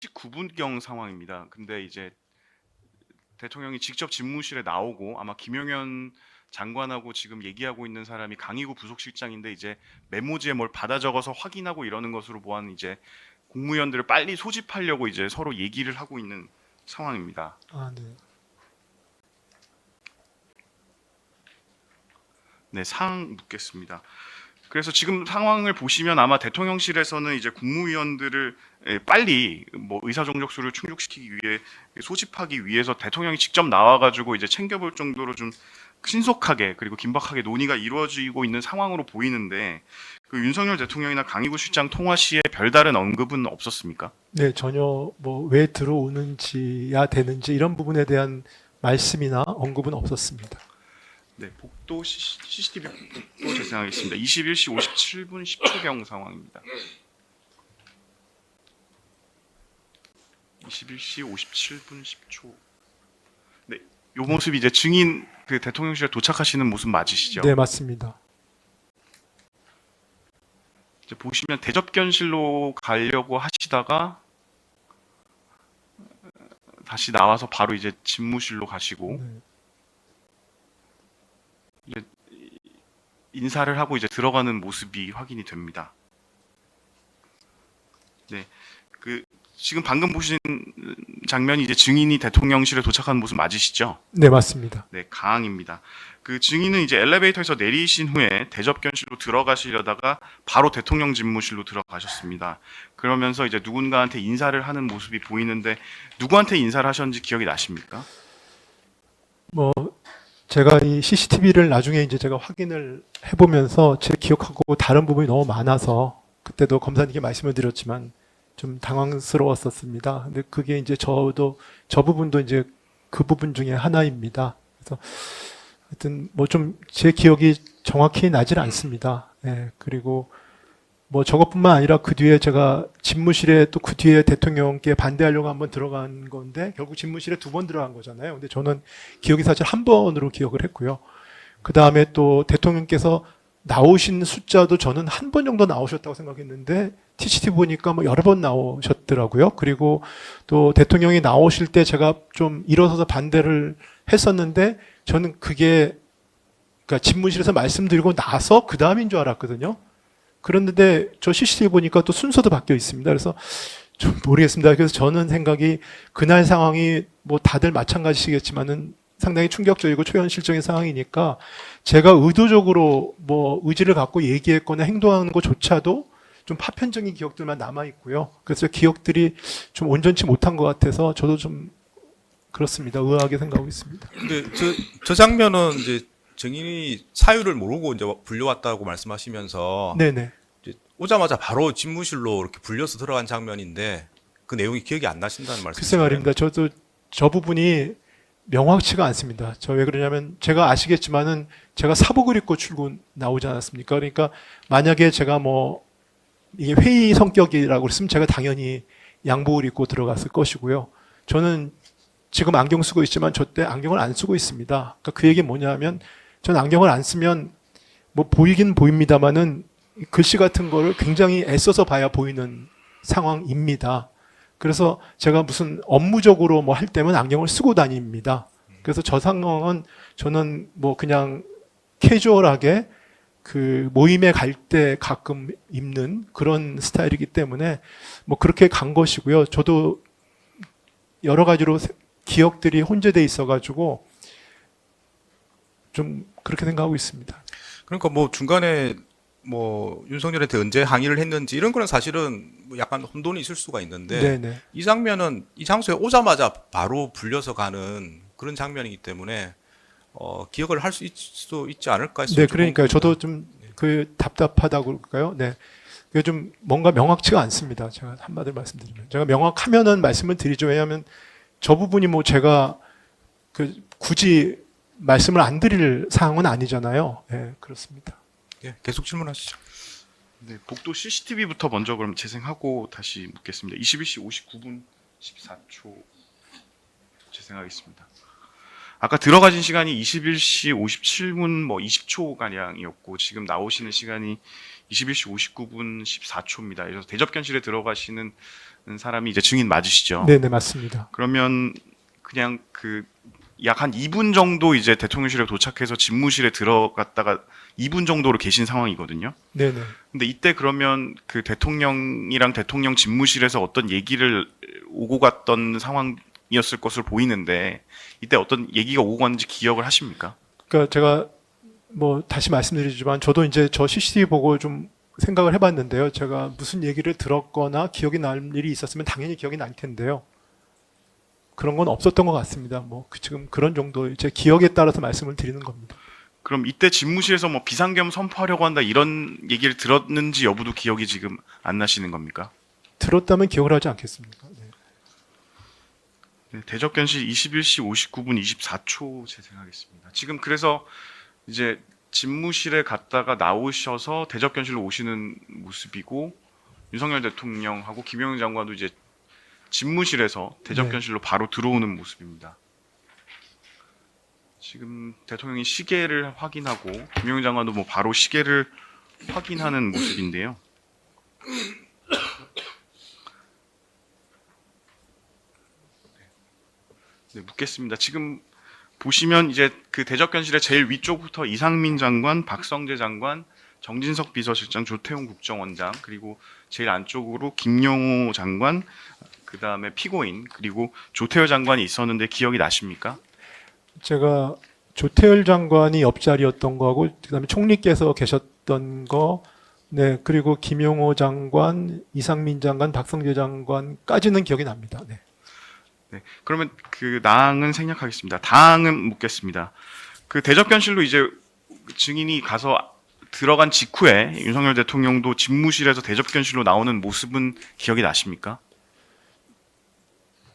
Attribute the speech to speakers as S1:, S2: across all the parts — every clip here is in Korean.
S1: 19분경 상황입니다. 근데 이제 대통령이 직접 집무실에 나오고 아마 김용현 장관하고 지금 얘기하고 있는 사람이 강희구 부속실장인데 이제 메모지에 뭘 받아 적어서 확인하고 이러는 것으로 보아는 이제 국무위원들을 빨리 소집하려고 이제 서로 얘기를 하고 있는 상황입니다.
S2: 아, 네.
S1: 네, 사항 묻겠습니다. 그래서 지금 상황을 보시면 아마 대통령실에서는 이제 국무위원들을 빨리 뭐 의사정족수를 충족시키기 위해 소집하기 위해서 대통령이 직접 나와가지고 이제 챙겨볼 정도로 좀 신속하게 그리고 긴박하게 논의가 이루어지고 있는 상황으로 보이는데 그 윤석열 대통령이나 강희구 실장 통화 시에 별다른 언급은 없었습니까?
S2: 네, 전혀 뭐 왜 들어오는지야 되는지 이런 부분에 대한 말씀이나 언급은 없었습니다.
S1: 네, 복도 CCTV 복도 재생하겠습니다. 21시 57분 10초경 상황입니다. 21시 57분 10초. 네, 요 모습이 이제 증인 그 대통령실에 도착하시는 모습 맞으시죠?
S2: 네, 맞습니다.
S1: 이제 보시면 대접견실로 가려고 하시다가 다시 나와서 바로 이제 집무실로 가시고
S2: 네.
S1: 이제 인사를 하고 이제 들어가는 모습이 확인이 됩니다. 네, 그 지금 방금 보신 장면이 이제 증인이 대통령실에 도착하는 모습 맞으시죠?
S2: 네, 맞습니다.
S1: 네, 가항입니다. 그 증인은 이제 엘리베이터에서 내리신 후에 대접견실로 들어가시려다가 바로 대통령 집무실로 들어가셨습니다. 그러면서 이제 누군가한테 인사를 하는 모습이 보이는데 누구한테 인사를 하셨는지 기억이 나십니까?
S2: 뭐 제가 이 CCTV를 나중에 이제 제가 확인을 해보면서 제 기억하고 다른 부분이 너무 많아서 그때도 검사님께 말씀을 드렸지만 좀 당황스러웠었습니다. 근데 그게 이제 저 부분도 이제 그 부분 중에 하나입니다. 그래서 하여튼 뭐 좀 제 기억이 정확히 나질 않습니다. 예, 그리고 뭐 저것뿐만 아니라 그 뒤에 제가 집무실에 또 그 뒤에 대통령께 반대하려고 한번 들어간 건데 결국 집무실에 2번 들어간 거잖아요. 근데 저는 기억이 사실 1번으로 기억을 했고요. 그 다음에 또 대통령께서 나오신 숫자도 저는 1번 정도 나오셨다고 생각했는데 TCT 보니까 뭐 여러 번 나오셨더라고요. 그리고 또 대통령이 나오실 때 제가 좀 일어서서 반대를 했었는데 저는 그게 그러니까 집무실에서 말씀드리고 나서 그 다음인 줄 알았거든요. 그런데 저 CCTV 보니까 또 순서도 바뀌어 있습니다. 그래서 좀 모르겠습니다. 그래서 저는 생각이 그날 상황이 뭐 다들 마찬가지시겠지만은 상당히 충격적이고 초현실적인 상황이니까 제가 의도적으로 뭐 의지를 갖고 얘기했거나 행동하는 것조차도 좀 파편적인 기억들만 남아 있고요. 그래서 기억들이 좀 온전치 못한 것 같아서 저도 좀 그렇습니다. 의아하게 생각하고 있습니다.
S3: 근데 저 장면은 이제 증인이 사유를 모르고 이제 불려왔다고 말씀하시면서
S2: 네네.
S3: 이제 오자마자 바로 집무실로 이렇게 불려서 들어간 장면인데 그 내용이 기억이 안 나신다는
S2: 글쎄
S3: 말씀이시죠?
S2: 말입니다. 저도 저 부분이 명확치가 않습니다. 저 왜 그러냐면 제가 아시겠지만은 제가 사복을 입고 출근 나오지 않았습니까? 그러니까 만약에 제가 뭐 이게 회의 성격이라고 그랬으면 제가 당연히 양복을 입고 들어갔을 것이고요. 저는 지금 안경 쓰고 있지만 저 때 안경을 안 쓰고 있습니다. 그러니까 그 얘기 뭐냐면 저는 안경을 안 쓰면 뭐 보이긴 보입니다만은 글씨 같은 거를 굉장히 애써서 봐야 보이는 상황입니다. 그래서 제가 무슨 업무적으로 뭐 할 때면 안경을 쓰고 다닙니다. 그래서 저 상황은 저는 뭐 그냥 캐주얼하게 그 모임에 갈 때 가끔 입는 그런 스타일이기 때문에 뭐 그렇게 간 것이고요. 저도 여러 가지로 기억들이 혼재돼 있어가지고 좀 그렇게 생각하고 있습니다.
S3: 그러니까 뭐 중간에 뭐 윤석열한테 언제 항의를 했는지 이런 거는 사실은 뭐 약간 혼돈이 있을 수가 있는데
S2: 네네.
S3: 이 장면은 이 장소에 오자마자 바로 불려서 가는 그런 장면이기 때문에 기억을 할 수 있지 않을까 해서
S2: 네,
S3: 좀
S2: 그러니까요. 저도
S3: 궁금합니다.
S2: 좀 그 답답하다고 그럴까요? 네. 그게 좀 뭔가 명확치가 않습니다. 제가 한마디로 말씀드리면. 제가 명확하면은 말씀을 드리죠. 왜냐하면 저 부분이 뭐 제가 그 굳이 말씀을 안 드릴 사항은 아니잖아요. 네, 그렇습니다.
S3: 예, 계속 질문하시죠.
S1: 네, 복도 CCTV부터 먼저 그럼 재생하고 다시 묻겠습니다. 21시 59분 14초 재생하겠습니다. 아까 들어가신 시간이 21시 57분 뭐 20초 가량이었고 지금 나오시는 시간이 21시 59분 14초입니다. 그래서 대접견실에 들어가시는 사람이 이제 증인 맞으시죠?
S2: 네네, 맞습니다.
S1: 그러면 그냥 그 약 한 2분 정도 이제 대통령실에 도착해서 집무실에 들어갔다가 2분 정도로 계신 상황이거든요.
S2: 네네.
S1: 근데 이때 그러면 그 대통령이랑 대통령 집무실에서 어떤 얘기를 오고 갔던 상황이었을 것으로 보이는데 이때 어떤 얘기가 오고 갔는지 기억을 하십니까?
S2: 그러니까 제가 뭐 다시 말씀드리지만 저도 이제 저 CCTV 보고 좀 생각을 해봤는데요. 제가 무슨 얘기를 들었거나 기억이 날 일이 있었으면 당연히 기억이 날 텐데요. 그런 건 없었던 것 같습니다. 뭐 지금 그런 정도 제 기억에 따라서 말씀을 드리는 겁니다.
S1: 그럼 이때 집무실에서 뭐 비상계엄 선포하려고 한다 이런 얘기를 들었는지 여부도 기억이 지금 안 나시는 겁니까?
S2: 들었다면 기억을 하지 않겠습니까? 네.
S1: 네, 대적견실 21시 59분 24초 재생하겠습니다. 지금 그래서 이제 집무실에 갔다가 나오셔서 대적견실로 오시는 모습이고 윤석열 대통령하고 김영현 장관도 이제 집무실에서 대적견실로 바로 들어오는 모습입니다. 지금 대통령이 시계를 확인하고 김영현 장관도 뭐 바로 시계를 확인하는 모습인데요. 네, 묻겠습니다. 지금 보시면 이제 그 대적견실의 제일 위쪽부터 이상민 장관, 박성재 장관, 정진석 비서실장, 조태용 국정원장, 그리고 제일 안쪽으로 김용호 장관, 그 다음에 피고인, 그리고 조태열 장관이 있었는데 기억이 나십니까?
S2: 제가 조태열 장관이 옆자리였던 거하고 그다음에 총리께서 계셨던 거, 네, 그리고 김용호 장관, 이상민 장관, 박성재 장관까지는 기억이 납니다. 네.
S1: 네, 그러면 그 나항은 생략하겠습니다. 다항은 묻겠습니다. 그 대적견실로 이제 증인이 가서 들어간 직후에 윤석열 대통령도 집무실에서 대적견실로 나오는 모습은 기억이 나십니까?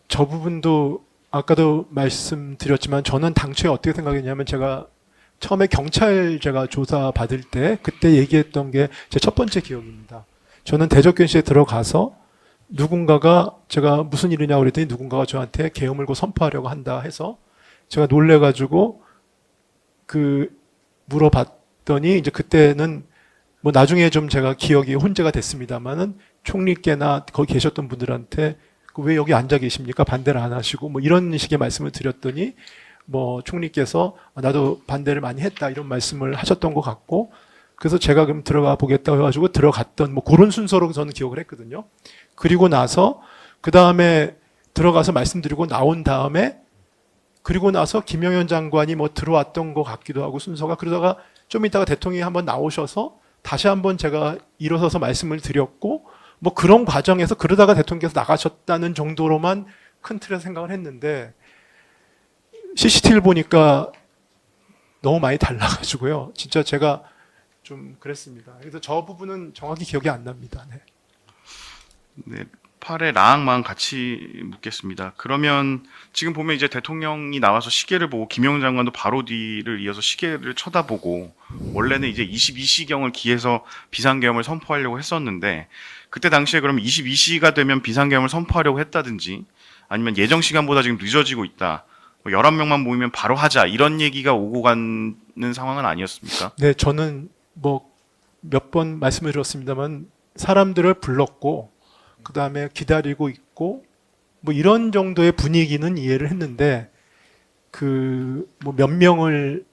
S2: 저 부분도 아까도 말씀드렸지만 저는 당초에 어떻게 생각했냐면 제가 처음에 경찰 제가 조사 받을 때 그때 얘기했던 게 제 첫 번째 기억입니다. 저는 대적견실에 들어가서 누군가가 제가 무슨 일이냐고 그랬더니 누군가가 저한테 계엄을 고 선포하려고 한다 해서 제가 놀래가지고 그 물어봤더니 이제 그때는 뭐 나중에 좀 제가 기억이 혼재가 됐습니다만은 총리께나 거기 계셨던 분들한테 왜 여기 앉아 계십니까? 반대를 안 하시고 뭐 이런 식의 말씀을 드렸더니 뭐 총리께서 나도 반대를 많이 했다 이런 말씀을 하셨던 것 같고 그래서 제가 그럼 들어가 보겠다고 해가지고 들어갔던 뭐 그런 순서로 저는 기억을 했거든요. 그리고 나서 그 다음에 들어가서 말씀드리고 나온 다음에 그리고 나서 김영현 장관이 뭐 들어왔던 것 같기도 하고 순서가 그러다가 좀 이따가 대통령이 한번 나오셔서 다시 한번 제가 일어서서 말씀을 드렸고 뭐 그런 과정에서 그러다가 대통령께서 나가셨다는 정도로만 큰 틀에서 생각을 했는데 CCTV를 보니까 너무 많이 달라가지고요. 진짜 제가 좀 그랬습니다. 그래서 저 부분은 정확히 기억이 안 납니다. 네.
S1: 네, 8의 나항만 같이 묻겠습니다. 그러면 지금 보면 이제 대통령이 나와서 시계를 보고 김영현 장관도 바로 뒤를 이어서 시계를 쳐다보고 원래는 이제 22시경을 기해서 비상계엄을 선포하려고 했었는데 그때 당시에 그러면 22시가 되면 비상계엄을 선포하려고 했다든지 아니면 예정 시간보다 지금 늦어지고 있다. 뭐 11명만 모이면 바로 하자. 이런 얘기가 오고 가는 상황은 아니었습니까?
S2: 네, 저는 뭐 몇 번 말씀을 드렸습니다만 사람들을 불렀고 그 다음에 기다리고 있고 뭐 이런 정도의 분위기는 이해를 했는데 그 뭐 몇 명을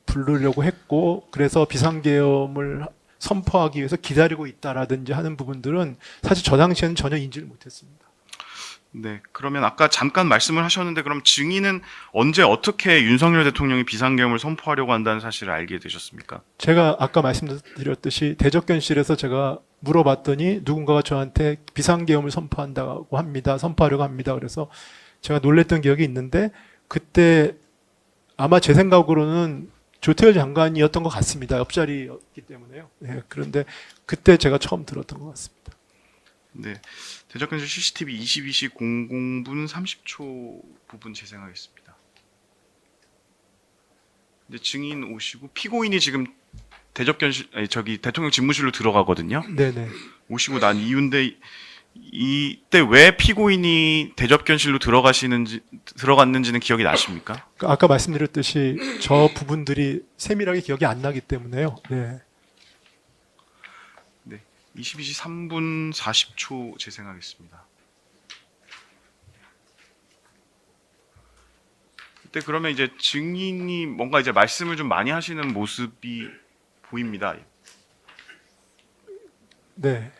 S2: 부르려고 했고 그래서 비상계엄을 선포하기 위해서 기다리고 있다라든지 하는 부분들은 사실 저 당시에는 전혀 인지를 못했습니다.
S1: 네, 그러면 아까 잠깐 말씀을 하셨는데 그럼 증인은 언제 어떻게 윤석열 대통령이 비상계엄을 선포하려고 한다는 사실을 알게 되셨습니까?
S2: 제가 아까 말씀드렸듯이 대적견실에서 제가 물어봤더니 누군가가 저한테 비상계엄을 선포한다고 합니다. 선포하려고 합니다. 그래서 제가 놀랬던 기억이 있는데 그때 아마 제 생각으로는 조태열 장관이었던 것 같습니다. 옆자리였기 때문에요. 네, 그런데 그때 제가 처음 들었던 것 같습니다.
S1: 네, 대적견실 CCTV 22시 00분 30초 부분 재생하겠습니다. 이제 증인 오시고 피고인이 지금 대통령 집무실로 들어가거든요.
S2: 네네.
S1: 오시고 난 이유인데 이때 왜 피고인이 대접견실로 들어갔는지는 기억이 나십니까?
S2: 아까 말씀드렸듯이 저 부분들이 세밀하게 기억이 안 나기 때문에요. 네.
S1: 네, 22시 3분 40초 재생하겠습니다. 이때 그러면 이제 증인이 뭔가 이제 말씀을 좀 많이 하시는 모습이 보입니다.
S2: 네.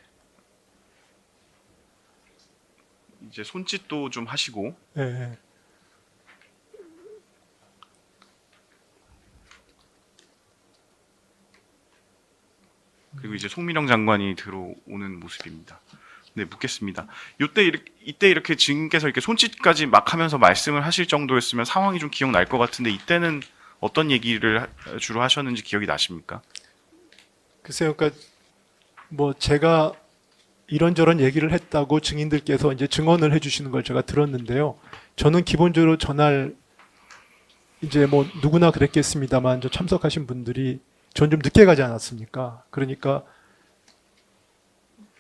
S1: 이제 손짓도 좀 하시고
S2: 예.
S1: 그리고 이제 송민영 장관이 들어오는 모습입니다. 네, 묻겠습니다. 이때 이렇게 증인께서 이렇게 손짓까지 막 하면서 말씀을 하실 정도였으면 상황이 좀 기억날 것 같은데 이때는 어떤 얘기를 주로 하셨는지 기억이 나십니까?
S2: 글쎄요, 그러니까 뭐 제가 이런저런 얘기를 했다고 증인들께서 이제 증언을 해주시는 걸 제가 들었는데요. 저는 기본적으로 전날 이제 뭐 누구나 그랬겠습니다만 저 참석하신 분들이 전 좀 늦게 가지 않았습니까? 그러니까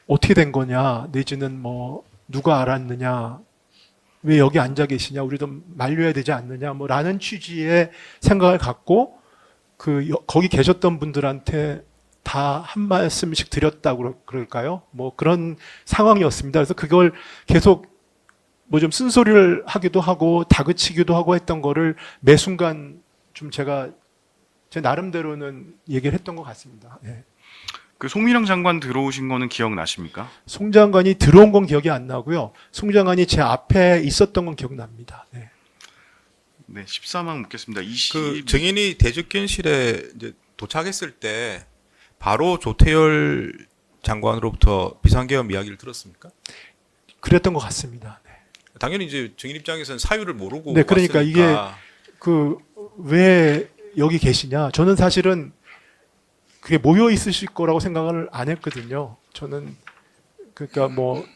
S2: 어떻게 된 거냐, 내지는 뭐 누가 알았느냐, 왜 여기 앉아 계시냐, 우리도 말려야 되지 않느냐, 뭐 라는 취지의 생각을 갖고 거기 계셨던 분들한테 다 한 말씀씩 드렸다고 그럴까요? 뭐 그런 상황이었습니다. 그래서 그걸 계속 뭐 좀 쓴소리를 하기도 하고 다그치기도 하고 했던 거를 매 순간 좀 제가 제 나름대로는 얘기를 했던 것 같습니다. 예.
S1: 그 송민영 장관 들어오신 거는 기억나십니까?
S2: 송 장관이 들어온 건 기억이 안 나고요. 송 장관이 제 앞에 있었던 건 기억납니다. 네.
S1: 네, 14만 묻겠습니다.
S3: 그 증인이 대접견실에 이제 도착했을 때 바로 조태열 장관으로부터 비상계엄 이야기를 들었습니까?
S2: 그랬던 것 같습니다. 네.
S3: 당연히 이제 증인 입장에서는 사유를 모르고
S2: 네, 그러니까
S3: 왔으니까.
S2: 왜 여기 계시냐? 저는 사실은 그게 모여 있으실 거라고 생각을 안 했거든요. 저는 그러니까 뭐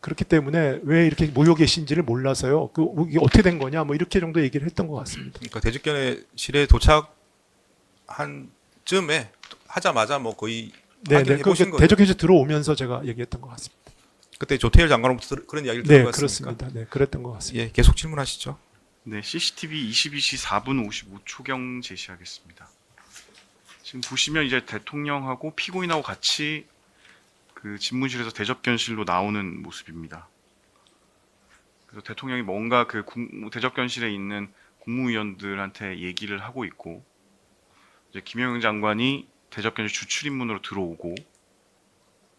S2: 그렇기 때문에 왜 이렇게 모여 계신지를 몰라서요. 이게 어떻게 된 거냐? 뭐 이렇게 정도 얘기를 했던 것 같습니다.
S3: 그러니까 대접견실에 도착한 쯤에 하자마자 뭐 거의
S2: 네,
S3: 확인해 보신 거죠.
S2: 대적해서 들어오면서 제가 얘기했던 것 같습니다.
S3: 그때 조태열 장관으로부터 그런 이야기를
S2: 네,
S3: 들어봤습니까?
S2: 그렇습니다. 네, 그랬던 것 같습니다.
S3: 예, 계속 질문하시죠.
S1: 네, CCTV 22시 4분 55초경 제시하겠습니다. 지금 보시면 이제 대통령하고 피고인하고 같이 그 집무실에서 대접견실로 나오는 모습입니다. 그래서 대통령이 뭔가 그 대접견실에 있는 국무위원들한테 얘기를 하고 있고 이제 김영영 장관이 대접견실 주출입문으로 들어오고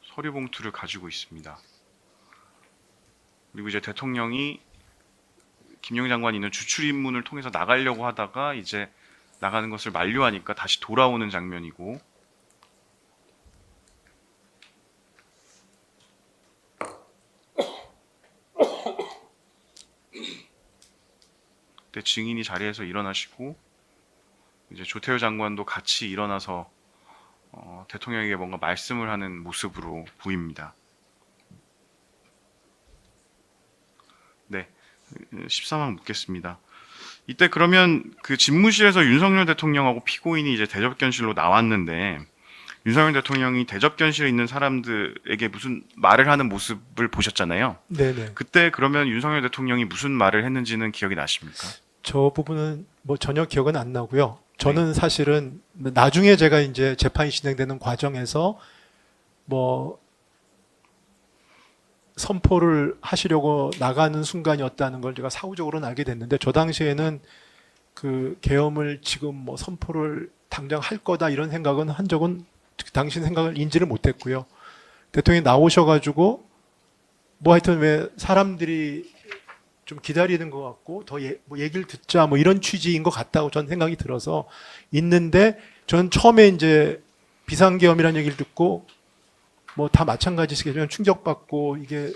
S1: 서류 봉투를 가지고 있습니다. 그리고 이제 대통령이 김영영 장관이 있는 주출입문을 통해서 나가려고 하다가 이제 나가는 것을 만류하니까 다시 돌아오는 장면이고 그때 증인이 자리에서 일어나시고 이제 조태열 장관도 같이 일어나서 대통령에게 뭔가 말씀을 하는 모습으로 보입니다. 네, 14만 묻겠습니다. 이때 그러면 그 집무실에서 윤석열 대통령하고 피고인이 이제 대접견실로 나왔는데 윤석열 대통령이 대접견실에 있는 사람들에게 무슨 말을 하는 모습을 보셨잖아요.
S2: 네네.
S1: 그때 그러면 윤석열 대통령이 무슨 말을 했는지는 기억이 나십니까?
S2: 저 부분은 뭐 전혀 기억은 안 나고요. 저는 사실은 나중에 제가 이제 재판이 진행되는 과정에서 뭐 선포를 하시려고 나가는 순간이었다는 걸 제가 사후적으로는 알게 됐는데 저 당시에는 그 계엄을 지금 뭐 선포를 당장 할 거다 이런 생각은 한 적은 당시 생각을 인지를 못했고요. 대통령이 나오셔가지고 뭐 하여튼 왜 사람들이 좀 기다리는 것 같고 더 뭐 얘기를 듣자 뭐 이런 취지인 것 같다고 저는 생각이 들어서 있는데 저는 처음에 이제 비상계엄이라는 얘기를 듣고 뭐 다 마찬가지시겠지만 충격받고 이게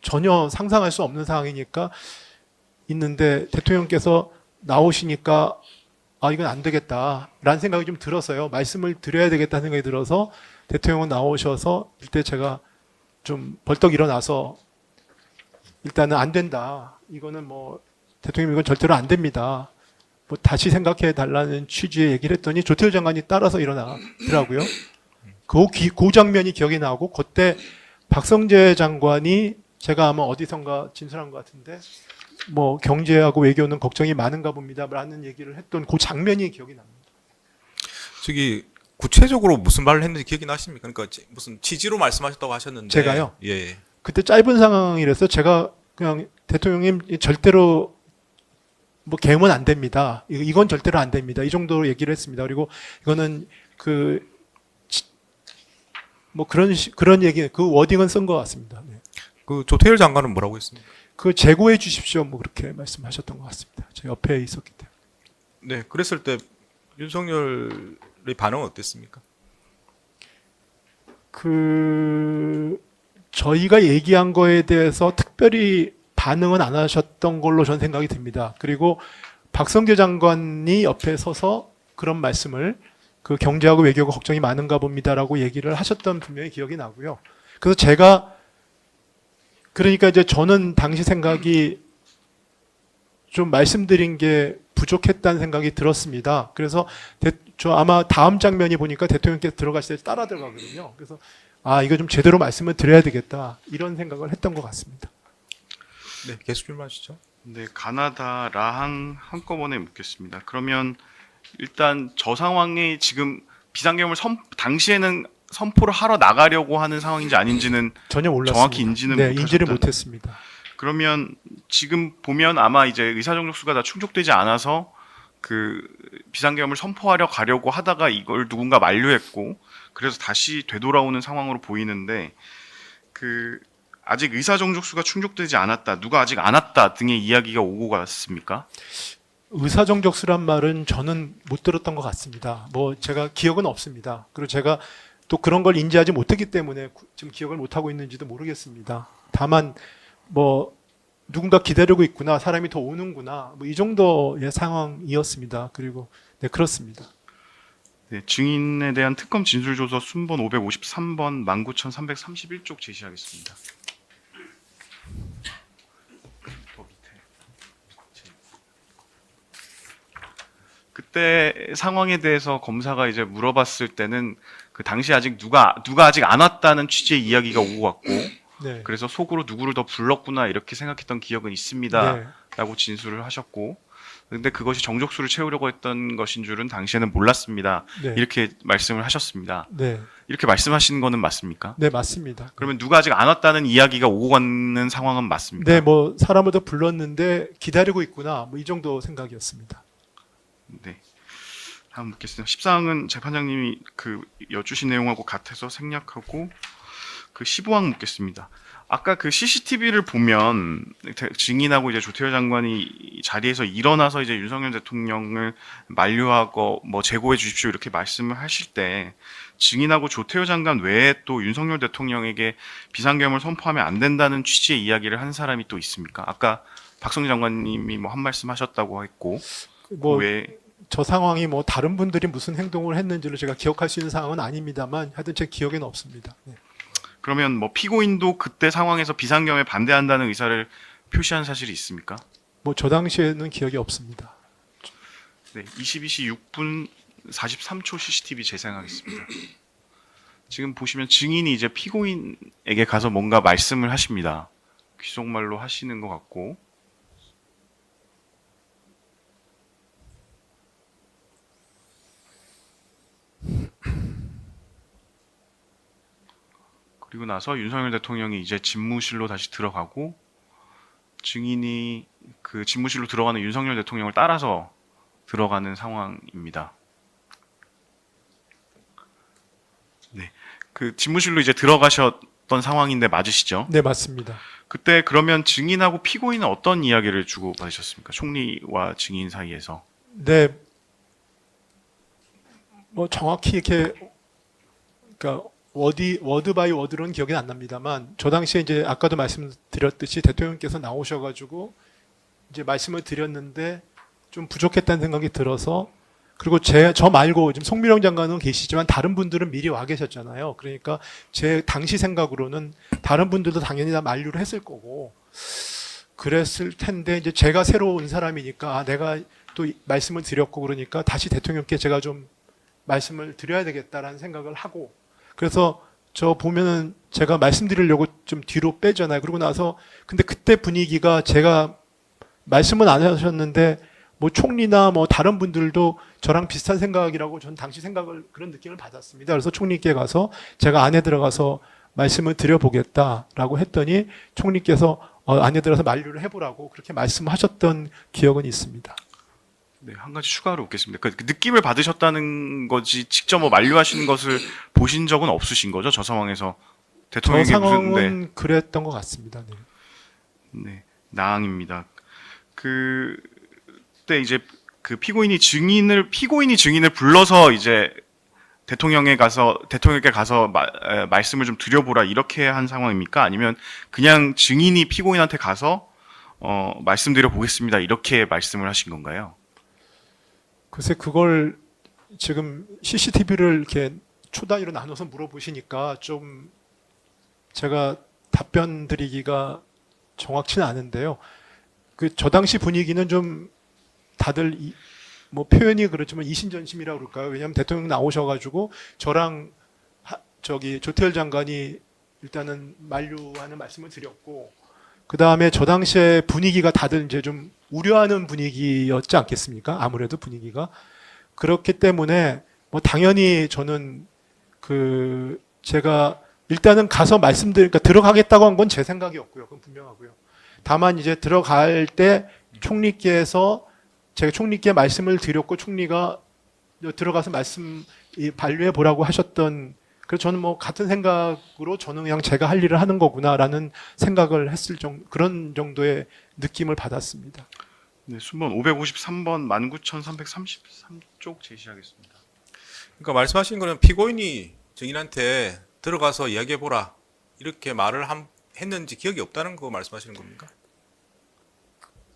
S2: 전혀 상상할 수 없는 상황이니까 있는데 대통령께서 나오시니까 아 이건 안 되겠다라는 생각이 좀 들어서요. 말씀을 드려야 되겠다는 생각이 들어서 대통령은 나오셔서 이때 제가 좀 벌떡 일어나서 일단은 안 된다. 이거는 뭐 대통령 이건 절대로 안 됩니다. 뭐 다시 생각해 달라는 취지의 얘기를 했더니 조태열 장관이 따라서 일어나더라고요. 그 장면이 기억이 나고 그때 박성재 장관이 제가 아마 어디선가 진술한 것 같은데 뭐 경제하고 외교는 걱정이 많은가 봅니다라는 얘기를 했던 그 장면이 기억이 납니다.
S3: 저기 구체적으로 무슨 말을 했는지 기억이 나십니까? 그러니까 무슨 취지로 말씀하셨다고 하셨는데
S2: 제가요?
S3: 예.
S2: 그때 짧은 상황이라서 제가 그냥 대통령님 절대로 뭐 개헌은 안 됩니다. 이건 절대로 안 됩니다. 이 정도로 얘기를 했습니다. 그리고 이거는 뭐 그런 얘기, 그 워딩은 쓴 것 같습니다. 네.
S3: 그 조태열 장관은 뭐라고 했습니까?
S2: 그 재고해 주십시오. 뭐 그렇게 말씀하셨던 것 같습니다. 제 옆에 있었기 때문에.
S3: 네, 그랬을 때 윤석열의 반응은 어땠습니까?
S2: 저희가 얘기한 거에 대해서 특별히 반응은 안 하셨던 걸로 전 생각이 듭니다. 그리고 박성재 장관이 옆에 서서 그런 말씀을 그 경제하고 외교가 걱정이 많은가 봅니다라고 얘기를 하셨던 분명히 기억이 나고요. 그래서 그러니까 이제 저는 당시 생각이 좀 말씀드린 게 부족했다는 생각이 들었습니다. 그래서 저 아마 다음 장면이 보니까 대통령께서 들어가실 때 따라 들어가거든요. 그래서 이거 좀 제대로 말씀을 드려야 되겠다 이런 생각을 했던 것 같습니다.
S3: 네, 계속 질문하시죠.
S1: 네, 가나다 라항 한꺼번에 묻겠습니다. 그러면 일단 저 상황이 지금 비상계엄을 당시에는 선포를 하러 나가려고 하는 상황인지 아닌지는
S2: 전혀 몰랐습니다.
S1: 정확히 인지는
S2: 인지를
S1: 못하셨다는-
S2: 못했습니다.
S1: 그러면 지금 보면 아마 이제 의사정족수가 다 충족되지 않아서 그 비상계엄을 선포하려 가려고 하다가 이걸 누군가 만류했고 그래서 다시 되돌아오는 상황으로 보이는데 아직 의사정족수가 충족되지 않았다, 누가 아직 안 왔다 등의 이야기가 오고 갔습니까?
S2: 의사정족수란 말은 저는 못 들었던 것 같습니다. 뭐 제가 기억은 없습니다. 그리고 제가 또 그런 걸 인지하지 못했기 때문에 지금 기억을 못 하고 있는지도 모르겠습니다. 다만 뭐 누군가 기다리고 있구나, 사람이 더 오는구나, 뭐 이 정도의 상황이었습니다. 그리고 네, 그렇습니다.
S1: 네, 증인에 대한 특검 진술조서 순번 553번 19,331쪽 제시하겠습니다. 그때 상황에 대해서 검사가 이제 물어봤을 때는 그 당시 아직 누가 아직 안 왔다는 취지의 이야기가 오고 갔고
S2: 네.
S1: 그래서 속으로 누구를 더 불렀구나 이렇게 생각했던 기억은 있습니다.
S2: 네.
S1: 라고 진술을 하셨고 근데 그것이 정족수를 채우려고 했던 것인 줄은 당시에는 몰랐습니다.
S2: 네.
S1: 이렇게 말씀을 하셨습니다.
S2: 네.
S1: 이렇게 말씀하시는 거는 맞습니까?
S2: 네, 맞습니다.
S1: 그러면 누가 아직 안 왔다는 이야기가 오고 가는 상황은 맞습니까?
S2: 네, 뭐 사람을 더 불렀는데 기다리고 있구나, 뭐 이 정도 생각이었습니다.
S1: 네. 다음 묻겠습니다. 14항은 재판장님이 여쭈신 내용하고 같아서 생략하고 15항 묻겠습니다. 아까 CCTV를 보면 증인하고 이제 조태열 장관이 자리에서 일어나서 이제 윤석열 대통령을 만류하고 뭐 제고해 주십시오 이렇게 말씀을 하실 때 증인하고 조태열 장관 외에 또 윤석열 대통령에게 비상계엄을 선포하면 안 된다는 취지의 이야기를 한 사람이 또 있습니까? 아까 박성재 장관님이 뭐 한 말씀 하셨다고 했고
S2: 뭐
S1: 왜
S2: 저 상황이 뭐 다른 분들이 무슨 행동을 했는지를 제가 기억할 수 있는 상황은 아닙니다만 하여튼 제 기억에는 없습니다. 네.
S1: 그러면 뭐 피고인도 그때 상황에서 비상계엄에 반대한다는 의사를 표시한 사실이 있습니까?
S2: 뭐 저 당시에는 기억이 없습니다.
S1: 네, 22시 6분 43초 CCTV 재생하겠습니다. 지금 보시면 증인이 이제 피고인에게 가서 뭔가 말씀을 하십니다. 귀속말로 하시는 것 같고 그리고 나서 윤석열 대통령이 이제 집무실로 다시 들어가고 증인이 그 집무실로 들어가는 윤석열 대통령을 따라서 들어가는 상황입니다. 네, 그 집무실로 이제 들어가셨던 상황인데 맞으시죠?
S2: 네, 맞습니다.
S1: 그때 그러면 증인하고 피고인은 어떤 이야기를 주고 받으셨습니까? 총리와 증인 사이에서.
S2: 네, 뭐 정확히 이렇게 그러니까 워드 바이 워드로는 기억이 안 납니다만 저 당시에 이제 아까도 말씀드렸듯이 대통령께서 나오셔가지고 이제 말씀을 드렸는데 좀 부족했다는 생각이 들어서 그리고 저 말고 지금 송미령 장관은 계시지만 다른 분들은 미리 와 계셨잖아요. 그러니까 제 당시 생각으로는 다른 분들도 당연히 다 만류를 했을 거고 그랬을 텐데 이제 제가 새로 온 사람이니까 내가 또 말씀을 드렸고 그러니까 다시 대통령께 제가 좀 말씀을 드려야 되겠다라는 생각을 하고 그래서 저 보면은 제가 말씀드리려고 좀 뒤로 빼잖아요. 그러고 나서 근데 그때 분위기가 제가 말씀은 안 하셨는데 뭐 총리나 뭐 다른 분들도 저랑 비슷한 생각이라고 전 당시 그런 느낌을 받았습니다. 그래서 총리께 가서 제가 안에 들어가서 말씀을 드려보겠다라고 했더니 총리께서 안에 들어서 만류를 해보라고 그렇게 말씀하셨던 기억은 있습니다.
S1: 네, 한 가지 추가로 묻겠습니다. 그 느낌을 받으셨다는 거지 직접 뭐 만류하시는 것을 보신 적은 없으신 거죠? 저 상황에서
S2: 저
S1: 대통령이
S2: 상황은 그랬던 것 같습니다. 네.
S1: 네, 나항입니다. 그때 이제 그 피고인이 증인을 불러서 이제 대통령에게 가서 말씀을 좀 드려보라 이렇게 한 상황입니까? 아니면 그냥 증인이 피고인한테 가서 말씀드려 보겠습니다 이렇게 말씀을 하신 건가요?
S2: 글쎄 그걸 지금 CCTV를 이렇게 초 단위로 나눠서 물어보시니까 좀 제가 답변 드리기가 정확치는 않은데요. 저 당시 분위기는 좀 다들 뭐 표현이 그렇지만 이신전심이라고 그럴까요? 왜냐하면 대통령 나오셔가지고 저랑 조태열 장관이 일단은 만류하는 말씀을 드렸고 그 다음에 저 당시에 분위기가 다들 이제 좀 우려하는 분위기였지 않겠습니까? 아무래도 분위기가 그렇기 때문에 뭐 당연히 저는 제가 일단은 가서 그러니까 들어가겠다고 한 건 제 생각이었고요. 그건 분명하고요. 다만 이제 들어갈 때 제가 총리께 말씀을 드렸고 총리가 들어가서 반류해 보라고 하셨던 그래서 저는 뭐 같은 생각으로 저는 그냥 제가 할 일을 하는 거구나라는 생각을 했을 그런 정도의 느낌을 받았습니다.
S1: 네, 순번 553번 19,333쪽 제시하겠습니다.
S3: 그러니까 말씀하신 거는 피고인이 증인한테 들어가서 이야기해 보라 이렇게 말을 했는지 기억이 없다는 거 말씀하시는 겁니까?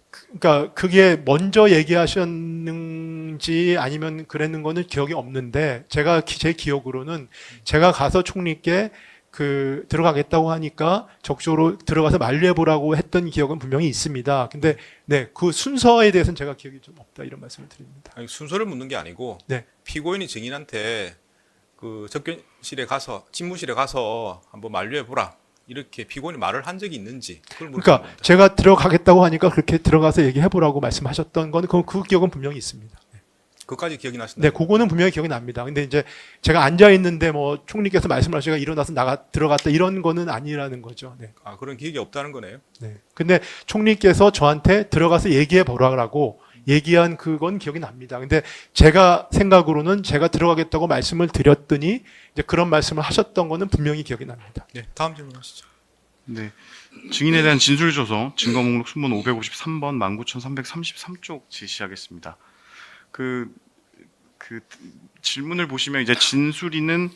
S2: 그러니까 그게 먼저 얘기하셨는지 아니면 그랬는 거는 기억이 없는데 제 기억으로는 제가 가서 총리께 들어가겠다고 하니까 적극적으로 들어가서 만류해 보라고 했던 기억은 분명히 있습니다. 근데 네, 그 순서에 대해서는 제가 기억이 좀 없다 이런 말씀을 드립니다.
S3: 아니, 순서를 묻는 게 아니고
S2: 네.
S3: 피고인이 증인한테 집무실에 가서 한번 만류해 보라 이렇게 피고인이 말을 한 적이 있는지 그걸 물어보는
S2: 그러니까
S3: 겁니다.
S2: 제가 들어가겠다고 하니까 그렇게 들어가서 얘기해 보라고 말씀하셨던 건 그 기억은 분명히 있습니다.
S3: 그까지 기억이 나신다.
S2: 네, 그거는 분명히 기억이 납니다. 근데 이제 제가 앉아 있는데 뭐 총리께서 말씀하시가 일어나서 들어갔다 이런 거는 아니라는 거죠. 네.
S3: 아, 그런 기억이 없다는 거네요.
S2: 네. 근데 총리께서 저한테 들어가서 얘기해 보라고 얘기한 그건 기억이 납니다. 근데 제가 생각으로는 제가 들어가겠다고 말씀을 드렸더니 이제 그런 말씀을 하셨던 거는 분명히 기억이 납니다.
S3: 네, 다음 질문하시죠.
S1: 네, 증인에 대한 진술 조서 증거 목록 순번 553번 19,333쪽 제시하겠습니다. 그 질문을 보시면 이제 진술인은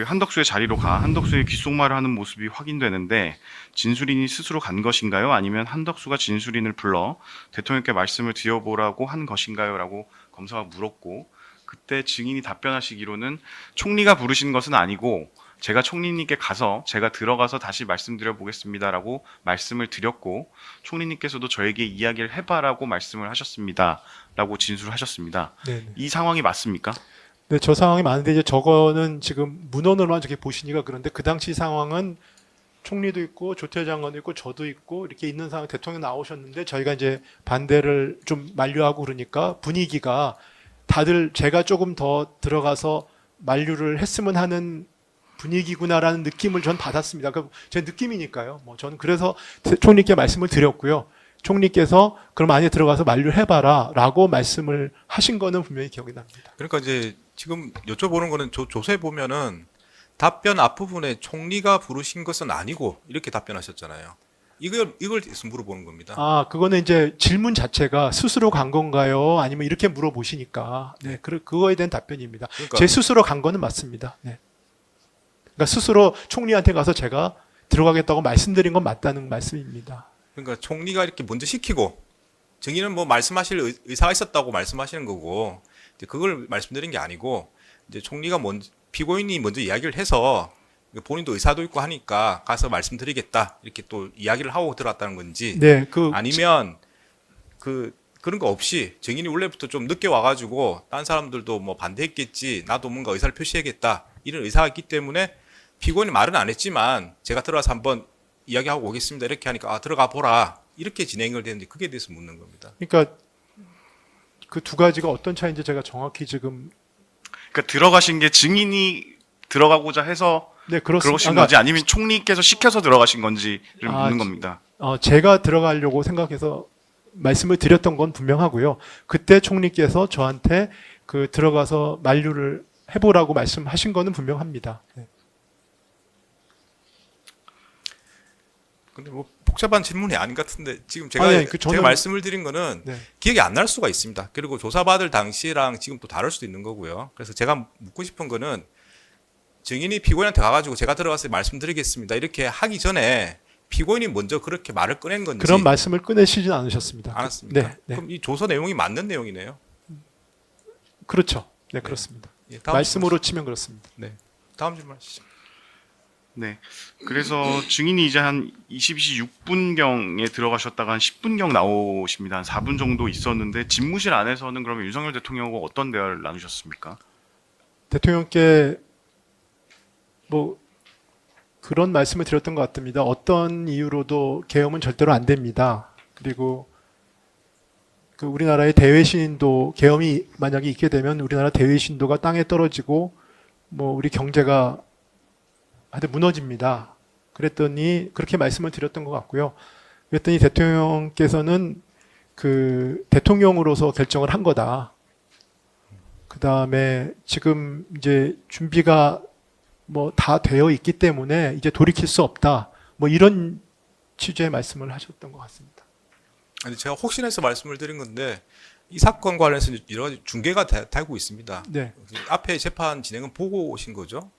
S1: 한덕수의 자리로 한덕수의 귓속말을 하는 모습이 확인되는데 진술인이 스스로 간 것인가요? 아니면 한덕수가 진술인을 불러 대통령께 말씀을 드려보라고 한 것인가요? 라고 검사가 물었고 그때 증인이 답변하시기로는 총리가 부르신 것은 아니고 제가 총리님께 가서 제가 들어가서 다시 말씀드려 보겠습니다라고 말씀을 드렸고 총리님께서도 저에게 이야기를 해봐라고 말씀을 하셨습니다. 라고 진술을 하셨습니다.
S2: 네.
S1: 이 상황이 맞습니까?
S2: 네, 저 상황이 많은데 이제 저거는 지금 문헌으로만 저렇게 보시니까 그런데 그 당시 상황은 총리도 있고 조태열 장관도 있고 저도 있고 이렇게 있는 상황 대통령 나오셨는데 저희가 이제 반대를 좀 만류하고 그러니까 분위기가 다들 제가 조금 더 들어가서 만류를 했으면 하는 분위기구나라는 느낌을 전 받았습니다. 제 느낌이니까요. 뭐 저는 그래서 총리께 말씀을 드렸고요. 총리께서 그럼 안에 들어가서 만류를 해봐라라고 말씀을 하신 거는 분명히 기억이 납니다.
S3: 그러니까 이제 지금 여쭤보는 거는 조서에 보면은 답변 앞부분에 총리가 부르신 것은 아니고 이렇게 답변하셨잖아요. 이걸 물어보는 겁니다.
S2: 아, 그거는 이제 질문 자체가 스스로 간 건가요? 아니면 이렇게 물어보시니까 네, 그거에 대한 답변입니다.
S3: 그러니까
S2: 제 스스로 간 거는 맞습니다. 네. 그러니까 스스로 총리한테 가서 제가 들어가겠다고 말씀드린 건 맞다는 말씀입니다.
S3: 그러니까 총리가 이렇게 먼저 시키고 증인은 뭐 말씀하실 의사가 있었다고 말씀하시는 거고 이제 그걸 말씀드린 게 아니고 이제 총리가 피고인이 먼저 이야기를 해서 본인도 의사도 있고 하니까 가서 말씀드리겠다 이렇게 또 이야기를 하고 들어왔다는 건지
S2: 네,
S3: 아니면 그런 거 없이 증인이 원래부터 좀 늦게 와가지고 딴 사람들도 뭐 반대했겠지 나도 뭔가 의사를 표시해야겠다 이런 의사가 있기 때문에 피고인이 말은 안 했지만 제가 들어가서 한번 이야기하고 오겠습니다 이렇게 하니까 들어가 보라 이렇게 진행을 되는데 그게 대해서 묻는 겁니다.
S2: 그러니까 그 두 가지가 어떤 차이인지 제가 정확히 지금
S1: 그러니까 들어가신 게 증인이 들어가고자 해서
S2: 네,
S1: 그러신 건지 아니면 총리께서 시켜서 들어가신 건지를 묻는 겁니다.
S2: 제가 들어가려고 생각해서 말씀을 드렸던 건 분명하고요. 그때 총리께서 저한테 그 들어가서 만류를 해보라고 말씀하신 거는 분명합니다. 네.
S3: 근데 뭐 복잡한 질문이 아닌 것 같은데 지금 제가
S2: 아니, 저는-
S3: 제가 말씀을 드린 거는
S2: 네.
S3: 기억이 안 날 수가 있습니다. 그리고 조사받을 당시랑 지금 또 다를 수도 있는 거고요. 그래서 제가 묻고 싶은 거는 증인이 피고인한테 가가지고 제가 들어가서 말씀드리겠습니다. 이렇게 하기 전에 피고인이 먼저 그렇게 말을 꺼낸 건지
S2: 그런 말씀을 꺼내시진 않으셨습니다.
S3: 않았습니까?
S2: 네, 네.
S3: 그럼 이 조서 내용이 맞는 내용이네요.
S2: 그렇죠. 네, 그렇습니다.
S3: 예, 다음
S2: 말씀으로 치면 그렇습니다.
S3: 질문, 다음 질문 하시죠.
S1: 네. 그래서 증인이 이제 한 22시 6분경에 들어가셨다가 한 10분경 나오십니다. 한 4분 정도 있었는데 집무실 안에서는 그러면 윤석열 대통령하고 어떤 대화를 나누셨습니까?
S2: 대통령께 뭐 그런 말씀을 드렸던 것 같습니다. 어떤 이유로도 계엄은 절대로 안 됩니다. 그리고 그 우리나라의 대외 신인도 계엄이 만약에 있게 되면 우리나라 대외 신도가 땅에 떨어지고 뭐 우리 경제가 하여튼 무너집니다. 그랬더니 그렇게 말씀을 드렸던 것 같고요. 그랬더니 대통령께서는 그 대통령으로서 결정을 한 거다. 그 다음에 지금 이제 준비가 뭐 다 되어 있기 때문에 이제 돌이킬 수 없다. 뭐 이런 취지의 말씀을 하셨던 것 같습니다.
S3: 아니 제가 혹시나 해서 말씀을 드린 건데 이 사건 관련해서 여러 가지 중계가 되고 있습니다.
S2: 네.
S3: 앞에 재판 진행은 보고 오신 거죠?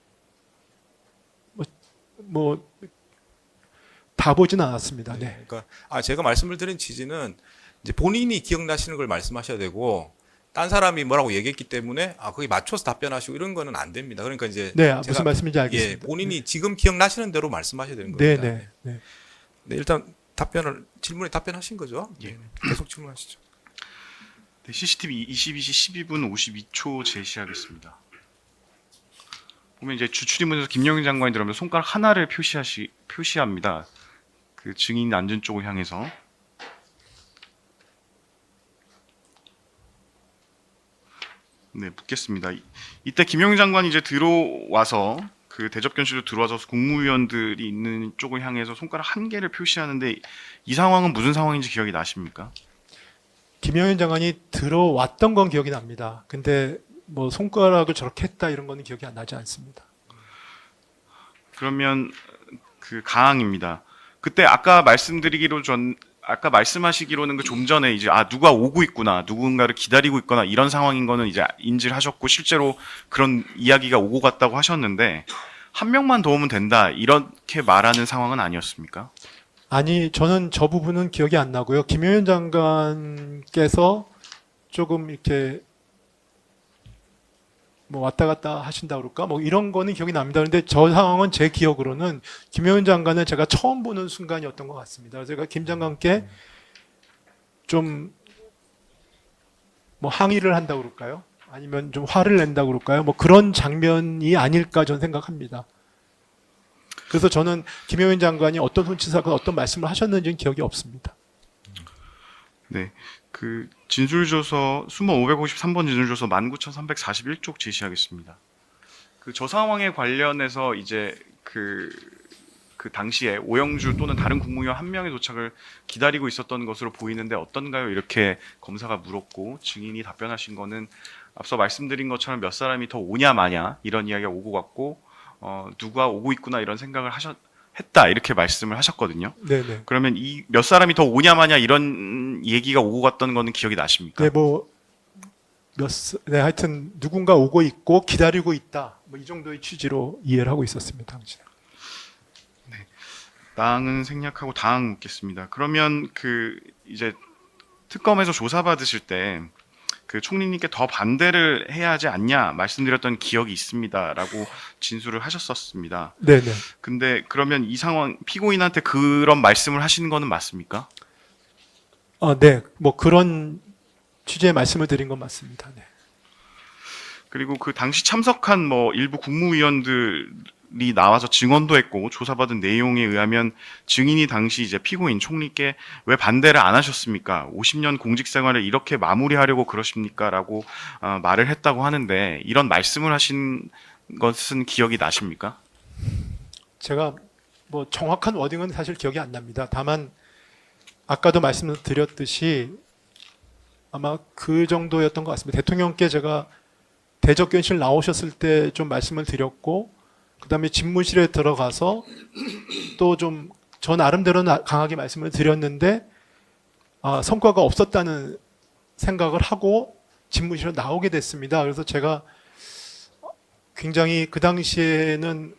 S2: 뭐 다 보진 않았습니다. 네.
S3: 그러니까 제가 말씀을 드린 취지는 이제 본인이 기억나시는 걸 말씀하셔야 되고 딴 사람이 뭐라고 얘기했기 때문에 거기 맞춰서 답변하시고 이런 거는 안 됩니다. 그러니까 이제
S2: 네,
S3: 제가
S2: 무슨 말씀인지 알겠습니다.
S3: 본인이 지금 기억나시는 대로 말씀하셔야 되는
S2: 네,
S3: 겁니다.
S2: 네, 네.
S3: 네, 일단 질문에 답변하신 거죠?
S1: 예.
S3: 네, 계속 질문하시죠.
S1: 네, CCTV 22시 12분 52초 제시하겠습니다. 보면 이제 주출입문에서 김영인 장관이 들어오면 손가락 하나를 표시합니다. 그 증인 앉은 쪽을 향해서. 네, 묻겠습니다. 이때 김영인 장관이 이제 들어와서 그 대접견실로 들어와서 국무위원들이 있는 쪽을 향해서 손가락 한 개를 표시하는데 이 상황은 무슨 상황인지 기억이 나십니까?
S2: 김영현 장관이 들어왔던 건 기억이 납니다. 근데 뭐 손가락을 저렇게 했다 이런 거는 기억이 안 나지 않습니다.
S1: 그러면 그 가항입니다. 그때 아까 말씀하시기로는 그 좀 전에 이제 누가 오고 있구나, 누군가를 기다리고 있거나 이런 상황인 거는 이제 인지를 하셨고 실제로 그런 이야기가 오고 갔다고 하셨는데 한 명만 더 오면 된다 이렇게 말하는 상황은 아니었습니까?
S2: 아니, 저는 저 부분은 기억이 안 나고요. 김영현 장관께서 조금 이렇게 뭐 왔다 갔다 하신다 그럴까? 뭐 이런 거는 기억이 납니다. 그런데 저 상황은 제 기억으로는 김영현 장관은 제가 처음 보는 순간이었던 것 같습니다. 그래서 제가 김 장관께 좀 뭐 항의를 한다 그럴까요? 아니면 좀 화를 낸다 그럴까요? 뭐 그런 장면이 아닐까 저는 생각합니다. 그래서 저는 김영현 장관이 어떤 손치사건 어떤 말씀을 하셨는지는 기억이 없습니다.
S1: 네. 그 진술조서 수모 553번 진술조서 19,341쪽 제시하겠습니다. 그 저 상황에 관련해서 이제 그 당시에 오영주 또는 다른 국무위원 한 명의 도착을 기다리고 있었던 것으로 보이는데 어떤가요? 이렇게 검사가 물었고 증인이 답변하신 거는 앞서 말씀드린 것처럼 몇 사람이 더 오냐 마냐 이런 이야기가 오고 갔고 누가 오고 있구나 이런 생각을 했다 이렇게 말씀을 하셨거든요.
S2: 네네.
S1: 그러면 이 몇 사람이 더 오냐 마냐 이런 얘기가 오고 갔던 거는 기억이 나십니까?
S2: 네, 하여튼 누군가 오고 있고 기다리고 있다. 뭐 이 정도의 취지로 이해를 하고 있었습니다, 당시에.
S1: 당은 생략하고 다음 묻겠습니다. 그러면 그 이제 특검에서 조사받으실 때 그 총리님께 더 반대를 해야 하지 않냐 말씀드렸던 기억이 있습니다라고 진술을 하셨었습니다.
S2: 네네.
S1: 근데 그러면 이 상황 피고인한테 그런 말씀을 하시는 거는 맞습니까?
S2: 네, 뭐 그런 취지의 말씀을 드린 건 맞습니다. 네.
S1: 그리고 그 당시 참석한 뭐 일부 국무위원들이 나와서 증언도 했고 조사받은 내용에 의하면 증인이 당시 이제 피고인 총리께 왜 반대를 안 하셨습니까? 50년 공직 생활을 이렇게 마무리하려고 그러십니까?라고 말을 했다고 하는데 이런 말씀을 하신 것은 기억이 나십니까?
S2: 제가 뭐 정확한 워딩은 사실 기억이 안 납니다. 다만 아까도 말씀드렸듯이 아마 그 정도였던 것 같습니다. 대통령께 제가 대접견실 나오셨을 때 좀 말씀을 드렸고, 그 다음에 집무실에 들어가서 또 좀 저 나름대로 강하게 말씀을 드렸는데, 성과가 없었다는 생각을 하고 집무실로 나오게 됐습니다. 그래서 제가 굉장히 그 당시에는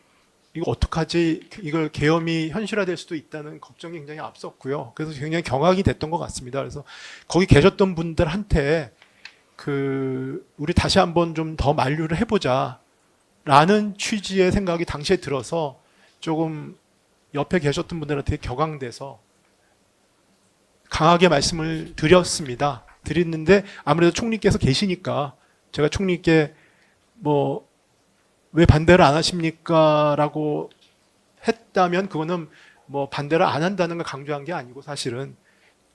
S2: 이거 어떡하지? 이걸 계엄이 현실화될 수도 있다는 걱정이 굉장히 앞섰고요. 그래서 굉장히 경악이 됐던 것 같습니다. 그래서 거기 계셨던 분들한테 우리 다시 한번 좀 더 만류를 해보자 라는 취지의 생각이 당시에 들어서 조금 옆에 계셨던 분들한테 격앙돼서 강하게 말씀을 드렸는데 아무래도 총리께서 계시니까 제가 총리께 왜 반대를 안 하십니까? 라고 했다면 그거는 반대를 안 한다는 걸 강조한 게 아니고 사실은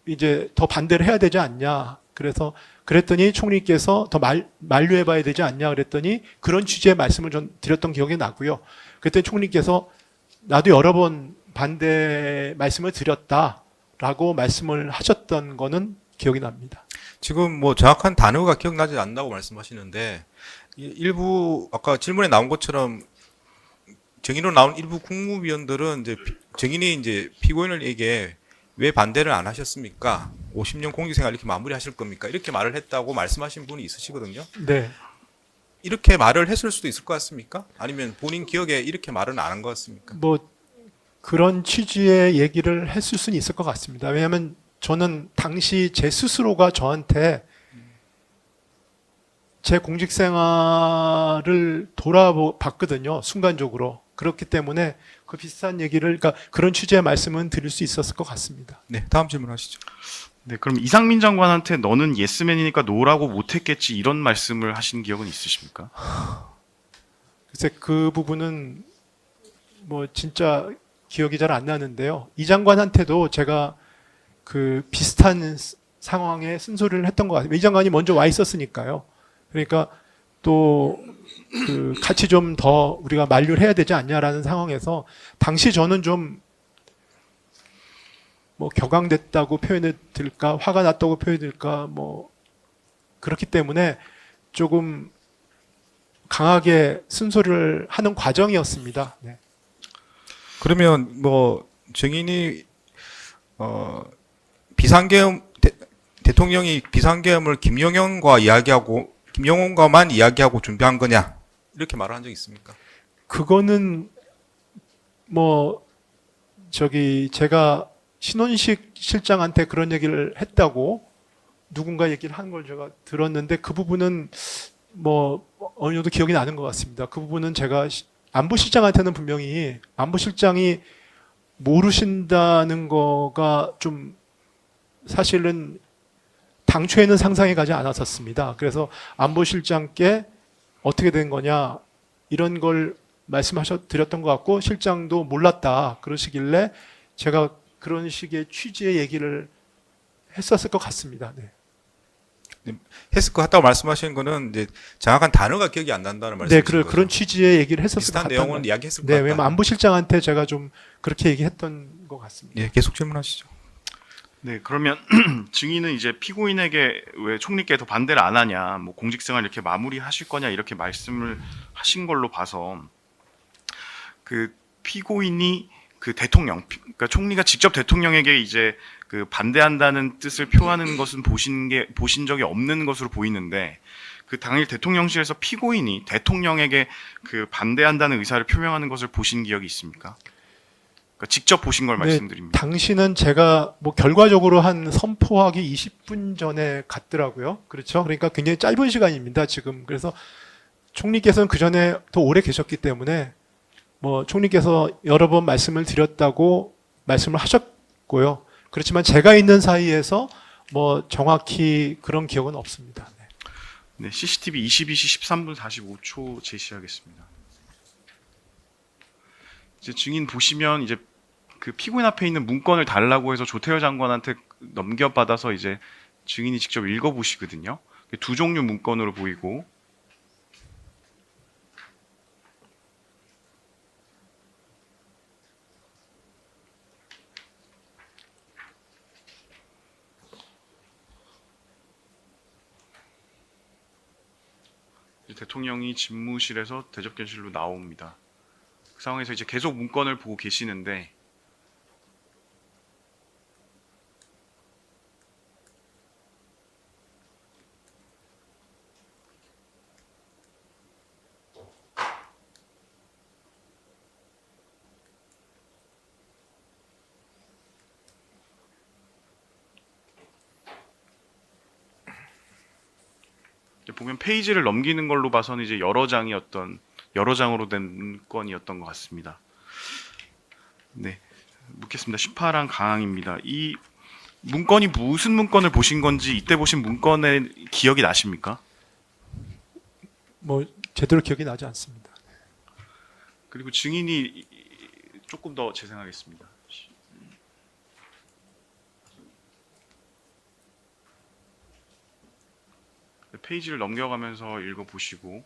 S2: 이제 더 반대를 해야 되지 않냐. 그래서 그랬더니 총리께서 더 만류해 봐야 되지 않냐 그랬더니 그런 취지의 말씀을 좀 드렸던 기억이 나고요. 그때 총리께서 나도 여러 번 반대 말씀을 드렸다라고 말씀을 하셨던 거는 기억이 납니다.
S3: 지금 뭐 정확한 단어가 기억나지 않는다고 말씀하시는데 일부 아까 질문에 나온 것처럼 증인으로 나온 일부 국무위원들은 이제 증인이 이제 피고인에게 왜 반대를 안 하셨습니까? 50년 공직생활 이렇게 마무리하실 겁니까? 이렇게 말을 했다고 말씀하신 분이 있으시거든요.
S2: 네.
S3: 이렇게 말을 했을 수도 있을 것 같습니까? 아니면 본인 기억에 이렇게 말은 안 한 것 같습니까?
S2: 그런 취지의 얘기를 했을 수는 있을 것 같습니다. 왜냐하면 저는 당시 제 스스로가 저한테 제 공직생활을 돌아봤거든요. 순간적으로. 그렇기 때문에 그 비슷한 얘기를, 그러니까 그런 취지의 말씀은 드릴 수 있었을 것 같습니다.
S3: 네, 다음 질문하시죠.
S1: 네, 그럼 이상민 장관한테 너는 예스맨이니까 노라고 못했겠지 이런 말씀을 하신 기억은 있으십니까?
S2: 글쎄 그 부분은 진짜 기억이 잘 안 나는데요. 이 장관한테도 제가 그 비슷한 상황에 쓴소리를 했던 것 같아요. 이 장관이 먼저 와 있었으니까요. 그러니까 또 같이 좀 더 우리가 만류를 해야 되지 않냐라는 상황에서 당시 저는 좀 격앙됐다고 표현을 들까, 화가 났다고 표현을 들까, 그렇기 때문에 조금 강하게 쓴소리를 하는 과정이었습니다. 네.
S3: 그러면 증인이 비상계엄 대통령이 비상계엄을 김영원과만 이야기하고 준비한 거냐 이렇게 말을 한 적 있습니까?
S2: 그거는 제가 신원식 실장한테 그런 얘기를 했다고 누군가 얘기를 한 걸 제가 들었는데 그 부분은 어느 정도 기억이 나는 것 같습니다. 그 부분은 제가 안보실장한테는 분명히 안보실장이 모르신다는 거가 좀 사실은 당초에는 상상이 가지 않았었습니다. 그래서 안보실장께 어떻게 된 거냐 이런 걸 드렸던 것 같고 실장도 몰랐다 그러시길래 제가 그런 식의 취지의 얘기를 했었을 것 같습니다. 네.
S3: 했을 것 같다고 말씀하시는 거는 이제 정확한 단어가 기억이 안 난다는 말씀이신 거죠?
S2: 그런 취지의 얘기를 했었을 것
S3: 비슷한
S2: 같다.
S3: 내용은 이야기했을 것
S2: 네,
S3: 같다.
S2: 왜냐면 안보실장한테 제가 좀 그렇게 얘기했던 것 같습니다.
S3: 예, 계속 질문하시죠.
S1: 네, 그러면 증인은 이제 피고인에게 왜 총리께서 반대를 안 하냐, 공직생활 이렇게 마무리하실 거냐 이렇게 말씀을 하신 걸로 봐서 그 피고인이 그 대통령, 그러니까 총리가 직접 대통령에게 이제 그 반대한다는 뜻을 표하는 것은 보신 적이 없는 것으로 보이는데 그 당일 대통령실에서 피고인이 대통령에게 그 반대한다는 의사를 표명하는 것을 보신 기억이 있습니까? 그러니까 직접 보신 걸 말씀드립니다.
S2: 당시는 제가 결과적으로 한 선포하기 20분 전에 갔더라고요. 그렇죠? 그러니까 굉장히 짧은 시간입니다, 지금. 그래서 총리께서는 그 전에 더 오래 계셨기 때문에 총리께서 여러 번 말씀을 드렸다고 말씀을 하셨고요. 그렇지만 제가 있는 사이에서 정확히 그런 기억은 없습니다.
S1: 네, CCTV 22시 13분 45초 제시하겠습니다. 이제 증인 보시면 이제 그 피고인 앞에 있는 문건을 달라고 해서 조태열 장관한테 넘겨받아서 이제 증인이 직접 읽어보시거든요. 두 종류 문건으로 보이고 대통령이 집무실에서 대접견실로 나옵니다. 그 상황에서 이제 계속 문건을 보고 계시는데 이제 보면 페이지를 넘기는 걸로 봐서는 이제 여러 장으로 된 문건이었던 것 같습니다. 네, 묻겠습니다. 18항 강항입니다. 이 문건이 무슨 문건을 보신 건지 이때 보신 문건의 기억이 나십니까?
S2: 뭐 제대로 기억이 나지 않습니다.
S1: 그리고 증인이 조금 더 재생하겠습니다. 페이지를 넘겨가면서 읽어보시고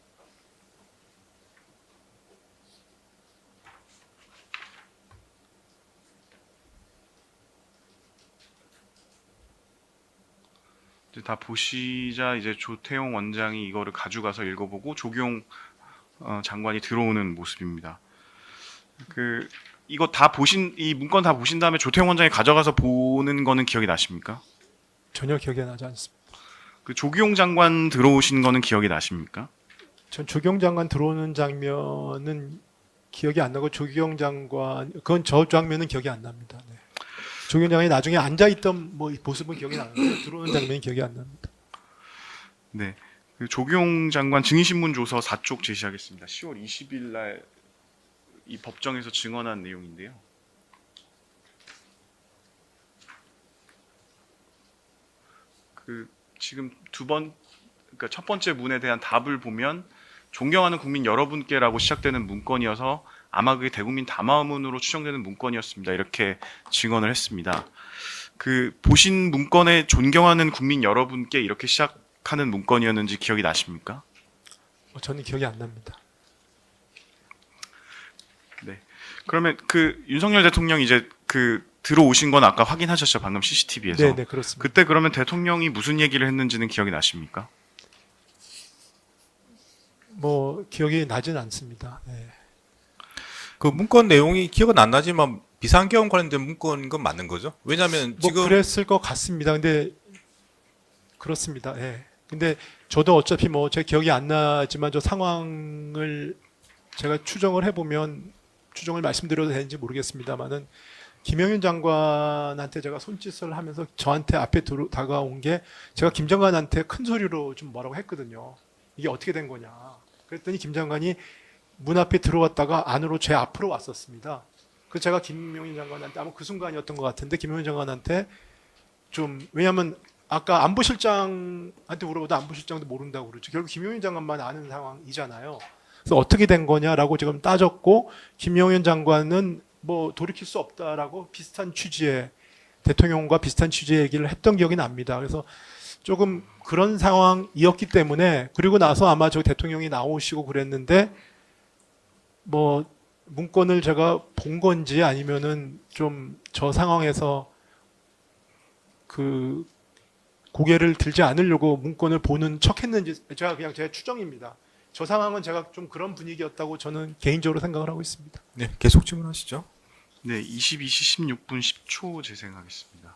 S1: 이제 다 보시자 이제 조태용 원장이 이거를 가져가서 읽어보고 조경 장관이 들어오는 모습입니다. 이거 다 보신 이 문건 다 보신 다음에 조태용 원장이 가져가서 보는 거는 기억이 나십니까?
S2: 전혀 기억이 나지 않습니다.
S1: 그 조기용 장관 들어오신 거는 기억이 나십니까?
S2: 전 조경 장관 들어오는 장면은 기억이 안 나고 조경 장관 그건 저 장면은 기억이 안 납니다. 네. 조경 장관이 나중에 앉아 있던 뭐 모습은 기억이 나는데 들어오는 장면이 기억이 안 납니다.
S1: 네. 그 조기용 장관 증인신문 조서 4쪽 제시하겠습니다. 10월 20일 날 이 법정에서 증언한 내용인데요. 지금 그러니까 첫 번째 문에 대한 답을 보면 존경하는 국민 여러분께라고 시작되는 문건이어서 아마 그게 대국민 담화문으로 추정되는 문건이었습니다. 이렇게 증언을 했습니다. 보신 문건에 존경하는 국민 여러분께 이렇게 시작하는 문건이었는지 기억이 나십니까?
S2: 저는 기억이 안 납니다.
S1: 네. 그러면 윤석열 대통령 이제 들어오신 건 아까 확인하셨죠? 방금 CCTV에서.
S2: 네, 그렇습니다.
S1: 그때 그러면 대통령이 무슨 얘기를 했는지는 기억이 나십니까?
S2: 뭐 기억이 나진 않습니다. 네.
S3: 그 문건 내용이 기억은 안 나지만 비상계엄 관련된 문건인 건 맞는 거죠? 왜냐하면
S2: 뭐
S3: 지금
S2: 그랬을 것 같습니다. 근데 그렇습니다. 예. 근데 저도 어차피 뭐 제 기억이 안 나지만 저 상황을 제가 추정을 해보면 추정을 말씀드려도 되는지 모르겠습니다만은 김영윤 장관한테 제가 손짓을 하면서 저한테 앞에 다가온 게 제가 김 장관한테 큰 소리로 좀 뭐라고 했거든요. 이게 어떻게 된 거냐. 그랬더니 김 장관이 문 앞에 들어왔다가 안으로 제 앞으로 왔었습니다. 그래서 제가 김영윤 장관한테 아마 그 순간이었던 것 같은데 김영윤 장관한테 좀 왜냐하면 아까 안보실장한테 물어보다 안보실장도 모른다고 그러죠. 결국 김영윤 장관만 아는 상황이잖아요. 그래서 어떻게 된 거냐라고 지금 따졌고 김영윤 장관은 뭐 돌이킬 수 없다라고 비슷한 취지의 대통령과 비슷한 취지의 얘기를 했던 기억이 납니다. 그래서 조금 그런 상황이었기 때문에 그리고 나서 아마 저 대통령이 나오시고 그랬는데 뭐 문건을 제가 본 건지 아니면은 좀 저 상황에서 고개를 들지 않으려고 문건을 보는 척했는지 제 추정입니다. 저 상황은 제가 좀 그런 분위기였다고 저는 개인적으로 생각을 하고 있습니다.
S3: 네, 계속 질문하시죠.
S1: 네, 22시 16분 10초 재생하겠습니다.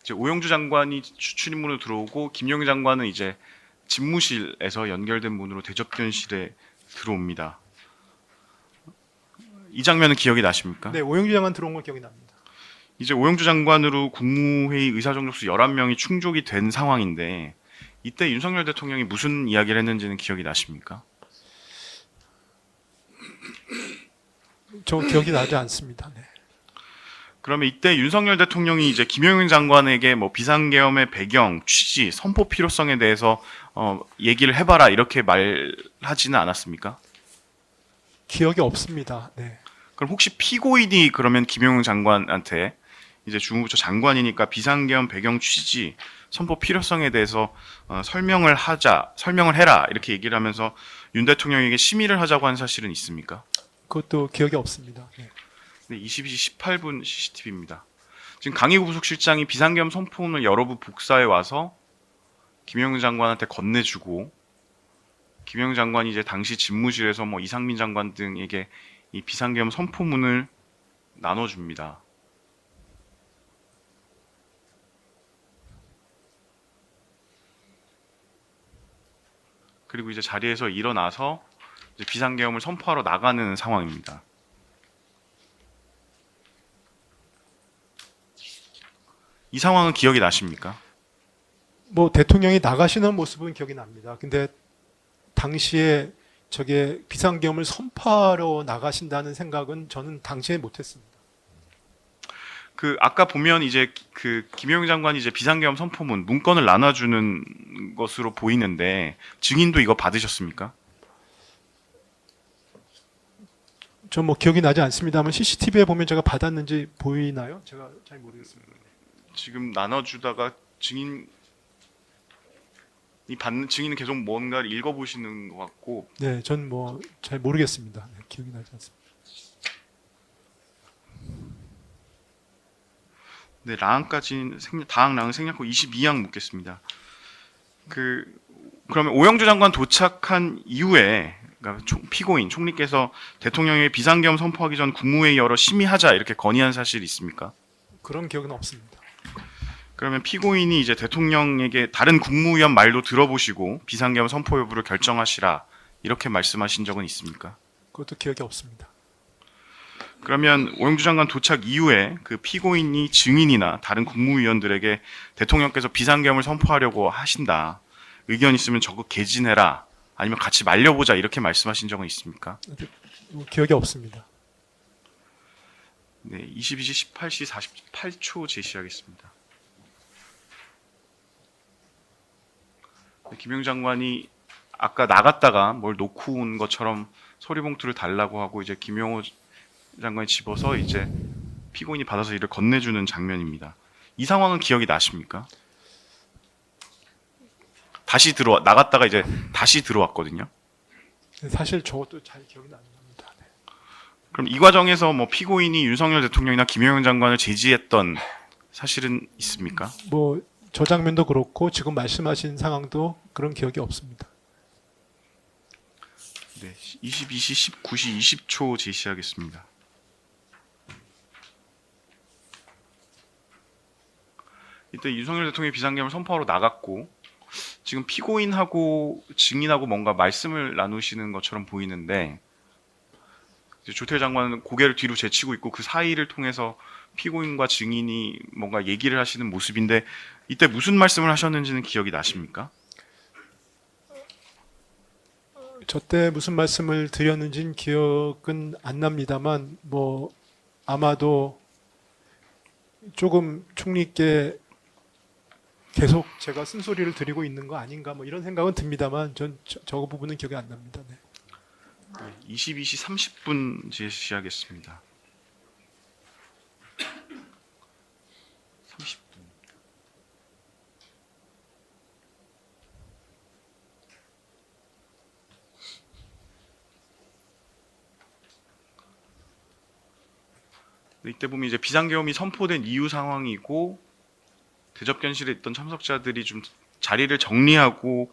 S1: 이제 오영주 장관이 출입문으로 들어오고 김영희 장관은 이제 집무실에서 연결된 문으로 대접견실에 들어옵니다. 이 장면은 기억이 나십니까?
S2: 네, 오영주 장관 들어온 건 기억이 납니다.
S1: 이제 오영주 장관으로 국무회의 의사정족수 11명이 충족이 된 상황인데 이때 윤석열 대통령이 무슨 이야기를 했는지는 기억이 나십니까?
S2: 저 기억이 나지 않습니다. 네.
S1: 그러면 이때 윤석열 대통령이 이제 김영윤 장관에게 뭐 비상계엄의 배경, 취지, 선포 필요성에 대해서 얘기를 해봐라 이렇게 말하지는 않았습니까?
S2: 기억이 없습니다. 네.
S1: 그럼 혹시 피고인이 그러면 김영윤 장관한테 이제 주무부처 장관이니까 비상계엄 배경, 취지, 선포 필요성에 대해서 설명을 해라 이렇게 얘기를 하면서 윤 대통령에게 심의를 하자고 한 사실은 있습니까?
S2: 그것도 기억이 없습니다. 네.
S1: 네, 22시 18분 CCTV입니다. 지금 강희구 부속실장이 비상계엄 선포문을 여러 부 복사해 와서 김영윤 장관한테 건네주고 김영 장관이 이제 당시 집무실에서 뭐 이상민 장관 등에게 이 비상계엄 선포문을 나눠줍니다. 그리고 이제 자리에서 일어나서 이제 비상계엄을 선포하러 나가는 상황입니다. 이 상황은 기억이 나십니까?
S2: 뭐 대통령이 나가시는 모습은 기억이 납니다. 근데 당시에 저게 비상계엄을 선포하러 나가신다는 생각은 저는 당시에 못했습니다.
S1: 그 아까 보면 이제 그 김영희 장관이 이제 비상계엄 선포문 문건을 나눠주는 것으로 보이는데 증인도 이거 받으셨습니까?
S2: 저 뭐 기억이 나지 않습니다만 CCTV에 보면 제가 받았는지 보이나요? 제가 잘 모르겠습니다.
S1: 지금 나눠주다가 증인은 계속 뭔가를 읽어보시는 것 같고
S2: 네, 전 뭐 잘 모르겠습니다. 네, 기억이 나지 않습니다.
S1: 네, 다항 생략 후 22항 묻겠습니다. 그러면 오영주 장관 도착한 이후에 그러니까 피고인 총리께서 대통령의 비상계엄 선포하기 전 국무회의 열어 심의하자 이렇게 건의한 사실이 있습니까?
S2: 그런 기억은 없습니다.
S1: 그러면 피고인이 이제 대통령에게 다른 국무위원 말도 들어보시고 비상계엄 선포 여부를 결정하시라 이렇게 말씀하신 적은 있습니까?
S2: 그것도 기억이 없습니다.
S1: 그러면 오영주 장관 도착 이후에 그 피고인이 증인이나 다른 국무위원들에게 대통령께서 비상계엄을 선포하려고 하신다. 의견 있으면 적극 개진해라. 아니면 같이 말려보자 이렇게 말씀하신 적은 있습니까?
S2: 뭐 기억이 없습니다.
S1: 네, 22시 18시 48초 제시하겠습니다. 네, 김영 장관이 아까 나갔다가 뭘 놓고 온 것처럼 서류봉투를 달라고 하고 이제 김영호 장관이 집어서 이제 피고인이 받아서 이를 건네주는 장면입니다. 이 상황은 기억이 나십니까? 나갔다가 이제 다시 들어왔거든요.
S2: 사실 저것도 잘 기억이 안 납니다. 네.
S1: 그럼 이 과정에서 뭐 피고인이 윤석열 대통령이나 김영현 장관을 제지했던 사실은 있습니까?
S2: 뭐 저 장면도 그렇고 지금 말씀하신 상황도 그런 기억이 없습니다.
S1: 네, 22시 19시 20초 제시하겠습니다. 이때 윤석열 대통령이 비상계엄을 선포하러 나갔고 지금 피고인하고 증인하고 뭔가 말씀을 나누시는 것처럼 보이는데 이제 조태일 장관은 고개를 뒤로 제치고 있고 그 사이를 통해서 피고인과 증인이 뭔가 얘기를 하시는 모습인데 이때 무슨 말씀을 하셨는지는 기억이 나십니까?
S2: 저 때 무슨 말씀을 드렸는지는 기억은 안 납니다만 뭐 아마도 조금 총리께 계속 제가 쓴소리를 드리고 있는 거 아닌가 뭐 이런 생각은 듭니다만 전 저 부분은 기억이 안 납니다. 네.
S1: 22시 30분 제시하겠습니다. 30분. 이때 보면 이제 비상계엄이 선포된 이후 상황이고 대접견실에 있던 참석자들이 좀 자리를 정리하고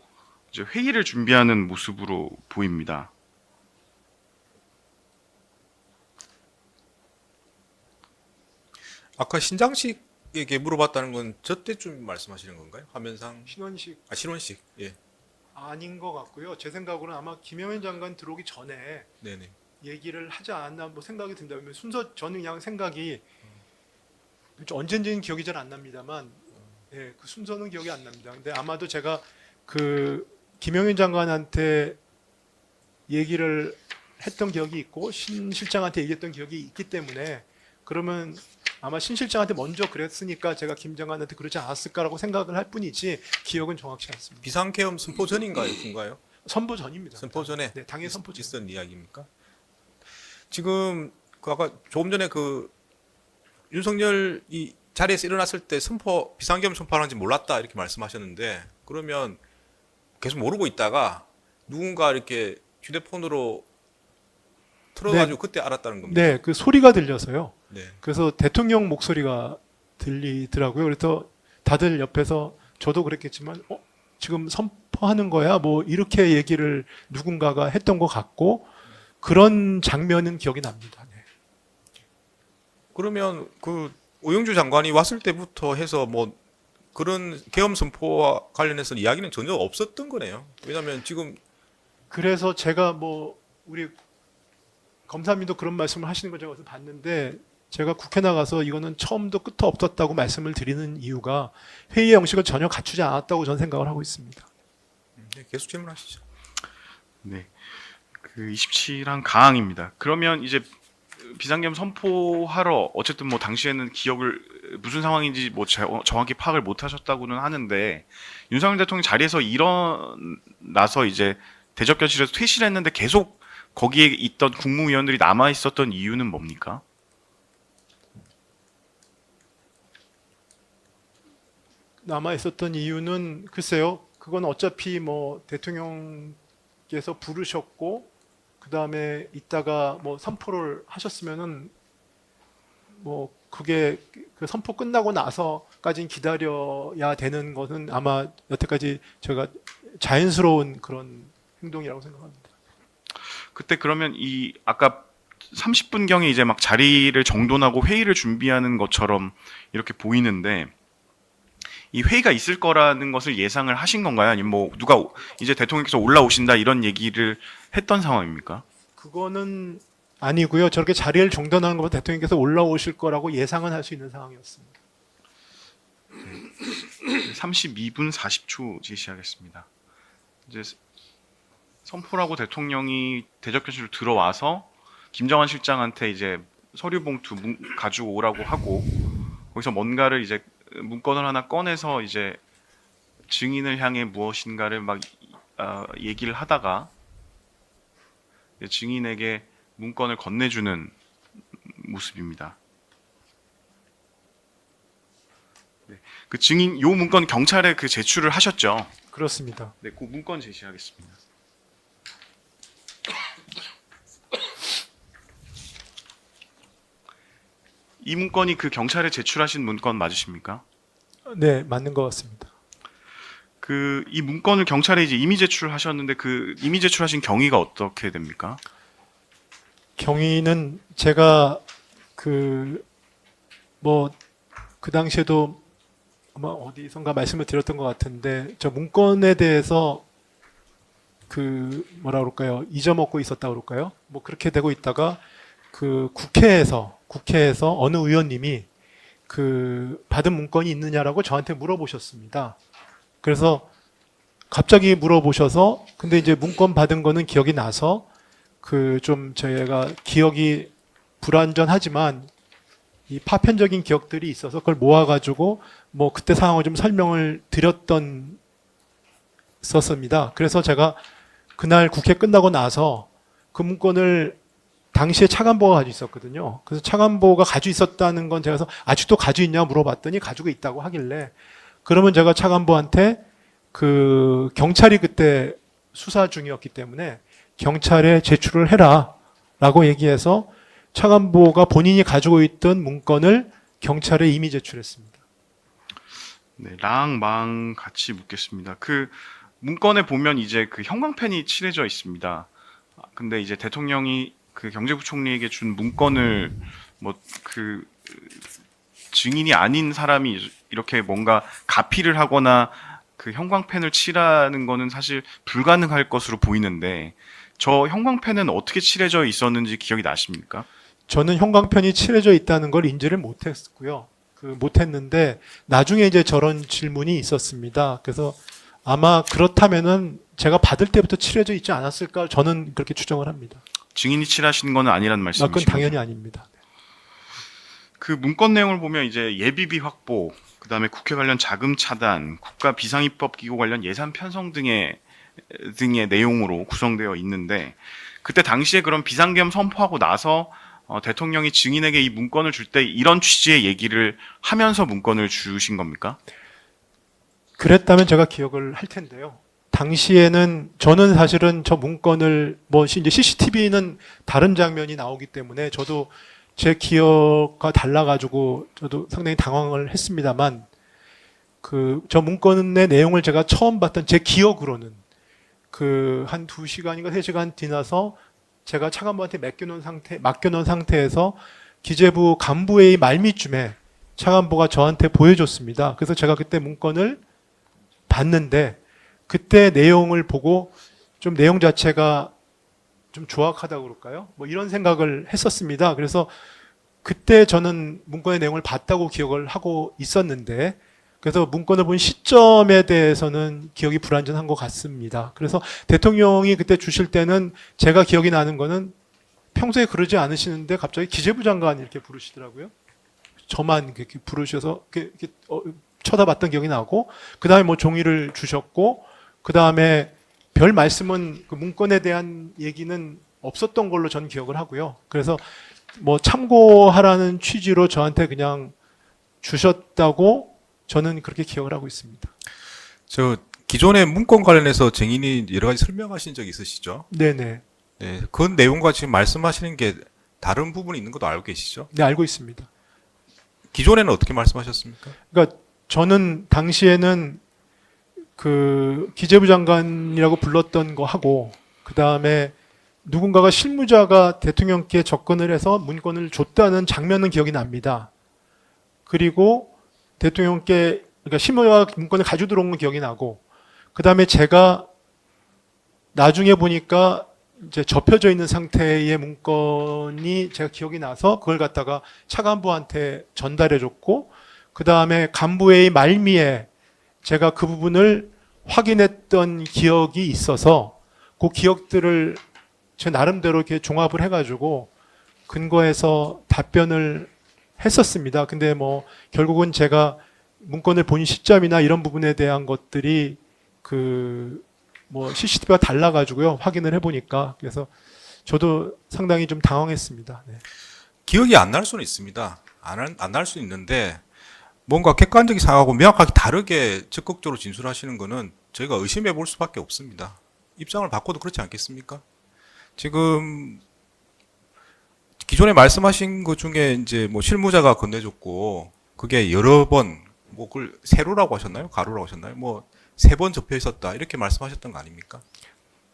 S1: 이제 회의를 준비하는 모습으로 보입니다.
S3: 아까 신장식에게 물어봤다는 건 저 때쯤 말씀하시는 건가요? 화면상
S2: 신원식
S3: 신원식. 예.
S2: 아닌 것 같고요. 제 생각으로는 아마 김영현 장관 들어오기 전에
S3: 네네.
S2: 얘기를 하지 않았나 뭐 생각이 든다면 순서 저는 그냥 생각이 언젠지는 기억이 잘 안 납니다만 예, 그 순서는 기억이 안 납니다. 근데 아마도 제가 그 김영현 장관한테 얘기를 했던 기억이 있고 신 실장한테 얘기했던 기억이 있기 때문에 그러면 아마 신 실장한테 먼저 그랬으니까 제가 김 장관한테 그러지 않았을까라고 생각을 할 뿐이지 기억은 정확치 않습니다.
S3: 비상계엄 선포 전인가요? 후인가요?
S2: 선포 전입니다.
S3: 선포 전에
S2: 네, 당일 선포 전.
S3: 있었던 이야기입니까? 지금 그 아까 조금 전에 그 윤석열 이 자리에서 일어났을 때 비상계엄 선포하는지 몰랐다 이렇게 말씀하셨는데 그러면 계속 모르고 있다가 누군가 이렇게 휴대폰으로 틀어가지고 그때 알았다는 겁니다.
S2: 네, 그 소리가 들려서요.
S3: 네.
S2: 그래서 대통령 목소리가 들리더라고요. 그래서 다들 옆에서 저도 그랬겠지만 지금 선포하는 거야? 뭐 이렇게 얘기를 누군가가 했던 것 같고 그런 장면은 기억이 납니다. 네.
S3: 그러면 그 오영주 장관이 왔을 때부터 해서 뭐 그런 계엄 선포와 관련해서 이야기는 전혀 없었던 거네요. 왜냐하면 지금
S2: 그래서 제가 뭐 우리 검사님도 그런 말씀을 하시는 걸 제가 어디서 봤는데 제가 국회 나가서 이거는 처음도 끝도 없었다고 말씀을 드리는 이유가 회의 형식을 전혀 갖추지 않았다고 저는 생각을 하고 있습니다.
S3: 네, 계속 질문하시죠.
S1: 네. 그 27항 가항입니다. 그러면 이제 비상계엄 선포하러 어쨌든 뭐 당시에는 기억을 무슨 상황인지 뭐 정확히 파악을 못 하셨다고는 하는데 윤석열 대통령 자리에서 일어나서 이제 대접견실에서 퇴실을 했는데 계속 거기에 있던 국무위원들이 남아 있었던 이유는 뭡니까?
S2: 남아 있었던 이유는 글쎄요. 그건 어차피 뭐 대통령께서 부르셨고 그 다음에 이따가 뭐 선포를 하셨으면은 뭐 그게 그 선포 끝나고 나서까지는 기다려야 되는 것은 아마 여태까지 제가 자연스러운 그런 행동이라고 생각합니다.
S1: 그때 그러면 이 아까 30분경에 이제 막 자리를 정돈하고 회의를 준비하는 것처럼 이렇게 보이는데 이 회의가 있을 거라는 것을 예상을 하신 건가요? 아니면 뭐 누가 이제 대통령께서 올라오신다 이런 얘기를 했던 상황입니까?
S2: 그거는 아니고요. 저렇게 자리를 정돈하는 것보다 대통령께서 올라오실 거라고 예상은 할 수 있는 상황이었습니다.
S1: 32분 40초 제시하겠습니다. 이제 선포라고 대통령이 대접견실로 들어와서 김정한 실장한테 이제 서류 봉투 가지고 오라고 하고 거기서 뭔가를 이제 문건을 하나 꺼내서 이제 증인을 향해 무엇인가를 막 얘기를 하다가 증인에게 문건을 건네주는 모습입니다. 네, 그 증인 요 문건 경찰에 그 제출을 하셨죠?
S2: 그렇습니다.
S1: 네, 그 문건 제시하겠습니다. 이 문건이 그 경찰에 제출하신 문건 맞으십니까?
S2: 네, 맞는 것 같습니다.
S1: 그 이 문건을 경찰에 이제 임의 제출하셨는데 그 임의 제출하신 경위가 어떻게 됩니까?
S2: 경위는 제가 그 당시에도 아마 어디선가 말씀을 드렸던 것 같은데 저 문건에 대해서 그 뭐라 그럴까요? 잊어먹고 있었다 그럴까요? 뭐 그렇게 되고 있다가 그 국회에서 어느 의원님이 그 받은 문건이 있느냐라고 저한테 물어보셨습니다. 그래서 갑자기 물어보셔서 근데 이제 문건 받은 거는 기억이 나서 그 좀 제가 기억이 불완전하지만 이 파편적인 기억들이 있어서 그걸 모아가지고 뭐 그때 상황을 좀 설명을 드렸었습니다. 그래서 제가 그날 국회 끝나고 나서 그 문건을 당시에 차관보가 가지고 있었거든요. 그래서 차관보가 가지고 있었다는 건 제가 아직도 가지고 있냐 물어봤더니 가지고 있다고 하길래 그러면 제가 차관보한테 그 경찰이 그때 수사 중이었기 때문에 경찰에 제출을 해라 라고 얘기해서 차관보가 본인이 가지고 있던 문건을 경찰에 이미 제출했습니다.
S1: 네, 랑 같이 묻겠습니다. 그 문건에 보면 이제 그 형광펜이 칠해져 있습니다. 근데 이제 대통령이 그 경제부총리에게 준 문건을 뭐 그 증인이 아닌 사람이 이렇게 뭔가 가피를 하거나 그 형광펜을 칠하는 거는 사실 불가능할 것으로 보이는데 저 형광펜은 어떻게 칠해져 있었는지 기억이 나십니까?
S2: 저는 형광펜이 칠해져 있다는 걸 인지를 못했고요. 못했는데 나중에 이제 저런 질문이 있었습니다. 그래서 아마 그렇다면은 제가 받을 때부터 칠해져 있지 않았을까 저는 그렇게 추정을 합니다.
S1: 증인이 칠하신 거는 아니라는 말씀이시죠?
S2: 그건 당연히 아닙니다.
S1: 그 문건 내용을 보면 이제 예비비 확보, 그다음에 국회 관련 자금 차단, 국가 비상입법 기구 관련 예산 편성 등의 내용으로 구성되어 있는데 그때 당시에 그런 비상계엄 선포하고 나서 대통령이 증인에게 이 문건을 줄 때 이런 취지의 얘기를 하면서 문건을 주신 겁니까?
S2: 그랬다면 제가 기억을 할 텐데요. 당시에는 저는 사실은 저 문건을 이제 CCTV는 다른 장면이 나오기 때문에 저도 제 기억과 달라가지고 저도 상당히 당황을 했습니다만 저 문건의 내용을 제가 처음 봤던 제 기억으로는 한 2시간인가 3시간 지나서 제가 차관부한테 맡겨놓은 상태에서 기재부 간부회의 말미쯤에 차관부가 저한테 보여줬습니다. 그래서 제가 그때 문건을 봤는데 그때 내용을 보고 좀 내용 자체가 좀 조악하다고 그럴까요? 뭐 이런 생각을 했었습니다. 그래서 그때 저는 문건의 내용을 봤다고 기억을 하고 있었는데 그래서 문건을 본 시점에 대해서는 기억이 불완전한 것 같습니다. 그래서 대통령이 그때 주실 때는 제가 기억이 나는 거는 평소에 그러지 않으시는데 갑자기 기재부 장관 이렇게 부르시더라고요. 저만 이렇게 부르셔서 이렇게 쳐다봤던 기억이 나고 그 다음에 뭐 종이를 주셨고 그 다음에 별 말씀은 그 문건에 대한 얘기는 없었던 걸로 전 기억을 하고요. 그래서 뭐 참고하라는 취지로 저한테 그냥 주셨다고 저는 그렇게 기억을 하고 있습니다.
S3: 저 기존의 문건 관련해서 증인이 여러 가지 설명하신 적 있으시죠?
S2: 네네.
S3: 네, 그 내용과 지금 말씀하시는 게 다른 부분이 있는 것도 알고 계시죠?
S2: 네, 알고 있습니다.
S3: 기존에는 어떻게 말씀하셨습니까?
S2: 그러니까 저는 당시에는 기재부 장관이라고 불렀던 거 하고 그 다음에 누군가가 실무자가 대통령께 접근을 해서 문건을 줬다는 장면은 기억이 납니다. 그리고 대통령께 그러니까 실무자가 문건을 가지고 들어온 건 기억이 나고 그 다음에 제가 나중에 보니까 이제 접혀져 있는 상태의 문건이 제가 기억이 나서 그걸 갖다가 차관부한테 전달해줬고 그 다음에 간부회의 말미에 제가 그 부분을 확인했던 기억이 있어서 그 기억들을 제 나름대로 이렇게 종합을 해가지고 근거해서 답변을 했었습니다. 근데 뭐 결국은 제가 문건을 본 시점이나 이런 부분에 대한 것들이 뭐 CCTV가 달라가지고요. 확인을 해보니까. 그래서 저도 상당히 좀 당황했습니다. 네.
S3: 기억이 안 날 수는 있습니다. 안 날 수는 있는데 뭔가 객관적인 상황하고 명확하게 다르게 적극적으로 진술하시는 거는 저희가 의심해 볼 수밖에 없습니다. 입장을 바꿔도 그렇지 않겠습니까? 지금 기존에 말씀하신 것 중에 이제 뭐 실무자가 건네줬고 그게 여러 번 뭐 그걸 세로라고 하셨나요? 가로라고 하셨나요? 뭐 3번 접혀 있었다 이렇게 말씀하셨던 거 아닙니까?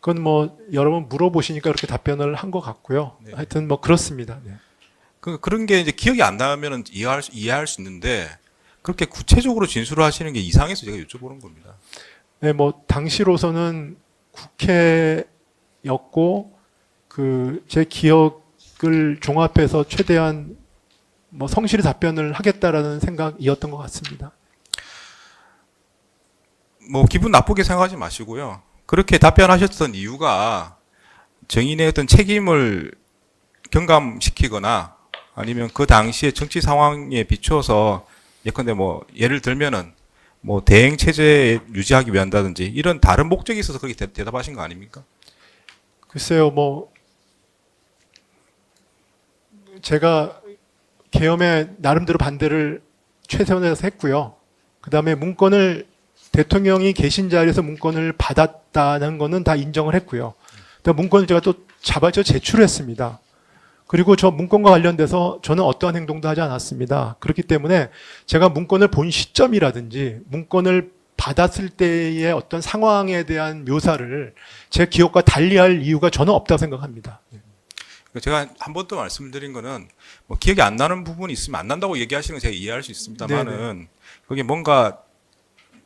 S2: 그건 뭐 여러 번 물어보시니까 그렇게 답변을 한 것 같고요.
S3: 네.
S2: 하여튼 뭐 그렇습니다. 네.
S3: 그런 게 이제 기억이 안 나면은 이해할 수 있는데 그렇게 구체적으로 진술을 하시는 게 이상해서 제가 여쭤보는 겁니다.
S2: 네, 뭐 당시로서는 국회였고 제 기억을 종합해서 최대한 뭐 성실히 답변을 하겠다라는 생각이었던 것 같습니다.
S3: 뭐 기분 나쁘게 생각하지 마시고요. 그렇게 답변하셨던 이유가 정인의 어떤 책임을 경감시키거나 아니면 그 당시의 정치 상황에 비추어서 예컨대 뭐 예를 들면은 뭐 대행 체제 유지하기 위한다든지 이런 다른 목적이 있어서 그렇게 대답하신 거 아닙니까?
S2: 글쎄요, 뭐 제가 계엄에 나름대로 반대를 최선에서 했고요. 그 다음에 문건을 대통령이 계신 자리에서 문건을 받았다는 거는 다 인정을 했고요. 문건을 제가 또 자발적으로 제출했습니다. 그리고 저 문건과 관련돼서 저는 어떠한 행동도 하지 않았습니다. 그렇기 때문에 제가 문건을 본 시점이라든지 문건을 받았을 때의 어떤 상황에 대한 묘사를 제 기억과 달리할 이유가 저는 없다고 생각합니다.
S3: 제가 한 번 더 말씀드린 거는 뭐 기억이 안 나는 부분이 있으면 안 난다고 얘기하시는 건 제가 이해할 수 있습니다만은 그게 뭔가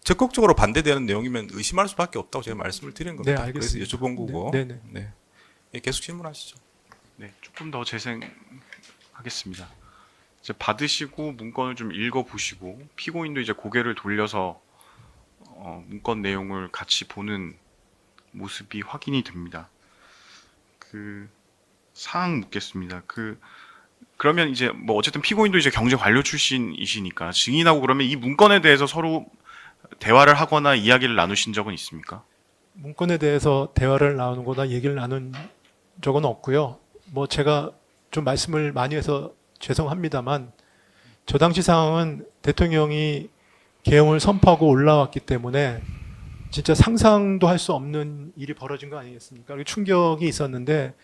S3: 적극적으로 반대되는 내용이면 의심할 수밖에 없다고 제가 말씀을 드린 겁니다.
S2: 네,
S3: 그래서
S2: 알겠습니다.
S3: 여쭤본 거고.
S2: 네, 네.
S3: 네. 예, 계속 질문하시죠.
S1: 네, 조금 더 재생하겠습니다. 이제 받으시고 문건을 좀 읽어보시고 피고인도 이제 고개를 돌려서 문건 내용을 같이 보는 모습이 확인이 됩니다. 사항 묻겠습니다. 그러면 이제 뭐 어쨌든 피고인도 이제 경제 관료 출신이시니까 증인하고 그러면 이 문건에 대해서 서로 대화를 하거나 이야기를 나누신 적은 있습니까?
S2: 문건에 대해서 대화를 나누거나 얘기를 나눈 적은 없고요. 뭐 제가 좀 말씀을 많이 해서 죄송합니다만 저 당시 상황은 대통령이 계엄을 선포하고 올라왔기 때문에 진짜 상상도 할 수 없는 일이 벌어진 거 아니겠습니까? 충격이 있었는데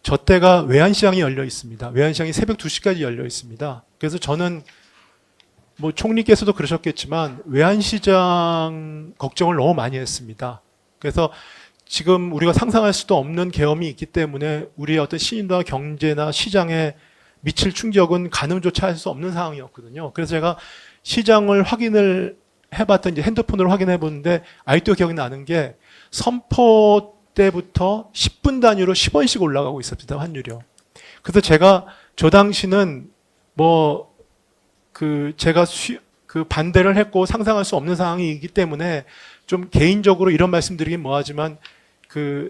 S2: 저 때가 외환시장이 열려 있습니다. 외환시장이 새벽 2시까지 열려 있습니다. 그래서 저는 뭐 총리께서도 그러셨겠지만 외환시장 걱정을 너무 많이 했습니다. 그래서 지금 우리가 상상할 수도 없는 계엄이 있기 때문에 우리의 어떤 시민과 경제나 시장에 미칠 충격은 가늠조차 할 수 없는 상황이었거든요. 그래서 제가 시장을 확인을 해봤던 이제 핸드폰으로 확인해 보는데 아직도 기억이 나는 게 선포 때부터 10분 단위로 10원씩 올라가고 있었습니다. 환율이요. 그래서 제가 저 당시는 뭐 제가 반대를 했고 상상할 수 없는 상황이기 때문에 좀 개인적으로 이런 말씀드리긴 뭐하지만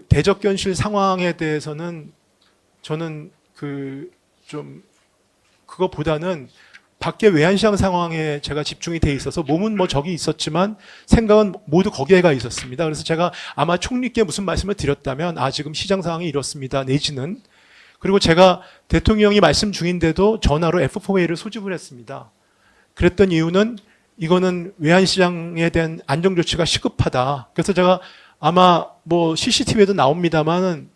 S2: 대적견실 상황에 대해서는 저는 좀 그거보다는 밖에 외환시장 상황에 제가 집중이 돼 있어서 몸은 뭐 저기 있었지만 생각은 모두 거기에 가 있었습니다. 그래서 제가 아마 총리께 무슨 말씀을 드렸다면 지금 시장 상황이 이렇습니다. 내지는 그리고 제가 대통령이 말씀 중인데도 전화로 F4A를 소집을 했습니다. 그랬던 이유는 이거는 외환시장에 대한 안정조치가 시급하다. 그래서 제가 아마 뭐 CCTV에도 나옵니다만은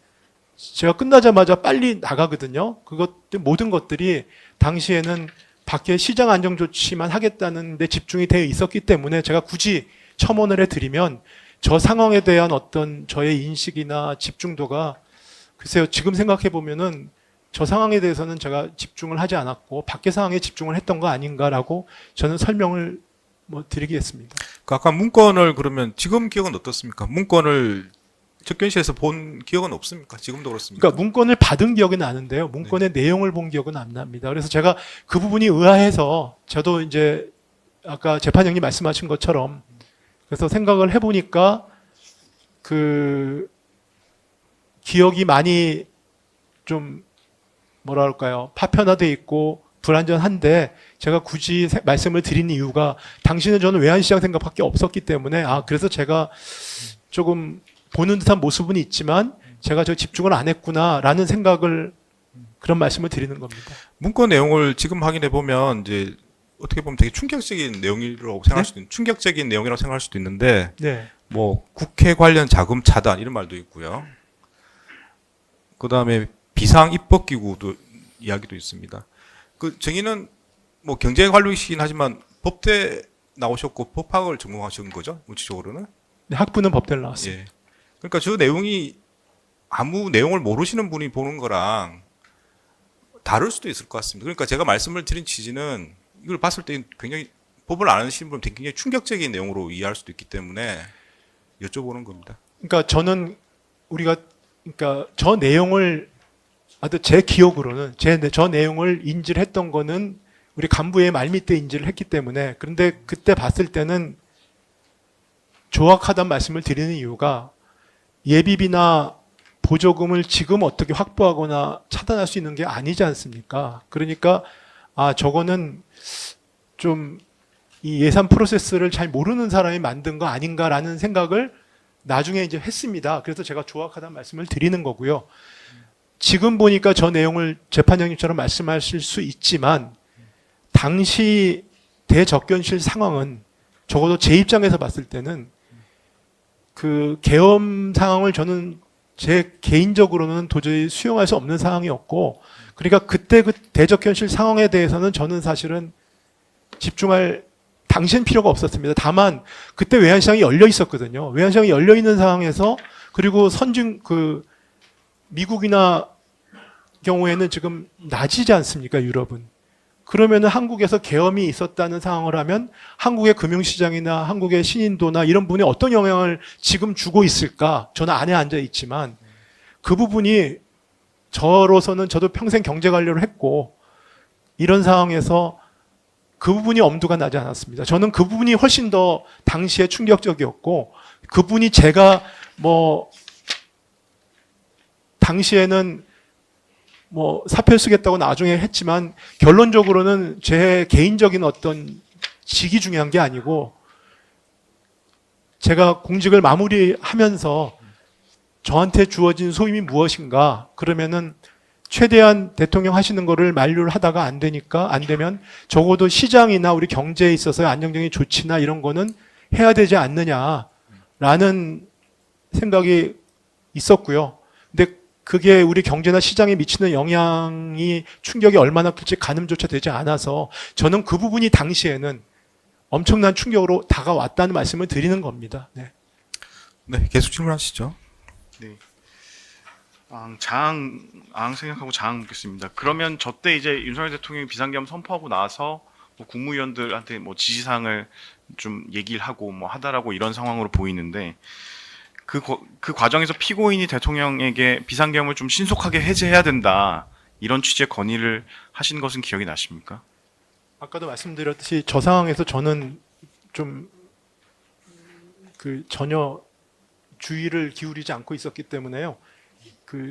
S2: 제가 끝나자마자 빨리 나가거든요. 모든 것들이 당시에는 밖에 시장 안정조치만 하겠다는 데 집중이 되어 있었기 때문에 제가 굳이 첨언을 해드리면 저 상황에 대한 어떤 저의 인식이나 집중도가 글쎄요, 지금 생각해 보면은 저 상황에 대해서는 제가 집중을 하지 않았고 밖의 상황에 집중을 했던 거 아닌가라고 저는 설명을 드리겠습니다.
S3: 아까 문건을 그러면 지금 기억은 어떻습니까? 문건을 접견실에서 본 기억은 없습니까? 지금도 그렇습니까?
S2: 그러니까 문건을 받은 기억은 나는데요. 문건의 내용을 본 기억은 안 납니다. 그래서 제가 그 부분이 의아해서 저도 이제 아까 재판장님 말씀하신 것처럼 그래서 생각을 해보니까 기억이 많이 좀 뭐랄까요, 파편화돼 있고 불완전한데 제가 굳이 말씀을 드린 이유가 당시는 저는 외환시장 생각밖에 없었기 때문에 그래서 제가 조금 보는 듯한 모습은 있지만 제가 저 집중을 안 했구나라는 생각을 그런 말씀을 드리는 겁니다.
S3: 문건 내용을 지금 확인해 보면 이제 어떻게 보면 되게 충격적인 내용이라고 생각할 수도 있는 충격적인 내용이라고 생각할 수도 있는데
S2: 네.
S3: 뭐 국회 관련 자금 차단 이런 말도 있고요. 그다음에 비상 입법기구도 이야기도 있습니다. 정의는 뭐 경제 관료이시긴 하지만 법대 나오셨고 법학을 전공하신 거죠? 물질적으로는?
S2: 네, 학부는 법대를 나왔습니다.
S3: 예. 그러니까 저 내용이 아무 내용을 모르시는 분이 보는 거랑 다를 수도 있을 것 같습니다. 그러니까 제가 말씀을 드린 취지는 이걸 봤을 때 굉장히 법을 안 아시는 분은 굉장히 충격적인 내용으로 이해할 수도 있기 때문에 여쭤보는 겁니다.
S2: 그러니까 저는 그러니까 저 내용을 제 기억으로는 저 내용을 인지를 했던 거는 우리 간부의 말밑에 인지를 했기 때문에 그런데 그때 봤을 때는 조악하다는 말씀을 드리는 이유가 예비비나 보조금을 지금 어떻게 확보하거나 차단할 수 있는 게 아니지 않습니까? 그러니까 저거는 좀 이 예산 프로세스를 잘 모르는 사람이 만든 거 아닌가라는 생각을 나중에 이제 했습니다. 그래서 제가 조악하다는 말씀을 드리는 거고요. 지금 보니까 저 내용을 재판장님처럼 말씀하실 수 있지만 당시 대적견실 상황은 적어도 제 입장에서 봤을 때는 계엄 상황을 저는 제 개인적으로는 도저히 수용할 수 없는 상황이었고 그러니까 그때 대적견실 상황에 대해서는 저는 사실은 집중할 당시엔 필요가 없었습니다. 다만 그때 외환시장이 열려 있었거든요. 외환시장이 열려 있는 상황에서 그리고 미국이나 경우에는 지금 낮이지 않습니까? 유럽은. 그러면은 한국에서 계엄이 있었다는 상황을 하면 한국의 금융시장이나 한국의 신인도나 이런 부분에 어떤 영향을 지금 주고 있을까? 저는 안에 앉아 있지만 그 부분이 저로서는 저도 평생 경제관료를 했고 이런 상황에서 그 부분이 엄두가 나지 않았습니다. 저는 그 부분이 훨씬 더 당시에 충격적이었고 그 부분이 제가 당시에는 사표 쓰겠다고 나중에 했지만 결론적으로는 제 개인적인 어떤 직이 중요한 게 아니고 제가 공직을 마무리하면서 저한테 주어진 소임이 무엇인가 그러면은 최대한 대통령 하시는 거를 만류를 하다가 안 되면 적어도 시장이나 우리 경제에 있어서의 안정적인 조치나 이런 거는 해야 되지 않느냐라는 생각이 있었고요. 근데 그게 우리 경제나 시장에 미치는 영향이 충격이 얼마나 클지 가늠조차 되지 않아서 저는 그 부분이 당시에는 엄청난 충격으로 다가왔다는 말씀을 드리는 겁니다. 네.
S3: 네, 계속 질문하시죠.
S1: 네. 장항 생각하고 장항 묻겠습니다. 그러면 저 때 이제 윤석열 대통령이 비상계엄 선포하고 나서 뭐 국무위원들한테 뭐 지시사항을 좀 얘기를 하고 뭐 하다라고 이런 상황으로 보이는데 그 과정에서 피고인이 대통령에게 비상계엄을 좀 신속하게 해제해야 된다 이런 취지의 건의를 하신 것은 기억이 나십니까?
S2: 아까도 말씀드렸듯이 저 상황에서 저는 좀 전혀 주의를 기울이지 않고 있었기 때문에요.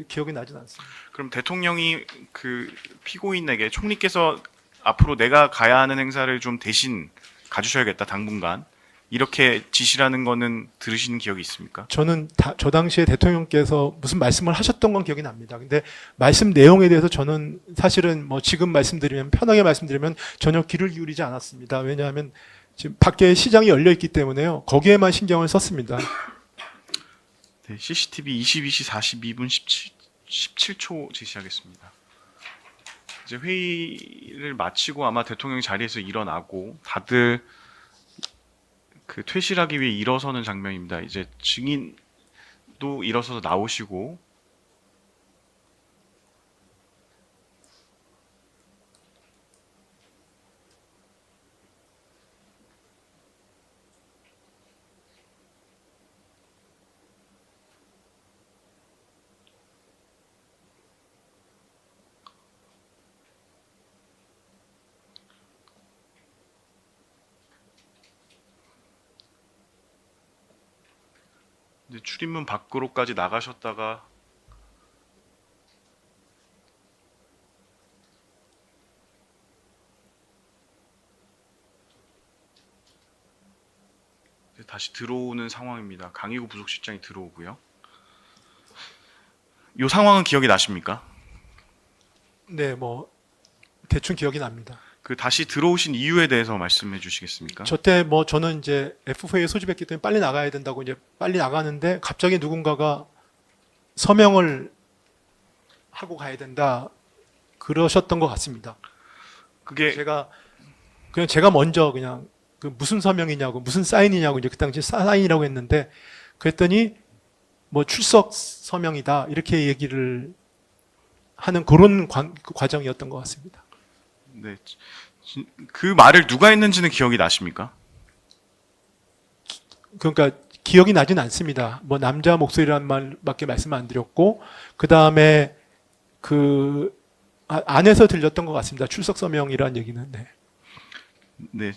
S2: 기억이 나진 않습니다.
S1: 그럼 대통령이 그 피고인에게 총리께서 앞으로 내가 가야 하는 행사를 좀 대신 가주셔야겠다 당분간 이렇게 지시라는 거는 들으시는 기억이 있습니까?
S2: 저는 저 당시에 대통령께서 무슨 말씀을 하셨던 건 기억이 납니다. 근데 말씀 내용에 대해서 저는 사실은 뭐 지금 편하게 말씀드리면 전혀 귀를 기울이지 않았습니다. 왜냐하면 지금 밖에 시장이 열려 있기 때문에요. 거기에만 신경을 썼습니다.
S1: 네, CCTV 22시 42분 17초 제시하겠습니다. 이제 회의를 마치고 아마 대통령이 자리에서 일어나고 다들 그 퇴실하기 위해 일어서는 장면입니다. 이제 증인도 일어서서 나오시고 이제 출입문 밖으로까지 나가셨다가 이제 다시 들어오는 상황입니다. 강희구 부속실장이 들어오고요. 이 상황은 기억이 나십니까?
S2: 네, 뭐 대충 기억이 납니다.
S1: 그 다시 들어오신 이유에 대해서 말씀해 주시겠습니까?
S2: 저때 저는 이제 F4에 소집했기 때문에 빨리 나가야 된다고 이제 빨리 나가는데 갑자기 누군가가 서명을 하고 가야 된다 그러셨던 것 같습니다.
S1: 그게
S2: 제가 먼저 그냥 무슨 서명이냐고 무슨 사인이냐고 이제 그 당시 사인이라고 했는데 그랬더니 뭐 출석 서명이다 이렇게 얘기를 하는 그런 과정이었던 것 같습니다.
S1: 네. 그 말을 누가 했는지는 기억이 나십니까?
S2: 그러니까 기억이 나진 않습니다. 뭐 남자 목소리라는 말밖에 말씀 안 드렸고 그 다음에 안에서 들렸던 것 같습니다. 출석 서명이라는 얘기는. 네.
S1: 네.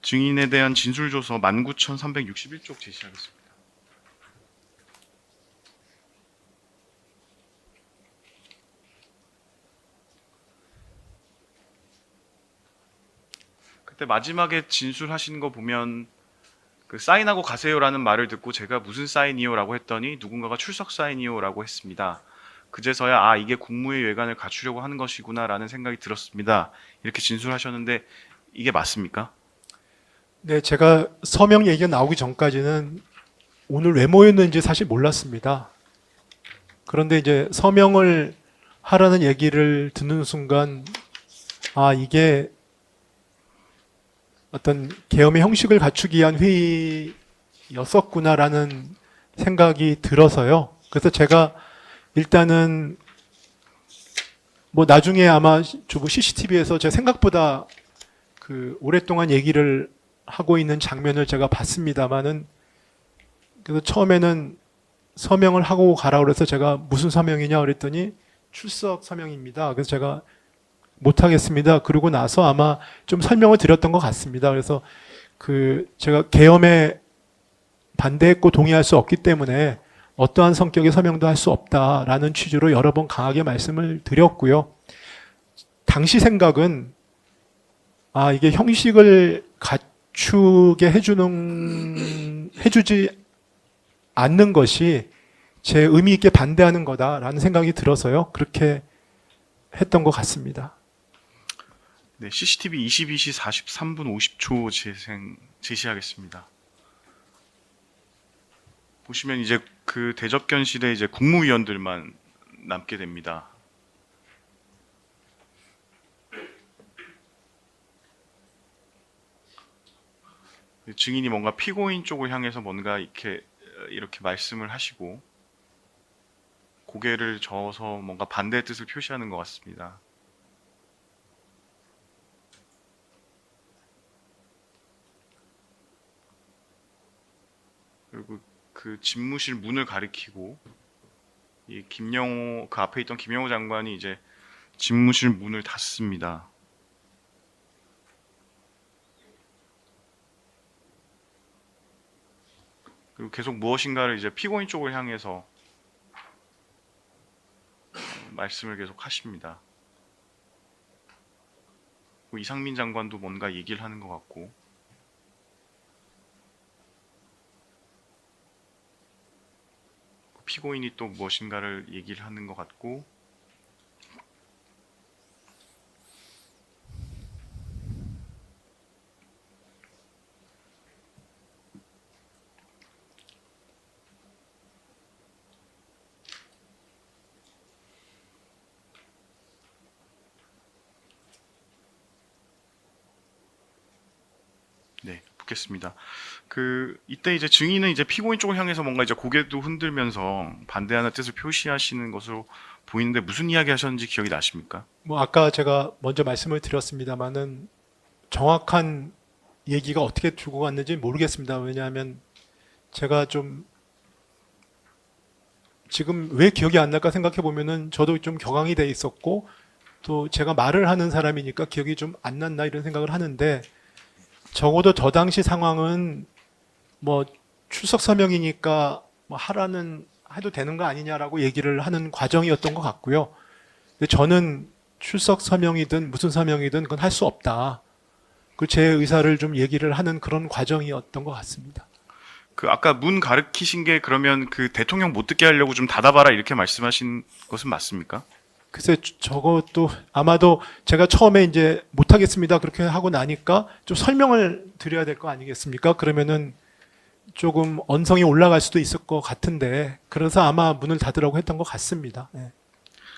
S1: 증인에 대한 진술조서 19,361쪽 제시하겠습니다. 그때 마지막에 진술하신 거 보면 그 사인하고 가세요라는 말을 듣고 제가 무슨 사인이요라고 했더니 누군가가 출석 사인이요라고 했습니다. 그제서야 이게 국무의 외관을 갖추려고 하는 것이구나라는 생각이 들었습니다. 이렇게 진술하셨는데 이게 맞습니까?
S2: 네, 제가 서명 얘기가 나오기 전까지는 오늘 왜 모였는지 사실 몰랐습니다. 그런데 이제 서명을 하라는 얘기를 듣는 순간 이게 어떤 계엄의 형식을 갖추기 위한 회의였었구나라는 생각이 들어서요. 그래서 제가 일단은 뭐 나중에 아마 CCTV에서 제 생각보다 오랫동안 얘기를 하고 있는 장면을 제가 봤습니다만은 그래서 처음에는 서명을 하고 가라 그래서 제가 무슨 서명이냐 그랬더니 출석 서명입니다. 그래서 제가 못하겠습니다. 그러고 나서 아마 좀 설명을 드렸던 것 같습니다. 그래서 제가 계엄에 반대했고 동의할 수 없기 때문에 어떠한 성격의 서명도 할 수 없다라는 취지로 여러 번 강하게 말씀을 드렸고요. 당시 생각은 이게 형식을 갖추게 해주지 않는 것이 제 의미 있게 반대하는 거다라는 생각이 들어서요. 그렇게 했던 것 같습니다.
S1: 네, CCTV 22시 43분 50초 제시하겠습니다. 보시면 이제 그 대접견실에 이제 국무위원들만 남게 됩니다. 증인이 뭔가 피고인 쪽을 향해서 뭔가 이렇게 말씀을 하시고 고개를 저어서 뭔가 반대의 뜻을 표시하는 것 같습니다. 그리고 그 집무실 문을 가리키고 이 김영호 그 앞에 있던 김영호 장관이 이제 집무실 문을 닫습니다. 그리고 계속 무엇인가를 이제 피고인 쪽을 향해서 말씀을 계속 하십니다. 그리고 이상민 장관도 뭔가 얘기를 하는 것 같고 피고인이 또 무엇인가를 얘기를 하는 것 같고 네, 묻겠습니다. 이때 이제 증인은 이제 피고인 쪽을 향해서 뭔가 이제 고개도 흔들면서 반대하는 뜻을 표시하시는 것으로 보이는데 무슨 이야기 하셨는지 기억이 나십니까?
S2: 뭐 아까 제가 먼저 말씀을 드렸습니다만은 정확한 얘기가 어떻게 주고 갔는지 모르겠습니다. 왜냐하면 제가 좀 지금 왜 기억이 안 날까 생각해 보면은 저도 좀 격앙이 돼 있었고 또 제가 말을 하는 사람이니까 기억이 좀 안 났나 이런 생각을 하는데 적어도 저 당시 상황은 뭐 출석 서명이니까 뭐 해도 되는 거 아니냐라고 얘기를 하는 과정이었던 것 같고요. 근데 저는 출석 서명이든 무슨 서명이든 그건 할 수 없다. 그 제 의사를 좀 얘기를 하는 그런 과정이었던 것 같습니다.
S1: 아까 문 가리키신 게 그러면 그 대통령 못 듣게 하려고 좀 닫아봐라 이렇게 말씀하신 것은 맞습니까?
S2: 글쎄 저것도 아마도 제가 처음에 이제 못하겠습니다 그렇게 하고 나니까 좀 설명을 드려야 될 거 아니겠습니까? 그러면은 조금 언성이 올라갈 수도 있을 것 같은데 그래서 아마 문을 닫으라고 했던 것 같습니다. 네.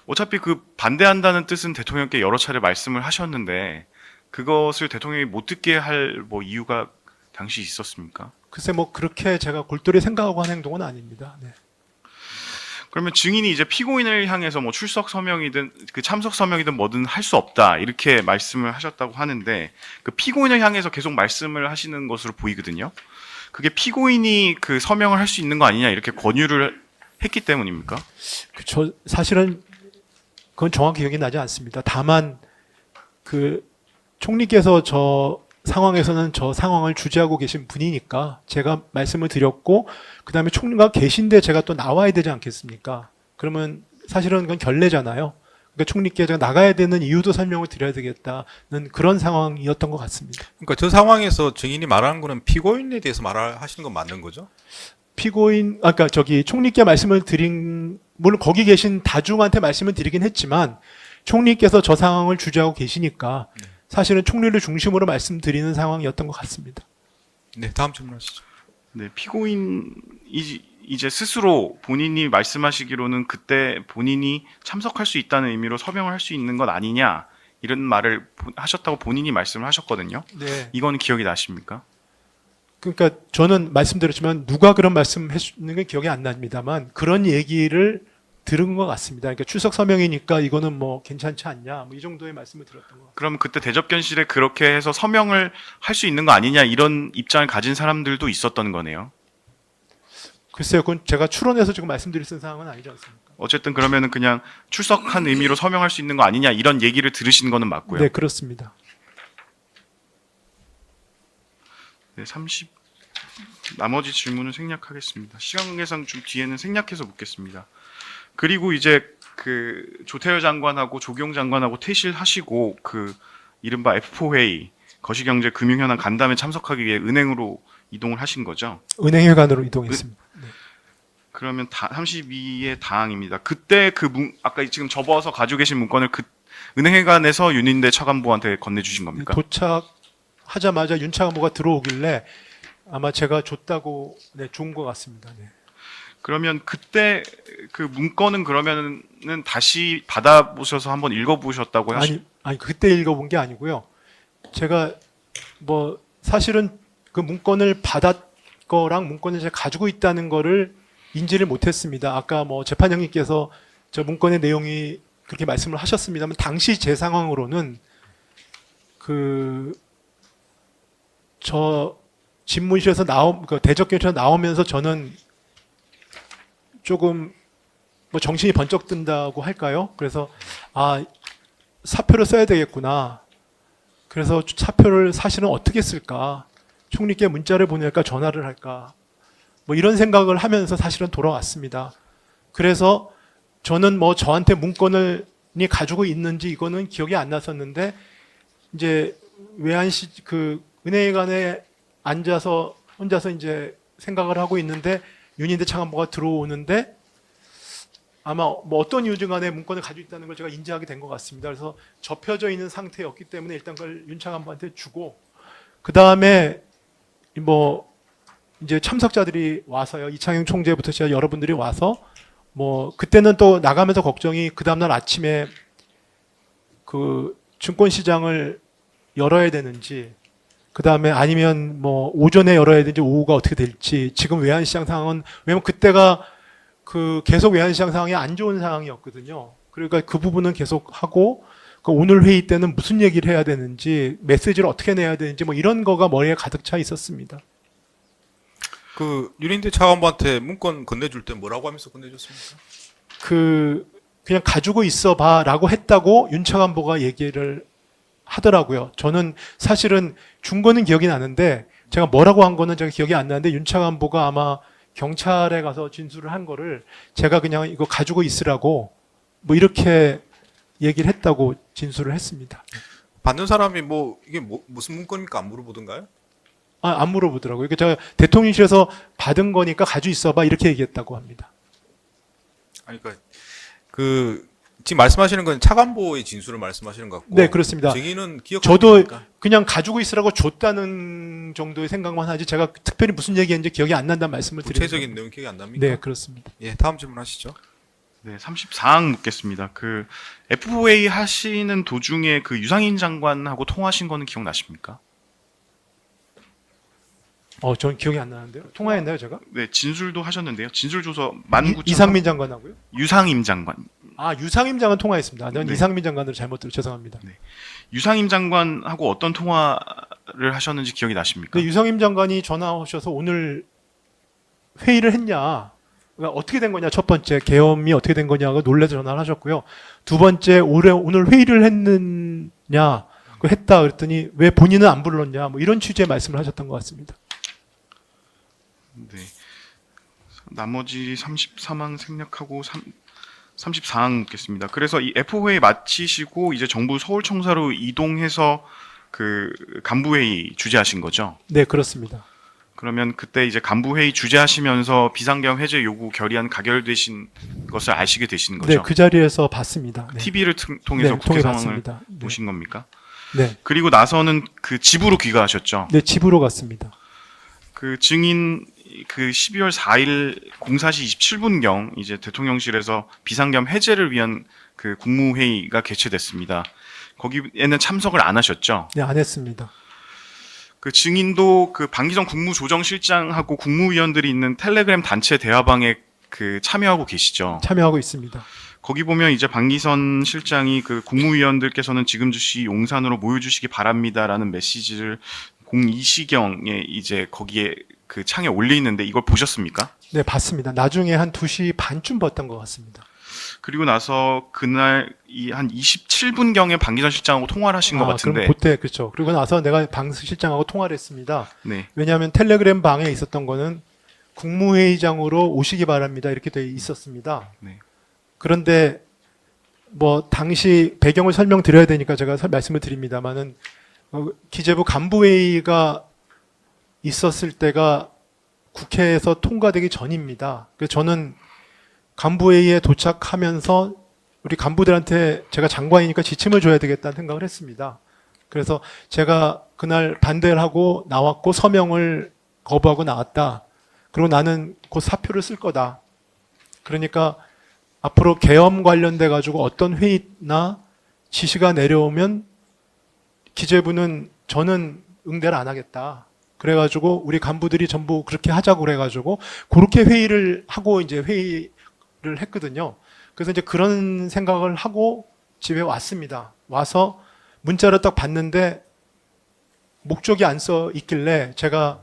S1: 어차피 그 반대한다는 뜻은 대통령께 여러 차례 말씀을 하셨는데 그것을 대통령이 못 듣게 할 뭐 이유가 당시 있었습니까?
S2: 글쎄 뭐 그렇게 제가 골똘히 생각하고 한 행동은 아닙니다. 네.
S1: 그러면 증인이 이제 피고인을 향해서 뭐 출석 서명이든 그 참석 서명이든 뭐든 할 수 없다 이렇게 말씀을 하셨다고 하는데 그 피고인을 향해서 계속 말씀을 하시는 것으로 보이거든요. 그게 피고인이 그 서명을 할 수 있는 거 아니냐 이렇게 권유를 했기 때문입니까?
S2: 저 사실은 그건 정확히 기억이 나지 않습니다. 다만 그 총리께서 저 상황에서는 저 상황을 주재하고 계신 분이니까 제가 말씀을 드렸고 그다음에 총리가 계신데 제가 또 나와야 되지 않겠습니까? 그러면 사실은 그건 결례잖아요. 그러니까 총리께 제가 나가야 되는 이유도 설명을 드려야 되겠다는 그런 상황이었던 것 같습니다.
S3: 그러니까 저 상황에서 증인이 말하는 거는 피고인에 대해서 말하시는 건 맞는 거죠?
S2: 아까 저기 총리께 말씀을 물론 거기 계신 다중한테 말씀을 드리긴 했지만 총리께서 저 상황을 주재하고 계시니까 사실은 총리를 중심으로 말씀드리는 상황이었던 것 같습니다.
S3: 네, 다음 질문하시죠.
S1: 네, 피고인이 이제 스스로 본인이 말씀하시기로는 그때 본인이 참석할 수 있다는 의미로 서명을 할 수 있는 것 아니냐 이런 말을 하셨다고 본인이 말씀을 하셨거든요.
S2: 네.
S1: 이건 기억이 나십니까?
S2: 그러니까 저는 말씀드렸지만 누가 그런 말씀 해주는 게 기억이 안 납니다만 그런 얘기를 들은 것 같습니다. 그러니까 출석 서명이니까 이거는 뭐 괜찮지 않냐 뭐 이 정도의 말씀을 드렸던 것 같습니다.
S1: 그럼 그때 대접견실에 그렇게 해서 서명을 할 수 있는 거 아니냐 이런 입장을 가진 사람들도 있었던 거네요.
S2: 글쎄요, 그건 제가 추론해서 지금 말씀드릴 상황은 아니지 않습니까?
S1: 어쨌든 그러면은 그냥 출석한 의미로 서명할 수 있는 거 아니냐 이런 얘기를 들으신 거는 맞고요.
S2: 네, 그렇습니다.
S1: 네, 나머지 질문은 생략하겠습니다. 시간 관계상 좀 뒤에는 생략해서 묻겠습니다. 그리고 이제 그 조태열 장관하고 조경 장관하고 퇴실하시고 그 이른바 F4 회의 거시경제 금융현안 간담회 참석하기 위해 은행으로 이동을 하신 거죠.
S2: 은행회관으로 이동했습니다. 네.
S1: 그러면 32의 다항입니다. 그때 아까 지금 접어서 가지고 계신 문건을 은행회관에서 윤인대 차관보한테 건네주신 겁니까?
S2: 도착하자마자 윤 차관보가 들어오길래 아마 제가 줬다고 준 것 같습니다. 네.
S1: 그러면 그때 그 문건은 그러면은 다시 받아보셔서 한번 읽어보셨다고 하시?
S2: 아니 그때 읽어본 게 아니고요. 제가 뭐 사실은 그 문건을 받았 거랑 문건을 제가 가지고 있다는 거를 인지를 못했습니다. 아까 뭐 재판장님께서 저 문건의 내용이 그렇게 말씀을 하셨습니다만 당시 제 상황으로는 그 저 집무실에서 그 대적경찰에서 나오면서 저는 조금 뭐 정신이 번쩍 든다고 할까요? 그래서 아 사표를 써야 되겠구나. 그래서 사표를 사실은 어떻게 쓸까? 총리께 문자를 보낼까 전화를 할까? 뭐 이런 생각을 하면서 사실은 돌아왔습니다. 그래서 저는 뭐 저한테 문건을 가지고 있는지 이거는 기억이 안 났었는데 이제 외환시 그 은행관에 앉아서 혼자서 이제 생각을 하고 있는데 윤인대 차관보가 들어오는데 아마 뭐 어떤 이유든 간에 문건을 가지고 있다는 걸 제가 인지하게 된 것 같습니다. 그래서 접혀져 있는 상태였기 때문에 일단 그걸 윤 차관보한테 주고 그 다음에 뭐 이제 참석자들이 와서요. 이창용 총재부터 시작 여러분들이 와서 뭐 그때는 또 나가면서 걱정이 그 다음날 아침에 그 증권시장을 열어야 되는지 그 다음에 아니면 뭐 오전에 열어야 되는지 오후가 어떻게 될지 지금 외환시장 상황은 왜냐면 그때가 그 계속 외환시장 상황이 안 좋은 상황이었거든요. 그러니까 그 부분은 계속 하고 그 오늘 회의 때는 무슨 얘기를 해야 되는지 메시지를 어떻게 내야 되는지 뭐 이런 거가 머리에 가득 차 있었습니다.
S3: 그 윤인대 차관보한테 문건 건네줄 때 뭐라고 하면서 건네줬습니까?
S2: 그냥 가지고 있어봐라고 했다고 윤 차관보가 얘기를 하더라고요. 저는 사실은 준 거는 기억이 나는데 제가 뭐라고 한 거는 제가 기억이 안 나는데 윤 차관보가 아마 경찰에 가서 진술을 한 거를 제가 그냥 이거 가지고 있으라고 뭐 이렇게 얘기를 했다고 진술을 했습니다.
S3: 받는 사람이 뭐 이게 무슨 문건입니까 안 물어보던가요?
S2: 안 물어보더라고요. 그러니까 제가 대통령실에서 받은 거니까 가지고 있어봐 이렇게 얘기했다고 합니다.
S3: 아니 그러니까 그 지금 말씀하시는 건 차관보의 진술을 말씀하시는 것 같고.
S2: 네, 그렇습니다.
S3: 증인은 기억.
S2: 저도 그냥 가지고 있으라고 줬다는 정도의 생각만 하지 제가 특별히 무슨 얘기했는지 기억이 안 난다는 말씀을 드립니다.
S3: 구체적인 내용 기억이 안 납니까?
S2: 네, 그렇습니다.
S3: 예, 다음 질문하시죠.
S1: 네, 34항 묻겠습니다. 그 FOA 하시는 도중에 그 유상인 장관하고 통화하신 거는 기억나십니까?
S2: 전 기억이 안 나는데요. 통화했나요, 제가?
S1: 네, 진술도 하셨는데요. 진술 조서 19,000
S2: 이상민 장관하고요?
S1: 유상임 장관.
S2: 유상임 장관 통화했습니다. 전
S1: 네.
S2: 이상민 장관으로 잘못 들어 죄송합니다.
S1: 유상임 장관하고 어떤 통화를 하셨는지 기억이 나십니까?
S2: 근데 유상임 장관이 전화 오셔서 오늘 회의를 했냐? 그러니까 어떻게 된 거냐? 첫 번째 계엄이 어떻게 된 거냐고 놀라서 전화를 하셨고요. 두 번째 오늘 회의를 했느냐? 했다 그랬더니 왜 본인은 안 불렀냐? 뭐 이런 취지의 말씀을 하셨던 것 같습니다.
S1: 네. 나머지 33항 생략하고 34항 묻겠습니다. 그래서 이 FOA 마치시고 이제 정부 서울청사로 이동해서 그 간부회의 주재하신 거죠?
S2: 네, 그렇습니다.
S1: 그러면 그때 이제 간부회의 주재하시면서 비상계엄 해제 요구 결의안 가결되신 것을 아시게 되신 거죠?
S2: 네, 그 자리에서 봤습니다. 네.
S1: TV를 통해서
S2: 네,
S1: 국회
S2: 통해
S1: 상황을
S2: 봤습니다. 네.
S1: 보신 겁니까?
S2: 네.
S1: 그리고 나서는 그 집으로 귀가하셨죠?
S2: 네, 집으로 갔습니다.
S1: 그 증인 그 12월 4일 04시 27분경 이제 대통령실에서 비상계엄 해제를 위한 그 국무회의가 개최됐습니다. 거기에는 참석을 안 하셨죠?
S2: 네, 안 했습니다.
S1: 그 증인도 그 방기정 국무조정실장하고 국무위원들이 있는 텔레그램 단체 대화방에 그 참여하고 계시죠?
S2: 참여하고 있습니다.
S1: 거기 보면 이제 방기선 실장이 그 국무위원들께서는 지금 즉시 용산으로 모여주시기 바랍니다라는 메시지를 02시경에 이제 거기에 그 창에 올려 있는데 이걸 보셨습니까?
S2: 네, 봤습니다. 나중에 한 2시 반쯤 봤던 것 같습니다.
S1: 그리고 나서 그날 이 한 27분경에 방기선 실장하고 통화를 하신 것 같은데.
S2: 그럼 그때 그렇죠. 그리고 나서 내가 방 실장하고 통화를 했습니다.
S1: 네.
S2: 왜냐하면 텔레그램 방에 있었던 거는 국무회의장으로 오시기 바랍니다 이렇게 돼 있었습니다.
S1: 네.
S2: 그런데 뭐 당시 배경을 설명드려야 되니까 제가 말씀을 드립니다만은 기재부 간부회의가 있었을 때가 국회에서 통과되기 전입니다. 그래서 저는 간부회의에 도착하면서 우리 간부들한테 제가 장관이니까 지침을 줘야 되겠다는 생각을 했습니다. 그래서 제가 그날 반대를 하고 나왔고 서명을 거부하고 나왔다. 그리고 나는 곧 사표를 쓸 거다. 그러니까 앞으로 계엄 관련돼 가지고 어떤 회의나 지시가 내려오면 기재부는 저는 응대를 안 하겠다. 그래가지고 우리 간부들이 전부 그렇게 하자고 그래가지고 그렇게 회의를 하고 이제 회의를 했거든요. 그래서 이제 그런 생각을 하고 집에 왔습니다. 와서 문자를 딱 봤는데 목적이 안 써 있길래 제가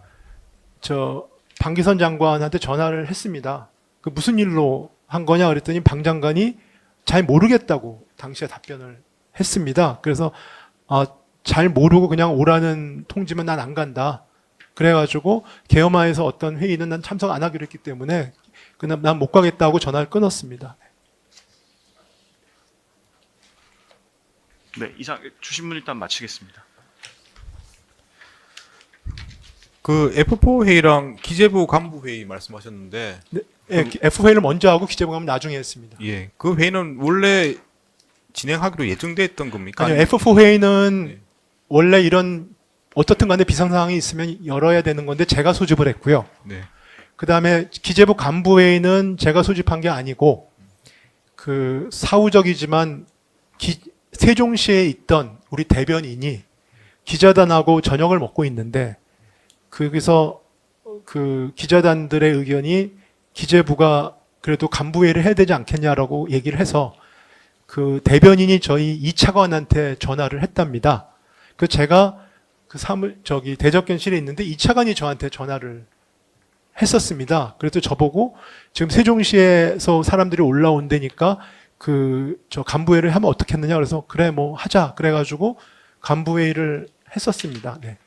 S2: 저 방기선 장관한테 전화를 했습니다. 그 무슨 일로 한 거냐 그랬더니 방 장관이 잘 모르겠다고 당시에 답변을 했습니다. 그래서 잘 모르고 그냥 오라는 통지면 난 안 간다. 그래가지고 계엄하에서 어떤 회의는 난 참석 안 하기로 했기 때문에 그냥 난 못 가겠다고 전화를 끊었습니다.
S1: 네, 이상 주신 분 일단 마치겠습니다.
S3: 그 F4 회의랑 기재부 간부 회의 말씀하셨는데,
S2: 네, F회의를 먼저 하고 기재부 가면 나중에 했습니다.
S3: 예, 그 회의는 원래 진행하기로 예정돼 있던 겁니까?
S2: 아니요, F4 회의는
S3: 네.
S2: 원래 이런 어떻든 간에 비상 상황이 있으면 열어야 되는 건데 제가 소집을 했고요.
S3: 네.
S2: 그다음에 기재부 간부 회의는 제가 소집한 게 아니고 그 사후적이지만 세종시에 있던 우리 대변인이 기자단하고 저녁을 먹고 있는데 거기서 그 기자단들의 의견이 기재부가 그래도 간부회의를 해야 되지 않겠냐라고 얘기를 해서 그 대변인이 저희 이 차관한테 전화를 했답니다. 그 제가 그 대접견실에 있는데 이 차관이 저한테 전화를 했었습니다. 그래서 저보고 지금 세종시에서 사람들이 올라온다니까 저 간부회의를 하면 어떻겠느냐 그래서 그래 뭐 하자 그래가지고 간부회의를 했었습니다. 네.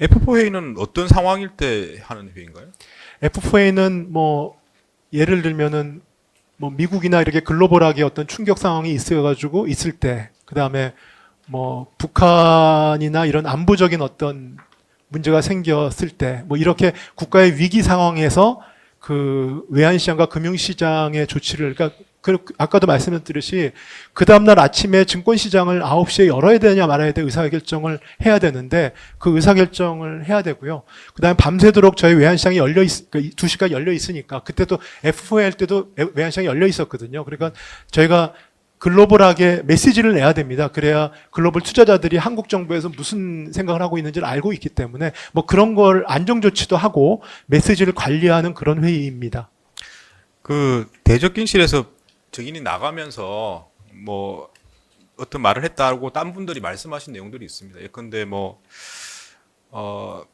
S3: F4 회의는 어떤 상황일 때 하는 회의인가요?
S2: F4A는 뭐 예를 들면은 뭐 미국이나 이렇게 글로벌하게 어떤 충격 상황이 있어가지고 있을 때, 그 다음에 뭐 북한이나 이런 안보적인 어떤 문제가 생겼을 때, 뭐 이렇게 국가의 위기 상황에서 그 외환시장과 금융시장의 조치를, 그러니까 아까도 말씀드렸듯이 그 다음날 아침에 증권시장을 9시에 열어야 되냐 말아야 돼 의사결정을 해야 되는데 그 의사결정을 해야 되고요. 그 다음에 밤새도록 저희 외환시장이 2시까지 열려 있으니까 그때도 F4 할 때도 외환시장이 열려 있었거든요. 그러니까 저희가 글로벌하게 메시지를 내야 됩니다. 그래야 글로벌 투자자들이 한국 정부에서 무슨 생각을 하고 있는지를 알고 있기 때문에 뭐 그런 걸 안정조치도 하고 메시지를 관리하는 그런 회의입니다.
S3: 그 대접견실에서 증인이 나가면서 뭐 어떤 말을 했다고 딴 분들이 말씀하신 내용들이 있습니다. 예컨대 뭐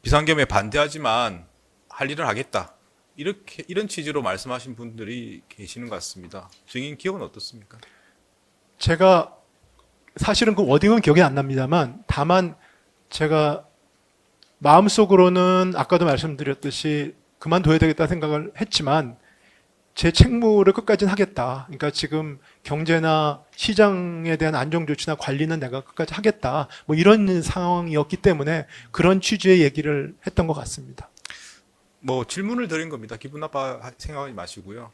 S3: 비상계엄에 반대하지만 할 일을 하겠다. 이런 취지로 말씀하신 분들이 계시는 것 같습니다. 증인 기억은 어떻습니까?
S2: 제가 사실은 그 워딩은 기억이 안 납니다만 다만 제가 마음속으로는 아까도 말씀드렸듯이 그만둬야 되겠다 생각을 했지만 제 책무를 끝까지는 하겠다. 그러니까 지금 경제나 시장에 대한 안정조치나 관리는 내가 끝까지 하겠다. 뭐 이런 상황이었기 때문에 그런 취지의 얘기를 했던 것 같습니다.
S3: 뭐 질문을 드린 겁니다. 기분 나빠 생각하지 마시고요.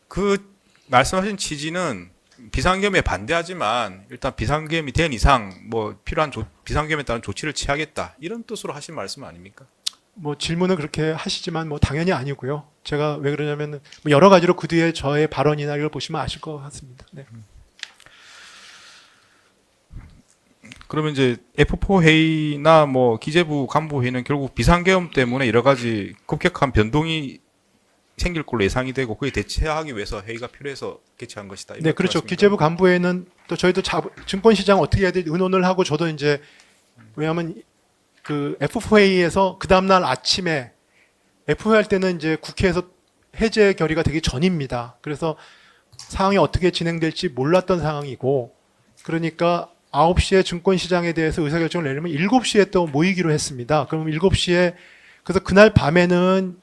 S3: 그 말씀하신 취지는 비상계엄에 반대하지만 일단 비상계엄이 된 이상 뭐 필요한 비상계엄에 따른 조치를 취하겠다. 이런 뜻으로 하신 말씀 아닙니까?
S2: 뭐 질문은 그렇게 하시지만 뭐 당연히 아니고요. 제가 왜 그러냐면 뭐 여러 가지로 그 뒤에 저의 발언이나 이걸 보시면 아실 것 같습니다. 네.
S3: 그러면 이제 F4 회의나 뭐 기재부 간부 회의는 결국 비상계엄 때문에 여러 가지 급격한 변동이 생길 걸로 예상이 되고 그에 대처하기 위해서 회의가 필요해서 개최한 것이다.
S2: 네, 그렇죠. 기재부 간부회는 또 저희도 증권시장 어떻게 해야 될지 의논을 하고 저도 이제 왜냐하면 그 F4 회의에서 그 다음날 아침에 F4 할 때는 이제 국회에서 해제 결의가 되기 전입니다. 그래서 상황이 어떻게 진행될지 몰랐던 상황이고 그러니까 9시에 증권시장에 대해서 의사결정을 내려면 7시에 또 모이기로 했습니다. 그럼 7시에 그래서 그날 밤에는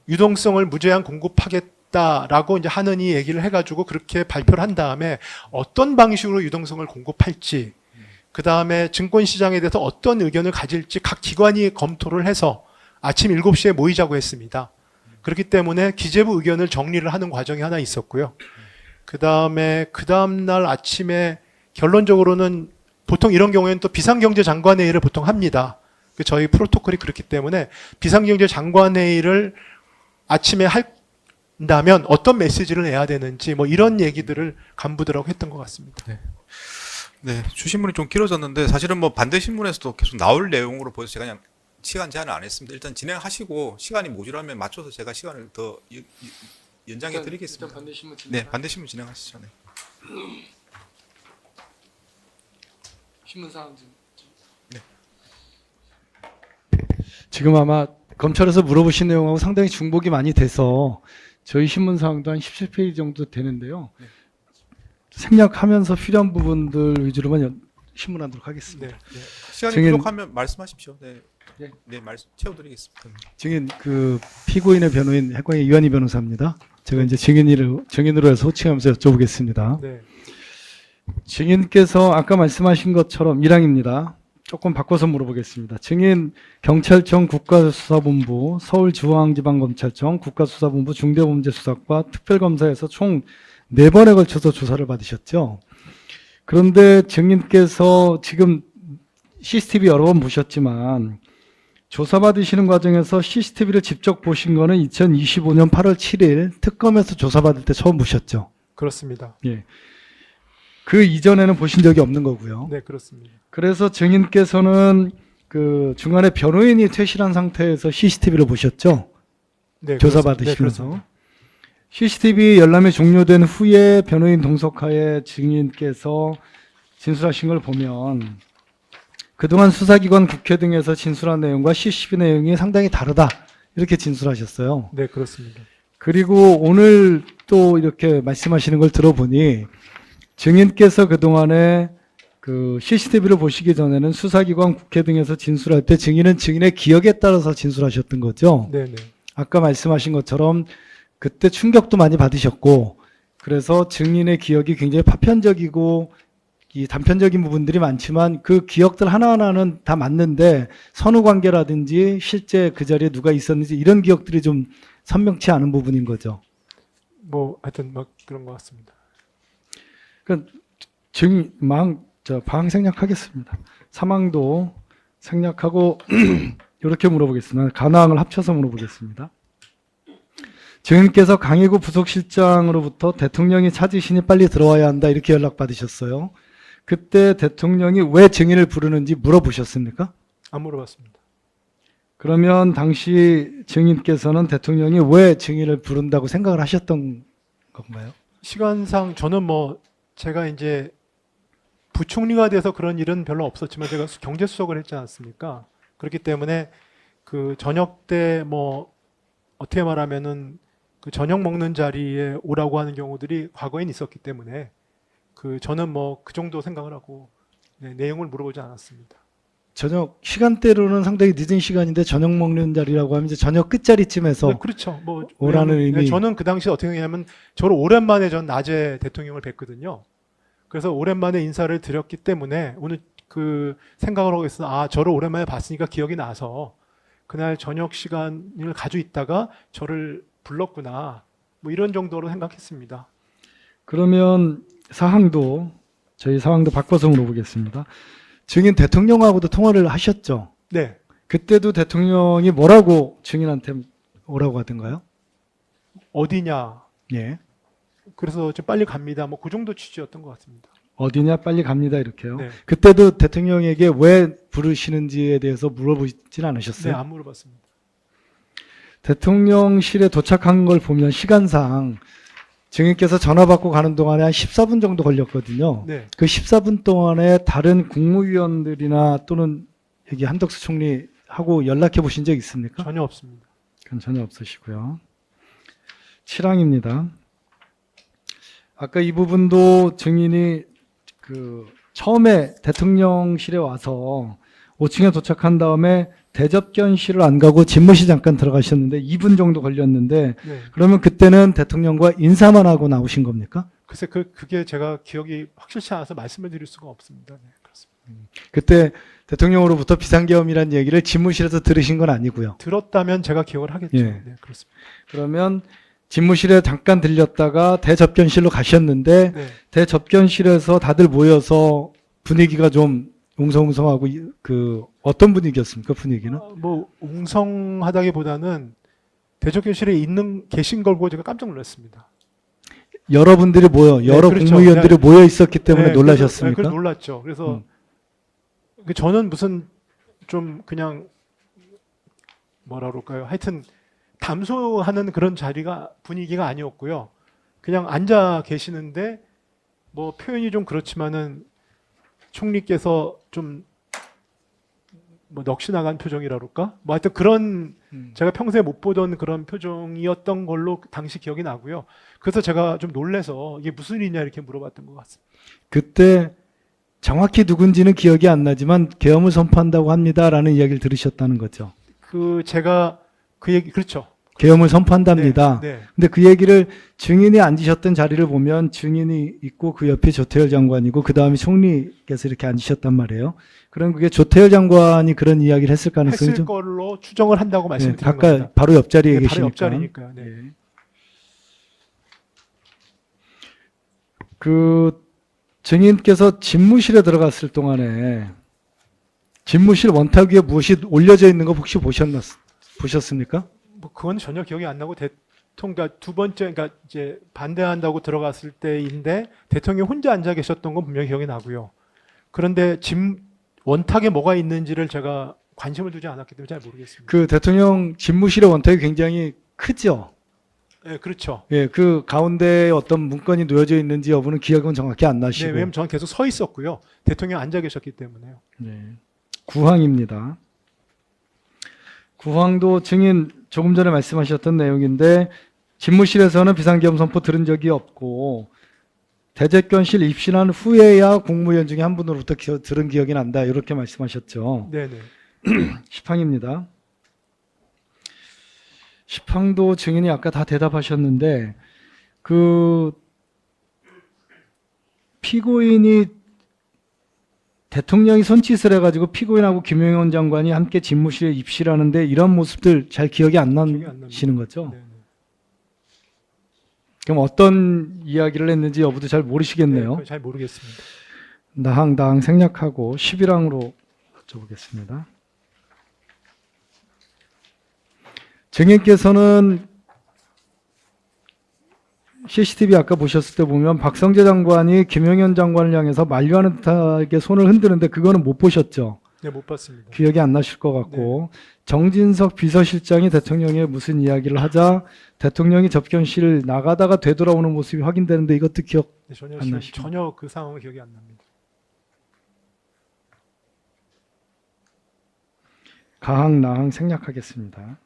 S2: 유동성을 무제한 공급하겠다라고 이제 하느니 얘기를 해가지고 그렇게 발표를 한 다음에 어떤 방식으로 유동성을 공급할지 그 다음에 증권시장에 대해서 어떤 의견을 가질지 각 기관이 검토를 해서 아침 7시에 모이자고 했습니다. 그렇기 때문에 기재부 의견을 정리를 하는 과정이 하나 있었고요. 그 다음에 그 다음날 아침에 결론적으로는 보통 이런 경우에는 또 비상경제장관회의를 보통 합니다. 저희 프로토콜이 그렇기 때문에 비상경제장관회의를 아침에 한다면 어떤 메시지를 내야 되는지 뭐 이런 얘기들을 간부들하고 했던 것 같습니다.
S3: 네, 주신문이 좀 길어졌는데 사실은 뭐 반대 신문에서도 계속 나올 내용으로 보여서 제가 그냥 시간 제한을 안 했습니다. 일단 진행하시고 시간이 모자라면 맞춰서 제가 시간을 더 연장해 드리겠습니다.
S4: 일단 반대 신문
S3: 네, 반대 신문 진행하시죠. 네.
S4: 신문 사항 좀.
S5: 지금 아마 검찰에서 물어보신 내용하고 상당히 중복이 많이 돼서 저희 신문 사항도 한 17페이지 정도 되는데요.
S3: 네.
S5: 생략하면서 필요한 부분들 위주로만 신문하도록 하겠습니다.
S2: 네.
S3: 시간이
S5: 증인-
S3: 부족하면 말씀하십시오. 네,
S5: 네.
S3: 네, 말씀 채워드리겠습니다.
S5: 증인 그 피고인의 변호인 해광의 이완희 변호사입니다. 제가 이제 증인으로 해서 호칭하면서 여쭤보겠습니다.
S2: 네.
S5: 증인께서 아까 말씀하신 것처럼 1항입니다. 조금 바꿔서 물어보겠습니다. 증인 경찰청 국가수사본부, 서울중앙지방검찰청 국가수사본부 중대범죄수사과 특별검사에서 총 4번에 걸쳐서 조사를 받으셨죠. 그런데 증인께서 지금 CCTV 여러 번 보셨지만 조사받으시는 과정에서 CCTV를 직접 보신 거는 2025년 8월 7일 특검에서 조사받을 때 처음 보셨죠.
S2: 그렇습니다.
S5: 그 이전에는 보신 적이 없는 거고요.
S2: 네, 그렇습니다.
S5: 그래서 증인께서는 그 중간에 변호인이 퇴실한 상태에서 CCTV를 보셨죠?
S2: 네,
S5: 조사
S2: 그렇습니다.
S5: 받으시면서.
S2: 네, 그렇습니다.
S5: CCTV 열람이 종료된 후에 변호인 동석하에 증인께서 진술하신 걸 보면 그동안 수사기관 국회 등에서 진술한 내용과 CCTV 내용이 상당히 다르다. 이렇게 진술하셨어요.
S2: 네, 그렇습니다.
S5: 그리고 오늘 또 이렇게 말씀하시는 걸 들어보니 증인께서 그동안에 그 CCTV를 보시기 전에는 수사기관 국회 등에서 진술할 때 증인은 증인의 기억에 따라서 진술하셨던 거죠.
S2: 네, 네.
S5: 아까 말씀하신 것처럼 그때 충격도 많이 받으셨고 그래서 증인의 기억이 굉장히 파편적이고 이 단편적인 부분들이 많지만 그 기억들 하나하나는 다 맞는데 선후 관계라든지 실제 그 자리에 누가 있었는지 이런 기억들이 좀 선명치 않은 부분인 거죠.
S2: 뭐 하여튼 막 그런 것 같습니다.
S5: 그러니까 방황 생략하겠습니다. 사망도 생략하고 이렇게 물어보겠습니다. 간화항을 합쳐서 물어보겠습니다. 증인께서 강의구 부속실장으로부터 대통령이 찾으시니 빨리 들어와야 한다 이렇게 연락받으셨어요. 그때 대통령이 왜 증인을 부르는지 물어보셨습니까?
S2: 안 물어봤습니다.
S5: 그러면 당시 증인께서는 대통령이 왜 증인을 부른다고 생각을 하셨던 건가요?
S2: 시간상 저는 뭐 제가 이제 부총리가 돼서 그런 일은 별로 없었지만 제가 경제수석을 했지 않습니까? 그렇기 때문에 그 저녁 때 뭐 어떻게 말하면은 그 저녁 먹는 자리에 오라고 하는 경우들이 과거엔 있었기 때문에 그 저는 뭐 그 정도 생각을 하고 내용을 물어보지 않았습니다.
S5: 저녁 시간대로는 상당히 늦은 시간인데 저녁 먹는 자리라고 하면 이제 저녁 끝자리쯤에서
S2: 네, 그렇죠. 뭐
S5: 오라는
S2: 왜냐면,
S5: 의미.
S2: 저는 그 당시 어떻게 했냐면 저를 오랜만에 전 낮에 대통령을 뵀거든요. 그래서 오랜만에 인사를 드렸기 때문에 오늘 그 생각을 하고 있어서 아 저를 오랜만에 봤으니까 기억이 나서 그날 저녁 시간을 가지고 있다가 저를 불렀구나 뭐 이런 정도로 생각했습니다.
S5: 그러면 저희 사항도 바꿔서 물어보겠습니다. 증인 대통령하고도 통화를 하셨죠?
S2: 네,
S5: 그때도 대통령이 뭐라고 증인한테 오라고 하던가요?
S2: 어디냐.
S5: 예.
S2: 그래서 좀 빨리 갑니다. 뭐 그 정도 취지였던 것 같습니다.
S5: 어디냐 빨리 갑니다 이렇게요.
S2: 네,
S5: 그때도 대통령에게 왜 부르시는지에 대해서 물어보진
S2: 네,
S5: 않으셨어요?
S2: 안 물어봤습니다.
S5: 대통령실에 도착한 걸 보면 시간상 증인께서 전화 받고 가는 동안에 한 14분 정도 걸렸거든요.
S2: 네,
S5: 그 14분 동안에 다른 국무위원들이나 또는 여기 한덕수 총리하고 연락해 보신 적 있습니까?
S2: 전혀 없습니다.
S5: 그건 전혀 없으시고요. 7항입니다. 아까 이 부분도 증인이 그 처음에 대통령실에 와서 5층에 도착한 다음에 대접견실을 안 가고 집무실 잠깐 들어가셨는데 2분 정도 걸렸는데
S2: 네,
S5: 그러면 그때는 대통령과 인사만 하고 나오신 겁니까?
S2: 글쎄 그게 제가 기억이 확실치 않아서 말씀을 드릴 수가 없습니다. 네, 그렇습니다.
S5: 그때 대통령으로부터 비상계엄이라는 얘기를 집무실에서 들으신 건 아니고요.
S2: 들었다면 제가 기억을 하겠죠.
S5: 예.
S2: 네, 그렇습니다.
S5: 그러면 집무실에 잠깐 들렸다가 대접견실로 가셨는데
S2: 네,
S5: 대접견실에서 다들 모여서 분위기가 좀 웅성웅성하고 그 어떤 분위기였습니까? 분위기는?
S2: 뭐 웅성하다기보다는 대통령실에 계신 걸 보고 제가 깜짝 놀랐습니다.
S5: 여러분들이 여러
S2: 그렇죠.
S5: 국무위원들이 모여 있었기 때문에 놀라셨습니까?
S2: 그래서 놀랐죠. 그래서 저는 무슨 좀 그냥 뭐라 그럴까요? 하여튼 담소하는 그런 분위기가 아니었고요. 그냥 앉아 계시는데 뭐 표현이 좀 그렇지만은 총리께서 좀 뭐 넋이 나간 표정이라 그럴까? 뭐 하여튼 그런 제가 평소에 못 보던 그런 표정이었던 걸로 당시 기억이 나고요. 그래서 제가 좀 놀래서 이게 무슨 일이냐 이렇게 물어봤던 것 같습니다.
S5: 그때 정확히 누군지는 기억이 안 나지만 계엄을 선포한다고 합니다라는 이야기를 들으셨다는 거죠.
S2: 제가 그 얘기 그렇죠.
S5: 계엄을 선포한답니다.
S2: 네.
S5: 근데 그 얘기를 증인이 앉으셨던 자리를 보면 증인이 있고 그 옆에 조태열 장관이고 그 다음에 총리께서 이렇게 앉으셨단 말이에요. 그럼 그게 조태열 장관이 그런 이야기를 했을 가능성이
S2: 했을
S5: 좀
S2: 걸로 추정을 한다고 말씀드린
S5: 가까이
S2: 겁니다.
S5: 바로 옆자리에
S2: 네,
S5: 계시니까.
S2: 바로 옆자리니까요. 네.
S5: 예. 그 증인께서 집무실에 들어갔을 동안에 집무실 원탁 위에 무엇이 올려져 있는 거 혹시 보셨습니까?
S2: 뭐 그건 전혀 기억이 안 나고 두 번째 그러니까 이제 반대한다고 들어갔을 때인데 대통령이 혼자 앉아 계셨던 건 분명히 기억이 나고요. 그런데 원탁에 뭐가 있는지를 제가 관심을 두지 않았기 때문에 잘 모르겠습니다.
S5: 그 대통령 집무실의 원탁이 굉장히 크죠.
S2: 네, 그렇죠.
S5: 예, 그 가운데에 어떤 문건이 놓여져 있는지 여부는 기억은 정확히 안
S2: 네,
S5: 나시고.
S2: 왜냐면 저는 계속 서 있었고요. 대통령 앉아 계셨기 때문에요.
S5: 네. 구황입니다. 구황도 증인 조금 전에 말씀하셨던 내용인데 집무실에서는 비상계엄 선포 들은 적이 없고 대제권실 입신한 후에야 국무위원 중에 한 분으로부터 들은 기억이 난다. 이렇게 말씀하셨죠.
S2: 네, 네.
S5: 시팡입니다. 시팡도 증인이 아까 다 대답하셨는데 그 피고인이 대통령이 손짓을 해가지고 피고인하고 김용현 장관이 함께 집무실에 입실하는데 이런 모습들 잘 기억이 안 나시는 거죠?
S2: 네, 네.
S5: 그럼 어떤 이야기를 했는지 여부도 잘 모르시겠네요.
S2: 그건 잘 모르겠습니다.
S5: 나항 생략하고 11항으로 여쭤보겠습니다. 증인께서는 CCTV 아까 보셨을 때 보면 박성재 장관이 김용현 장관을 향해서 만류하는 듯하게 손을 흔드는데 그거는 못 보셨죠?
S2: 네, 못 봤습니다.
S5: 기억이 안 나실 것 같고 정진석 비서실장이 대통령에 무슨 이야기를 하자 대통령이 접견실을 나가다가 되돌아오는 모습이 확인되는데 이것도 기억
S2: 네,
S5: 안 나시죠?
S2: 전혀 그 상황은 기억이 안 납니다.
S5: 가항, 나항 생략하겠습니다.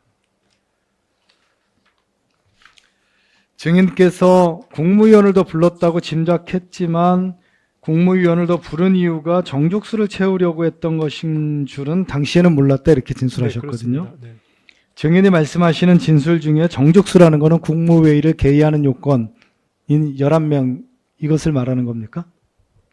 S5: 증인께서 국무위원을 더 불렀다고 짐작했지만 국무위원을 더 부른 이유가 정족수를 채우려고 했던 것인 줄은 당시에는 몰랐다 이렇게 진술하셨거든요.
S2: 네, 그렇습니다. 네.
S5: 증인이 말씀하시는 진술 중에 정족수라는 것은 국무회의를 개의하는 요건인 11명 이것을 말하는 겁니까?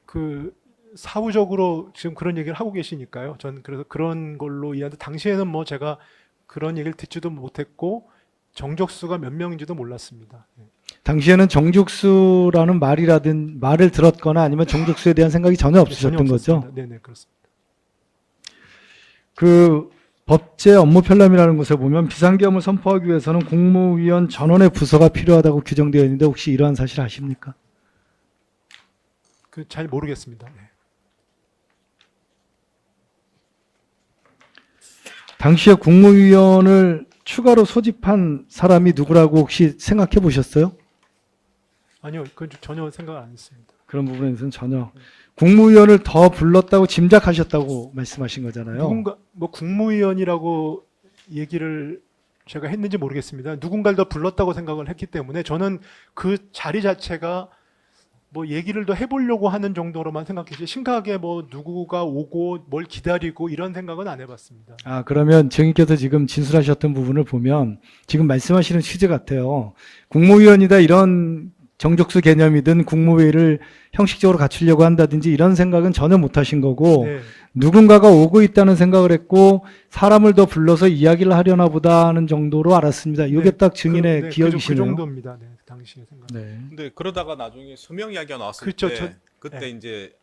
S2: 그 사후적으로 지금 그런 얘기를 하고 계시니까요. 저는 그래서 그런 걸로 이해하는데 당시에는 뭐 제가 그런 얘기를 듣지도 못했고 정족수가 몇 명인지도 몰랐습니다. 네.
S5: 당시에는 정족수라는 말을 들었거나 아니면 정족수에 대한 생각이 전혀 없으셨던 거죠?
S2: 네네 그렇습니다.
S5: 그 법제 업무 편람이라는 곳에 보면 비상계엄을 선포하기 위해서는 국무위원 전원의 부서가 필요하다고 규정되어 있는데 혹시 이러한 사실 아십니까?
S2: 그 잘 모르겠습니다. 네.
S5: 당시에 국무위원을 추가로 소집한 사람이 누구라고 혹시 생각해 보셨어요?
S2: 아니요, 그건 전혀 생각 안 했습니다.
S5: 그런 부분에 대해서는 전혀. 국무위원을 더 불렀다고 짐작하셨다고 말씀하신 거잖아요.
S2: 누군가 뭐 국무위원이라고 얘기를 제가 했는지 모르겠습니다. 누군가를 더 불렀다고 생각을 했기 때문에 저는 그 자리 자체가 뭐 얘기를 더 해보려고 하는 정도로만 생각했지 심각하게 뭐 누구가 오고 뭘 기다리고 이런 생각은 안 해봤습니다.
S5: 아, 그러면 증인께서 지금 진술하셨던 부분을 보면 지금 말씀하시는 취지 같아요. 국무위원이다 이런 정족수 개념이든 국무회의를 형식적으로 갖추려고 한다든지 이런 생각은 전혀 못 하신 거고
S2: 네,
S5: 누군가가 오고 있다는 생각을 했고 사람을 더 불러서 이야기를 하려나 보다 하는 정도로 알았습니다. 이게
S2: 네,
S5: 딱 증인의
S2: 그
S5: 기억이시네요.
S2: 정도입니다. 네, 당시의 생각.
S5: 네.
S3: 근데 그러다가 나중에 서명 이야기가 나왔을
S2: 그렇죠,
S3: 때
S2: 저-
S3: 그때
S2: 네.
S3: 이제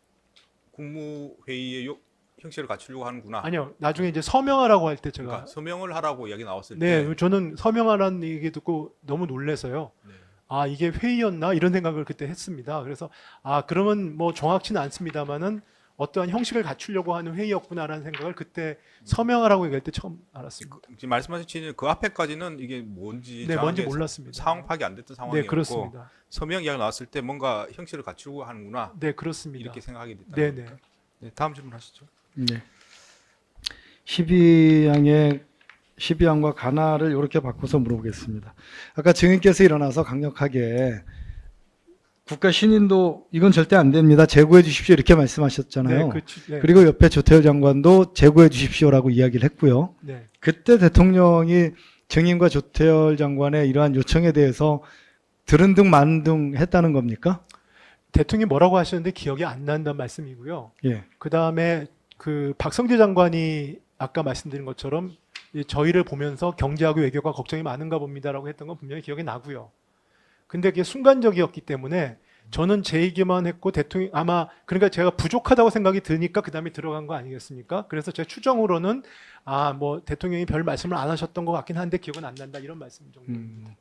S3: 국무회의의 형식을 갖추려고 하는구나.
S2: 아니요. 나중에 이제 서명하라고 할 때 제가
S3: 그러니까 서명을 하라고 이야기 나왔을
S2: 네,
S3: 때
S2: 저는 서명하라는 얘기 듣고 너무 놀래서요.
S3: 네.
S2: 아, 이게 회의였나 이런 생각을 그때 했습니다. 그래서 아, 그러면 뭐 정확치는 않습니다만은 어떠한 형식을 갖추려고 하는 회의였구나라는 생각을 그때 서명하라고 얘기할 때 처음 알았습니다.
S3: 지금 말씀하신 그 앞에까지는 이게 뭔지
S2: 네, 뭔지
S3: 정확하게
S2: 몰랐습니다.
S3: 상황 파악이 안 됐던
S2: 네,
S3: 상황이었고
S2: 그렇습니다.
S3: 서명 이야기 나왔을 때 뭔가 형식을 갖추려고 하는구나
S2: 네, 그렇습니다.
S3: 이렇게 생각하게 됐다.
S2: 네, 네.
S3: 네, 다음 질문 하시죠.
S5: 네. 12항과 가나를 이렇게 바꿔서 물어보겠습니다. 아까 증인께서 일어나서 강력하게 국가 신인도 이건 절대 안 됩니다. 제고해 주십시오. 이렇게 말씀하셨잖아요.
S2: 네.
S5: 그리고 옆에 조태열 장관도 제고해 주십시오라고 이야기를 했고요.
S2: 네.
S5: 그때 대통령이 증인과 조태열 장관의 이러한 요청에 대해서 들은 등 마는 등 했다는 겁니까?
S2: 대통령이 뭐라고 하셨는데 기억이 안 난다는 말씀이고요.
S5: 예.
S2: 그다음에 그 박성재 장관이 아까 말씀드린 것처럼 저희를 보면서 경제하고 외교가 걱정이 많은가 봅니다라고 했던 건 분명히 기억이 나고요. 근데 그게 순간적이었기 때문에 저는 제 얘기만 했고 대통령 아마 그러니까 제가 부족하다고 생각이 드니까 그다음에 들어간 거 아니겠습니까? 그래서 제 추정으로는 아, 뭐 대통령이 별 말씀을 안 하셨던 것 같긴 한데 기억은 안 난다 이런 말씀 정도입니다.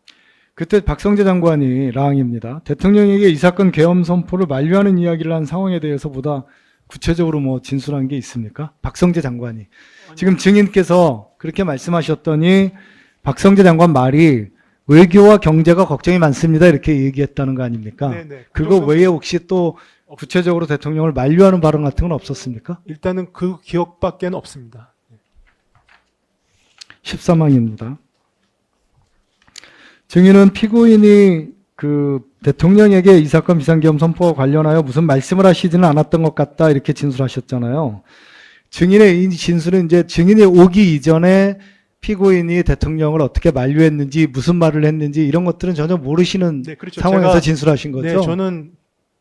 S5: 그때 박성재 장관이 라항입니다. 대통령에게 이 사건 계엄 선포를 만류하는 이야기를 한 상황에 대해서 보다 구체적으로 뭐 진술한 게 있습니까? 박성재 장관이. 지금 증인께서 그렇게 말씀하셨더니 박성재 장관 말이 외교와 경제가 걱정이 많습니다. 이렇게 얘기했다는 거 아닙니까?
S2: 네네.
S5: 그거 외에 혹시 또 구체적으로 대통령을 만류하는 발언 같은 건 없었습니까?
S2: 일단은 그 기억밖에 없습니다.
S5: 13항입니다. 증인은 피고인이 그 대통령에게 이 사건 비상계엄 선포와 관련하여 무슨 말씀을 하시지는 않았던 것 같다 이렇게 진술하셨잖아요. 증인의 이 진술은 이제 증인이 오기 이전에 피고인이 대통령을 어떻게 만류했는지 무슨 말을 했는지 이런 것들은 전혀 모르시는
S2: 네, 그렇죠.
S5: 상황에서
S2: 제가
S5: 진술하신 거죠.
S2: 네, 저는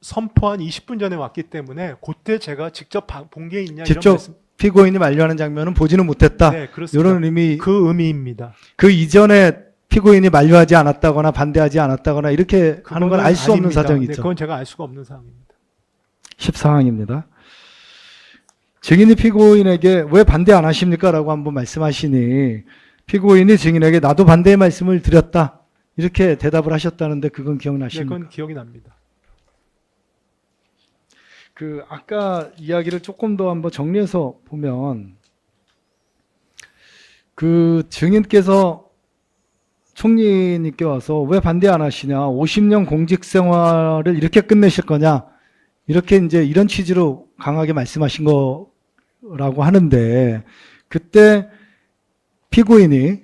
S2: 선포 한 20분 전에 왔기 때문에 그때 제가 직접 본 게 있냐
S5: 직접
S2: 이런 말씀.
S5: 피고인이 만류하는 장면은 보지는 못했다.
S2: 네, 그렇습니다.
S5: 이런 의미.
S2: 그 의미입니다.
S5: 그 이전에 피고인이 만류하지 않았다거나 반대하지 않았다거나 이렇게 하는 건 알 수 없는
S2: 아닙니다.
S5: 사정이죠.
S2: 네, 그건 제가 알 수가 없는 사항입니다.
S5: 14항입니다. 증인이 피고인에게 왜 반대 안 하십니까? 라고 한번 말씀하시니 피고인이 증인에게 나도 반대의 말씀을 드렸다. 이렇게 대답을 하셨다는데 그건
S2: 네,
S5: 기억나십니까?
S2: 그건 기억이 납니다.
S5: 그 아까 이야기를 조금 더 한번 정리해서 보면 그 증인께서 총리님께 와서 왜 반대 안 하시냐? 50년 공직 생활을 이렇게 끝내실 거냐? 이렇게 이제 이런 취지로 강하게 말씀하신 거라고 하는데 그때 피고인이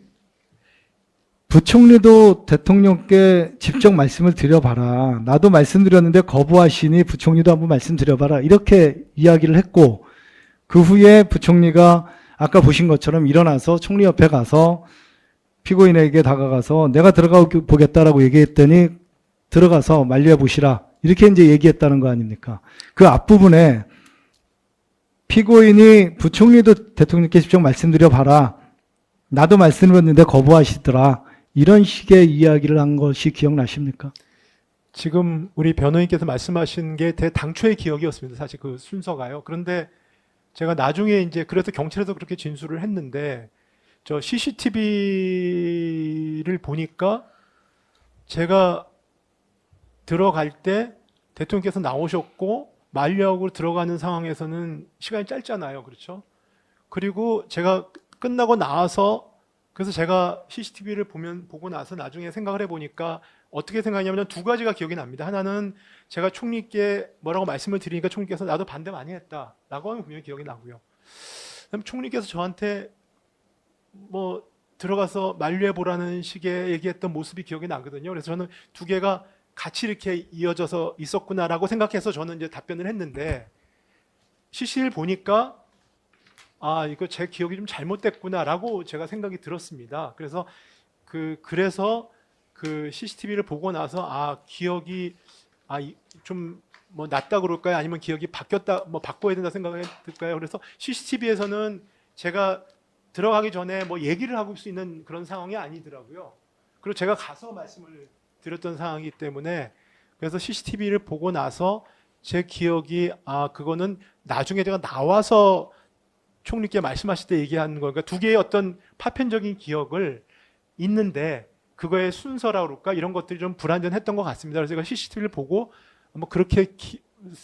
S5: 부총리도 대통령께 직접 말씀을 드려봐라. 나도 말씀드렸는데 거부하시니 부총리도 한번 말씀드려봐라. 이렇게 이야기를 했고 그 후에 부총리가 아까 보신 것처럼 일어나서 총리 옆에 가서 피고인에게 다가가서 내가 들어가 보겠다라고 얘기했더니 들어가서 만류해 보시라. 이렇게 이제 얘기했다는 거 아닙니까? 그 앞부분에 피고인이 부총리도 대통령께 직접 말씀드려 봐라. 나도 말씀드렸는데 거부하시더라. 이런 식의 이야기를 한 것이 기억나십니까?
S2: 지금 우리 변호인께서 말씀하신 게 당초의 기억이었습니다. 사실 그 순서가요. 그런데 제가 나중에 이제 그래서 경찰에서 그렇게 진술을 했는데 저 CCTV를 보니까 제가 들어갈 때 대통령께서 나오셨고 만류하고 들어가는 상황에서는 시간이 짧잖아요. 그렇죠? 그리고 제가 끝나고 나와서 그래서 제가 CCTV를 보고 나서 나중에 생각을 해보니까 어떻게 생각하냐면 두 가지가 기억이 납니다. 하나는 제가 총리께 뭐라고 말씀을 드리니까 총리께서 나도 반대 많이 했다라고 하면 분명히 기억이 나고요. 그다음에 총리께서 저한테 뭐 들어가서 만류해보라는 식의 얘기했던 모습이 기억이 나거든요. 그래서 저는 두 개가 같이 이렇게 이어져서 있었구나라고 생각해서 저는 이제 답변을 했는데 CC를 보니까 아, 이거 제 기억이 좀 잘못됐구나라고 제가 생각이 들었습니다. 그래서 그래서 그 CCTV를 보고 나서 아, 기억이 좀 뭐 낫다 그럴까요? 아니면 기억이 바뀌었다, 뭐 바꿔야 된다 생각을 했을까요? 그래서 CCTV에서는 제가 들어가기 전에 뭐 얘기를 하고 수 있는 그런 상황이 아니더라고요. 그리고 제가 가서 말씀을 드렸던 상황이기 때문에 그래서 CCTV를 보고 나서 제 기억이 아, 그거는 나중에 제가 나와서 총리께 말씀하실 때 얘기한 거, 그러니까 두 개의 어떤 파편적인 기억을 있는데 그거의 순서라 그럴까 이런 것들이 좀 불완전했던 것 같습니다. 그래서 제가 CCTV를 보고 뭐 그렇게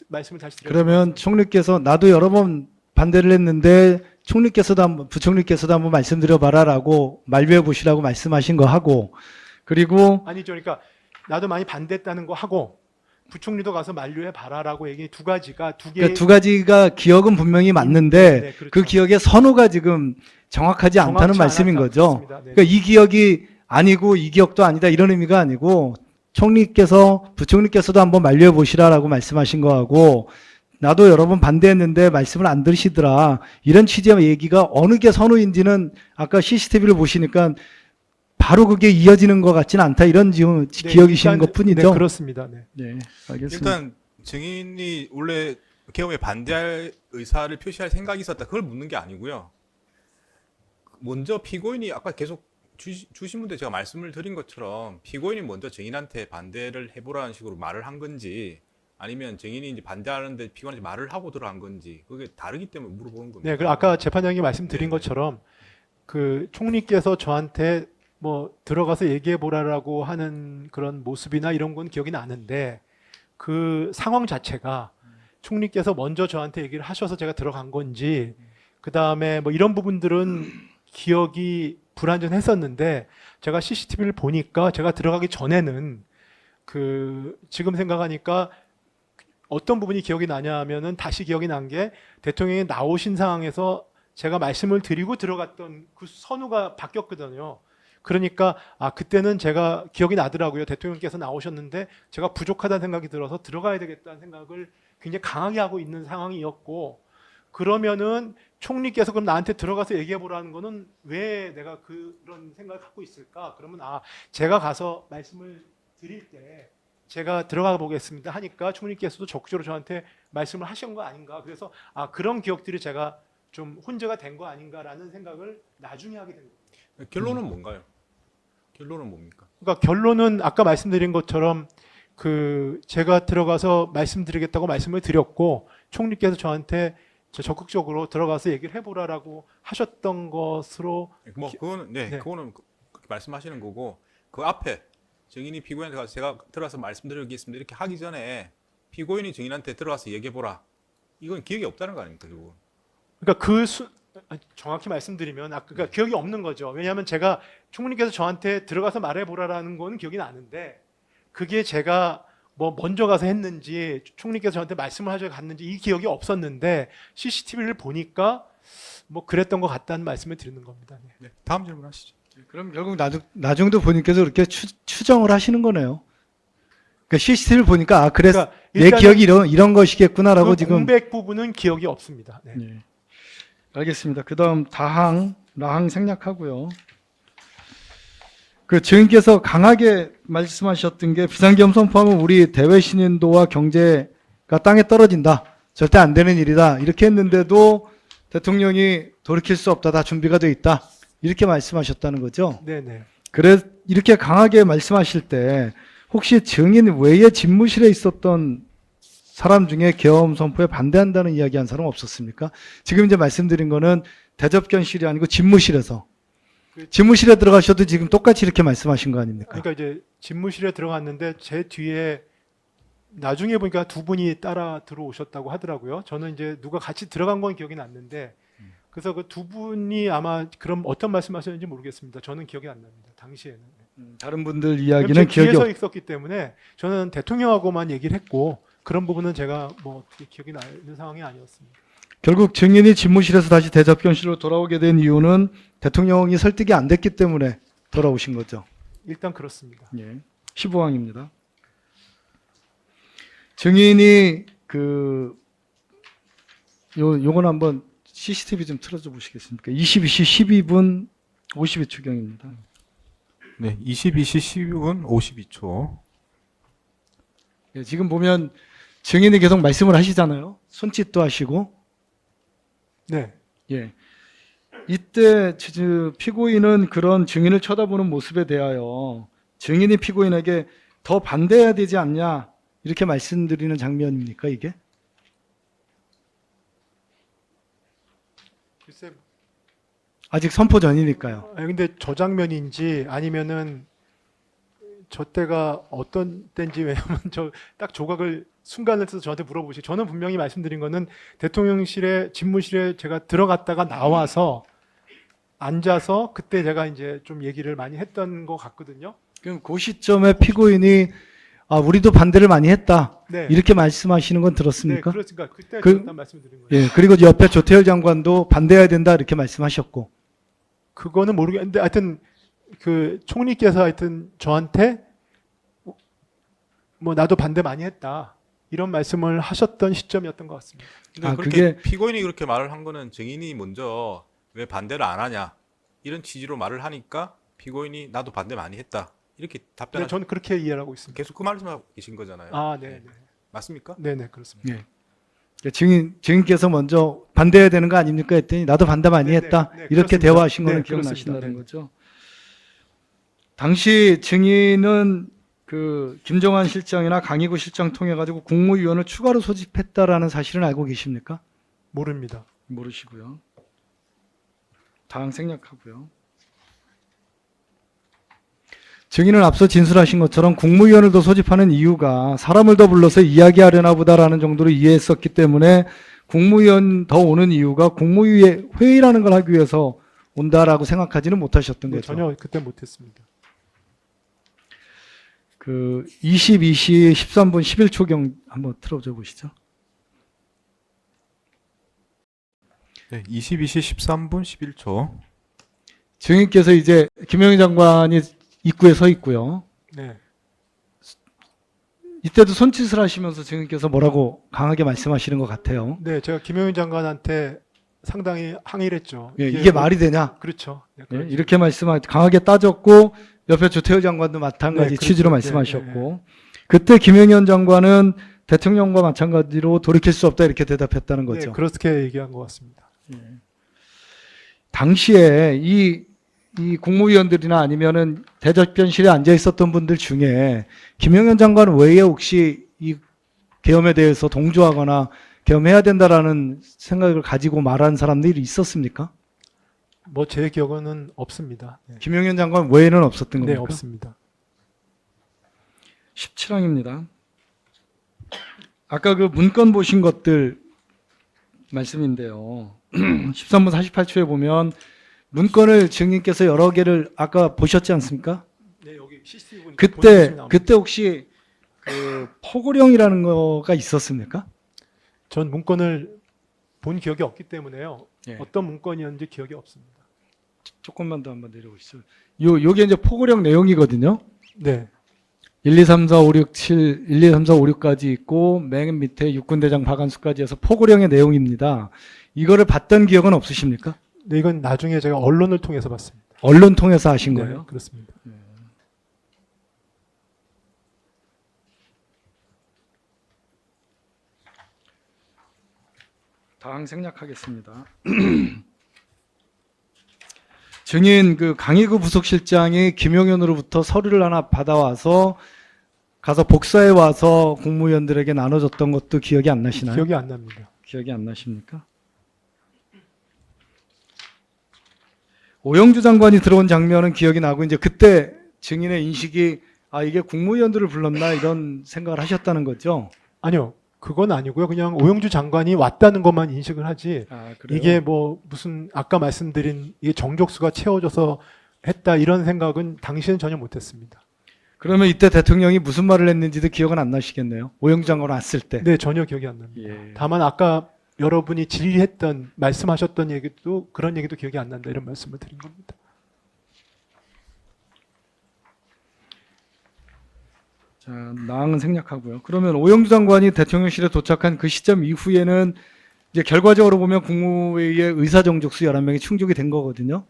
S2: 말씀을 다시 드렸습니다.
S5: 그러면 총리께서 나도 여러 번 반대를 했는데 총리께서도 한번 부총리께서도 한번 말씀드려봐라라고 만류해 보시라고 말씀하신 거 하고 그리고
S2: 아니죠. 그러니까 나도 많이 반대했다는 거 하고 부총리도 가서 만류해 봐라라고 얘기 두 가지가 두 개.
S5: 그러니까 두 가지가 기억은 분명히 맞는데
S2: 네, 그렇죠.
S5: 그 기억의 선호가 지금 정확하지 않다는
S2: 정확치
S5: 말씀인
S2: 않았다.
S5: 거죠.
S2: 그렇습니다. 네.
S5: 그러니까 이 기억이 아니고 이 기억도 아니다 이런 의미가 아니고 총리께서 부총리께서도 한번 만류해 보시라라고 말씀하신 거하고 나도 여러 번 반대했는데 말씀을 안 들으시더라 이런 취지의 얘기가 어느 게 선호인지는 아까 CCTV를 보시니까 바로 그게 이어지는 것 같지는 않다 이런 지금
S2: 네,
S5: 기억이시는
S2: 일단,
S5: 것뿐이죠.
S2: 네, 그렇습니다. 네.
S5: 네, 알겠습니다.
S3: 일단 증인이 원래 개엄에 반대할 의사를 표시할 생각이 있었다. 그걸 묻는 게 아니고요. 먼저 피고인이 아까 계속 주신 분들 제가 말씀을 드린 것처럼 피고인이 먼저 증인한테 반대를 해보라는 식으로 말을 한 건지 아니면 증인이 이제 반대하는데 피고인한테 말을 하고 들어간 건지 그게 다르기 때문에 물어보는 겁니다.
S2: 네, 그 아까 재판장이 말씀드린
S3: 네.
S2: 것처럼 그 총리께서 저한테 뭐 들어가서 얘기해 보라라고 하는 그런 모습이나 이런 건 기억이 나는데 그 상황 자체가 총리께서 먼저 저한테 얘기를 하셔서 제가 들어간 건지 그 다음에 뭐 이런 부분들은 기억이 불완전했었는데 제가 CCTV를 보니까 제가 들어가기 전에는 그 지금 생각하니까 어떤 부분이 기억이 나냐면은 다시 기억이 난 게 대통령이 나오신 상황에서 제가 말씀을 드리고 들어갔던 그 선우가 바뀌었거든요. 그러니까 그때는 제가 기억이 나더라고요. 대통령께서 나오셨는데 제가 부족하다는 생각이 들어서 들어가야 되겠다는 생각을 굉장히 강하게 하고 있는 상황이었고 그러면은 총리께서 그럼 나한테 들어가서 얘기해 보라는 거는 왜 내가 그런 생각을 갖고 있을까? 그러면 제가 가서 말씀을 드릴 때 제가 들어가 보겠습니다 하니까 총리께서도 적극적으로 저한테 말씀을 하신 거 아닌가? 그래서 그런 기억들이 제가 좀 혼재가 된 거 아닌가라는 생각을 나중에 하게 된 거예요.
S3: 결론은 뭔가요? 결론은 뭡니까?
S2: 그러니까 결론은 아까 말씀드린 것처럼 그 제가 들어가서 말씀드리겠다고 말씀을 드렸고 총리께서 저한테 적극적으로 들어가서 얘기를 해보라라고 하셨던 것으로
S3: 뭐 그거는
S2: 네.
S3: 그거는 그렇게 말씀하시는 거고 그 앞에 증인이 피고인한테 가서 제가 들어가서 말씀드리겠습니다 이렇게 하기 전에 피고인이 증인한테 들어가서 얘기해 보라 이건 기억이 없다는 거 아닙니까 결국은?
S2: 그러니까 정확히 말씀드리면 그러니까 기억이 없는 거죠. 왜냐하면 제가 총리께서 저한테 들어가서 말해보라라는 건 기억이 나는데 그게 제가 뭐 먼저 가서 했는지 총리께서 저한테 말씀을 하셔서 갔는지 이 기억이 없었는데 CCTV를 보니까 뭐 그랬던 것 같다는 말씀을 드리는 겁니다. 네.
S3: 네, 다음 질문 하시죠.
S5: 그럼 결국 나중도 본인께서 그렇게 추정을 하시는 거네요. 그러니까 CCTV를 보니까 그래서
S2: 그러니까
S5: 내
S2: 일단은
S5: 기억이 이런 것이겠구나라고
S2: 그
S5: 지금.
S2: 공백 부분은 기억이 없습니다. 네.
S5: 네. 알겠습니다. 그다음 라항 생략하고요. 그 증인께서 강하게 말씀하셨던 게 비상계엄 선포하면 우리 대외 신인도와 경제가 땅에 떨어진다. 절대 안 되는 일이다. 이렇게 했는데도 대통령이 돌이킬 수 없다. 다 준비가 돼 있다. 이렇게 말씀하셨다는 거죠.
S2: 네네.
S5: 그래 이렇게 강하게 말씀하실 때 혹시 증인 외에 집무실에 있었던 사람 중에 계엄 선포에 반대한다는 이야기한 사람 없었습니까? 지금 이제 말씀드린 거는 대접견실이 아니고 집무실에서 집무실에 들어가셔도 지금 똑같이 이렇게 말씀하신 거 아닙니까?
S2: 그러니까 이제 집무실에 들어갔는데 제 뒤에 나중에 보니까 두 분이 따라 들어오셨다고 하더라고요. 저는 이제 누가 같이 들어간 건 기억이 났는데 그래서 그 두 분이 아마 그럼 어떤 말씀하셨는지 모르겠습니다. 저는 기억이 안 납니다. 당시에는.
S5: 다른 분들
S2: 제
S5: 이야기는 기억이
S2: 뒤에서
S5: 없.
S2: 있었기 때문에 저는 대통령하고만 얘기를 했고 그런 부분은 제가 뭐 어떻게 기억이 나는 상황이 아니었습니다.
S5: 결국 증인이 집무실에서 다시 대접견실로 돌아오게 된 이유는 대통령이 설득이 안 됐기 때문에 돌아오신 거죠.
S2: 일단 그렇습니다.
S5: 예. 15항입니다. 증인이 요건 한번 CCTV 좀 틀어줘 보시겠습니까? 22시 12분 52초경입니다.
S3: 네, 22시 12분 52초.
S5: 예, 지금 보면 증인이 계속 말씀을 하시잖아요. 손짓도 하시고.
S2: 네.
S5: 예. 이때 피고인은 그런 증인을 쳐다보는 모습에 대하여 증인이 피고인에게 더 반대해야 되지 않냐 이렇게 말씀드리는 장면입니까 이게? 아직 선포 전이니까요.
S2: 아니, 근데 저 장면인지 아니면은 저 때가 어떤 때인지 왜냐면 저 딱 조각을 순간을 써서 저한테 물어보시. 저는 분명히 말씀드린 거는 대통령실에 집무실에 제가 들어갔다가 나와서 앉아서 그때 제가 이제 좀 얘기를 많이 했던 것 같거든요.
S5: 그럼 그 시점에 피고인이 우리도 반대를 많이 했다.
S2: 네.
S5: 이렇게 말씀하시는 건
S2: 네,
S5: 들었습니까?
S2: 그렇습니까? 그때
S5: 그-
S2: 그렇다는 말씀을 드린 거예요.
S5: 예. 그리고 옆에 조태열 장관도 반대해야 된다 이렇게 말씀하셨고.
S2: 그거는 모르겠는데 하여튼 그 총리께서 하여튼 저한테 뭐 나도 반대 많이 했다 이런 말씀을 하셨던 시점이었던 것 같습니다.
S3: 근데 그렇게 피고인이 그렇게 말을 한 거는 증인이 먼저 왜 반대를 안 하냐 이런 취지로 말을 하니까 피고인이 나도 반대 많이 했다 이렇게
S2: 네,
S3: 답변을
S2: 저는 그렇게 이해를 하고 있습니다.
S3: 계속 그 말씀하고 계신 거잖아요.
S2: 아, 네, 네,
S3: 맞습니까?
S2: 네, 네, 그렇습니다.
S5: 예. 증인께서 먼저 반대해야 되는 거 아닙니까 했더니 나도 반대 많이
S2: 네,
S5: 했다.
S2: 네, 네,
S5: 이렇게
S2: 그렇습니다.
S5: 대화하신
S2: 네,
S5: 거는
S2: 그렇습니다.
S5: 기억나신다는
S2: 네.
S5: 거죠. 당시 증인은 그 김정환 실장이나 강희구 실장 통해 가지고 국무위원을 추가로 소집했다라는 사실은 알고 계십니까?
S2: 모릅니다.
S5: 모르시고요. 다음 생략하고요. 증인은 앞서 진술하신 것처럼 국무위원을 더 소집하는 이유가 사람을 더 불러서 이야기하려나 보다라는 정도로 이해했었기 때문에 국무위원 더 오는 이유가 국무위의 회의라는 걸 하기 위해서 온다라고 생각하지는 못하셨던
S2: 네,
S5: 거죠.
S2: 전혀 그때 못했습니다.
S5: 그 22시 13분 11초경 한번 틀어줘 보시죠.
S6: 네, 22시 13분 11초.
S5: 증인께서 이제 김영희 장관이 입구에 서 있고요.
S2: 네,
S5: 이때도 손짓을 하시면서 증인께서 뭐라고 강하게 말씀하시는 것 같아요.
S2: 네, 제가 김영윤 장관한테 상당히 항의를 했죠.
S5: 예, 이게
S2: 뭐-
S5: 말이 되냐?
S2: 그렇죠. 네,
S5: 예,
S2: 그렇죠.
S5: 이렇게 강하게 따졌고 옆에 조태열 장관도 마찬가지
S2: 네, 그렇죠.
S5: 취지로
S2: 네,
S5: 말씀하셨고 그때 김영현 장관은 대통령과 마찬가지로 돌이킬 수 없다 이렇게 대답했다는
S2: 네,
S5: 거죠.
S2: 그렇게 얘기한 것 같습니다.
S5: 당시에 이 국무위원들이나 아니면은 대접변실에 앉아 있었던 분들 중에 김영현 장관 외에 혹시 이 계엄에 대해서 동조하거나 계엄해야 된다라는 생각을 가지고 말한 사람들이 있었습니까?
S2: 뭐 제 기억은 없습니다. 네,
S5: 김영현 장관 외에는 없었던
S2: 네,
S5: 겁니까?
S2: 없습니다.
S5: 17항입니다. 아까 그 문건 보신 것들 말씀인데요. 13분 48초에 보면 문건을 증인께서 여러 개를 아까 보셨지 않습니까?
S2: 네, 여기 CCTV 보니까
S5: 그때 혹시 그 포고령이라는 거가 있었습니까?
S2: 전 문건을 본 기억이 없기 때문에요.
S5: 예.
S2: 어떤 문건이었는지 기억이 없습니다.
S5: 조금만 더 한번 내려보시죠. 요게 이제 포고령 내용이거든요.
S2: 네,
S5: 1, 2, 3, 4, 5, 6, 7, 1, 2, 3, 4, 5, 6까지 있고 맨 밑에 육군대장 박한수까지 해서 포고령의 내용입니다. 이거를 봤던 기억은 없으십니까?
S2: 네, 이건 나중에 제가 언론을 통해서 봤습니다.
S5: 언론 통해서 하신
S2: 네,
S5: 거예요?
S2: 그렇습니다.
S5: 다음 생략하겠습니다. 증인 그 강희구 부속실장이 김용현으로부터 서류를 하나 받아와서 가서 복사해 와서 국무위원들에게 나눠줬던 것도 기억이 안 나시나요?
S2: 기억이 안 납니다.
S5: 기억이 안 나십니까? 오영주 장관이 들어온 장면은 기억이 나고 이제 그때 증인의 인식이 이게 국무위원들을 불렀나 이런 생각을 하셨다는 거죠.
S2: 아니요, 그건 아니고요. 그냥 오영주 장관이 왔다는 것만 인식을 하지.
S5: 그래요?
S2: 이게 뭐 무슨 아까 말씀드린 이게 정족수가 채워져서 했다 이런 생각은 당시엔 전혀 못했습니다.
S5: 그러면 이때 대통령이 무슨 말을 했는지도 기억은 안 나시겠네요. 오영주 장관 왔을 때.
S2: 네, 전혀 기억이 안 납니다.
S5: 예.
S2: 다만 아까 여러분이 질의했던 말씀하셨던 얘기도 그런 얘기도 기억이 안 난다 이런 말씀을 드린 겁니다.
S5: 자, 나항은 생략하고요. 그러면 오영주 장관이 대통령실에 도착한 그 시점 이후에는 이제 결과적으로 보면 국무회의의 의사정족수 11명이 충족이 된 거거든요.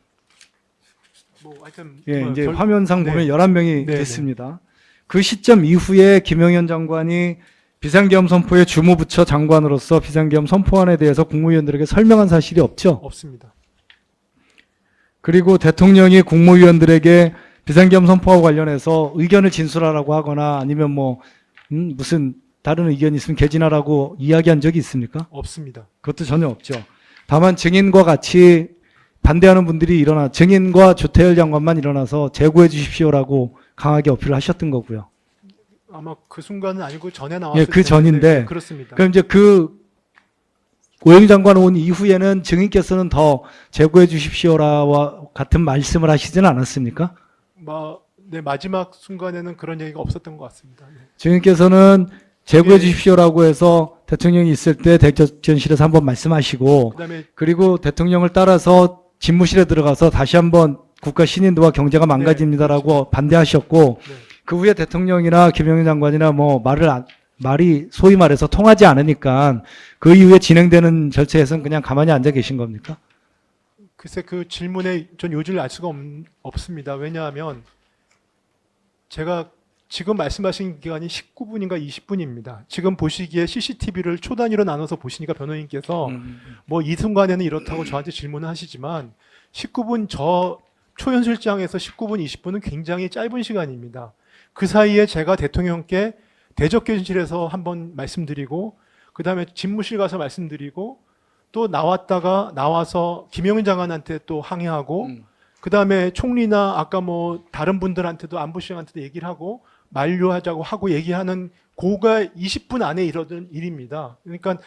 S2: 뭐 하여튼
S5: 예,
S2: 뭐
S5: 이제
S2: 결-
S5: 화면상
S2: 네.
S5: 보면 11명이
S2: 네,
S5: 됐습니다. 그 시점 이후에 김영현 장관이 비상계엄 선포의 주무부처 장관으로서 비상계엄 선포안에 대해서 국무위원들에게 설명한 사실이 없죠.
S2: 없습니다.
S5: 그리고 대통령이 국무위원들에게 비상계엄 선포와 관련해서 의견을 진술하라고 하거나 아니면 뭐 무슨 다른 의견이 있으면 개진하라고 이야기한 적이 있습니까?
S2: 없습니다.
S5: 그것도 전혀 없죠. 다만 증인과 같이 반대하는 분들이 증인과 조태열 장관만 일어나서 재고해 주십시오라고 강하게 어필을 하셨던 거고요.
S2: 아마 그 순간은 아니고 전에 나왔을
S5: 예, 그
S2: 텐데,
S5: 전인데.
S2: 네, 그렇습니다.
S5: 그럼 이제 그 오영 장관 온 이후에는 증인께서는 더 재고해 주십시오라와 같은 말씀을 하시지는 않았습니까?
S2: 네, 마지막 순간에는 그런 얘기가 없었던 것 같습니다. 네.
S5: 증인께서는 재고해
S2: 예.
S5: 주십시오라고 해서 대통령이 있을 때 대전실에서 한번 말씀하시고
S2: 그다음에
S5: 그리고 대통령을 따라서 집무실에 들어가서 다시 한번 국가 신인도와 경제가 망가집니다라고 반대하셨고
S2: 네.
S5: 그 후에 대통령이나 김영인 장관이나 뭐 말이 소위 말해서 통하지 않으니까 그 이후에 진행되는 절차에서는 그냥 가만히 앉아 계신 겁니까?
S2: 글쎄 그 질문에 전 요지를 알 수가 없습니다. 왜냐하면 제가 지금 말씀하신 기간이 19분인가 20분입니다. 지금 보시기에 CCTV를 초 단위로 나눠서 보시니까 변호인께서 뭐 이 순간에는 이렇다고 저한테 질문을 하시지만 19분 저 초연실장에서 19분 20분은 굉장히 짧은 시간입니다. 그 사이에 제가 대통령께 대적견실에서 한번 말씀드리고 그다음에 집무실 가서 말씀드리고 또 나와서 김영인 장관한테 또 항의하고 그다음에 총리나 아까 뭐 다른 분들한테도 안보실장한테도 얘기를 하고 만류하자고 하고 얘기하는 고가 20분 안에 이러던 일입니다. 그러니까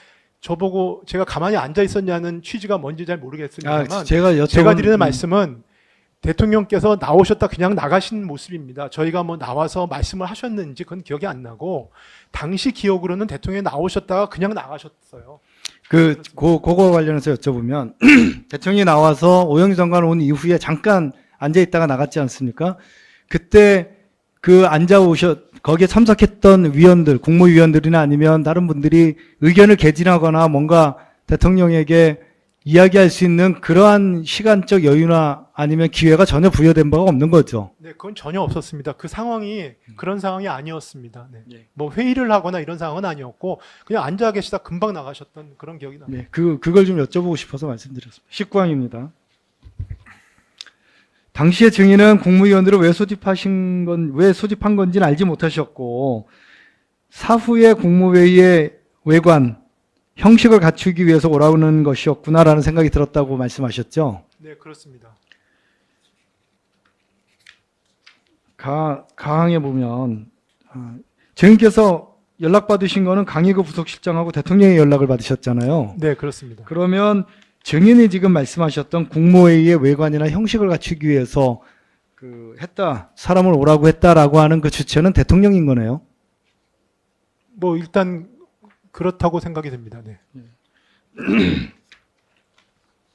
S2: 저보고 제가 가만히 앉아 있었냐는 취지가 뭔지 잘 모르겠습니다만 제가 드리는 말씀은 대통령께서 나오셨다 그냥 나가신 모습입니다. 저희가 뭐 나와서 말씀을 하셨는지 그건 기억이 안 나고 당시 기억으로는 대통령이 나오셨다가 그냥 나가셨어요.
S5: 그거 관련해서 여쭤보면 대통령이 나와서 오영희 장관 온 이후에 잠깐 앉아 있다가 나갔지 않습니까? 그때 거기에 참석했던 위원들, 국무위원들이나 아니면 다른 분들이 의견을 개진하거나 뭔가 대통령에게 이야기할 수 있는 그러한 시간적 여유나 아니면 기회가 전혀 부여된 바가 없는 거죠.
S2: 네, 그건 전혀 없었습니다. 그 상황이 그런 상황이 아니었습니다. 네. 뭐 회의를 하거나 이런 상황은 아니었고 그냥 앉아 계시다 금방 나가셨던 그런 기억이 납니다.
S5: 네, 그걸 좀 여쭤보고 싶어서 말씀드렸습니다. 19항입니다. 당시의 증인은 국무위원들을 왜 소집한 건지는 알지 못하셨고 사후에 국무회의의 외관 형식을 갖추기 위해서 오라는 것이었구나라는 생각이 들었다고 말씀하셨죠.
S2: 네, 그렇습니다.
S5: 가항에 보면 증인께서 연락받으신 거는 강희구 부속실장하고 대통령의 연락을 받으셨잖아요.
S2: 네, 그렇습니다.
S5: 그러면 증인이 지금 말씀하셨던 국무회의의 외관이나 형식을 갖추기 위해서 사람을 오라고 했다라고 하는 그 주체는 대통령인 거네요.
S2: 뭐 일단 그렇다고 생각이 됩니다. 네.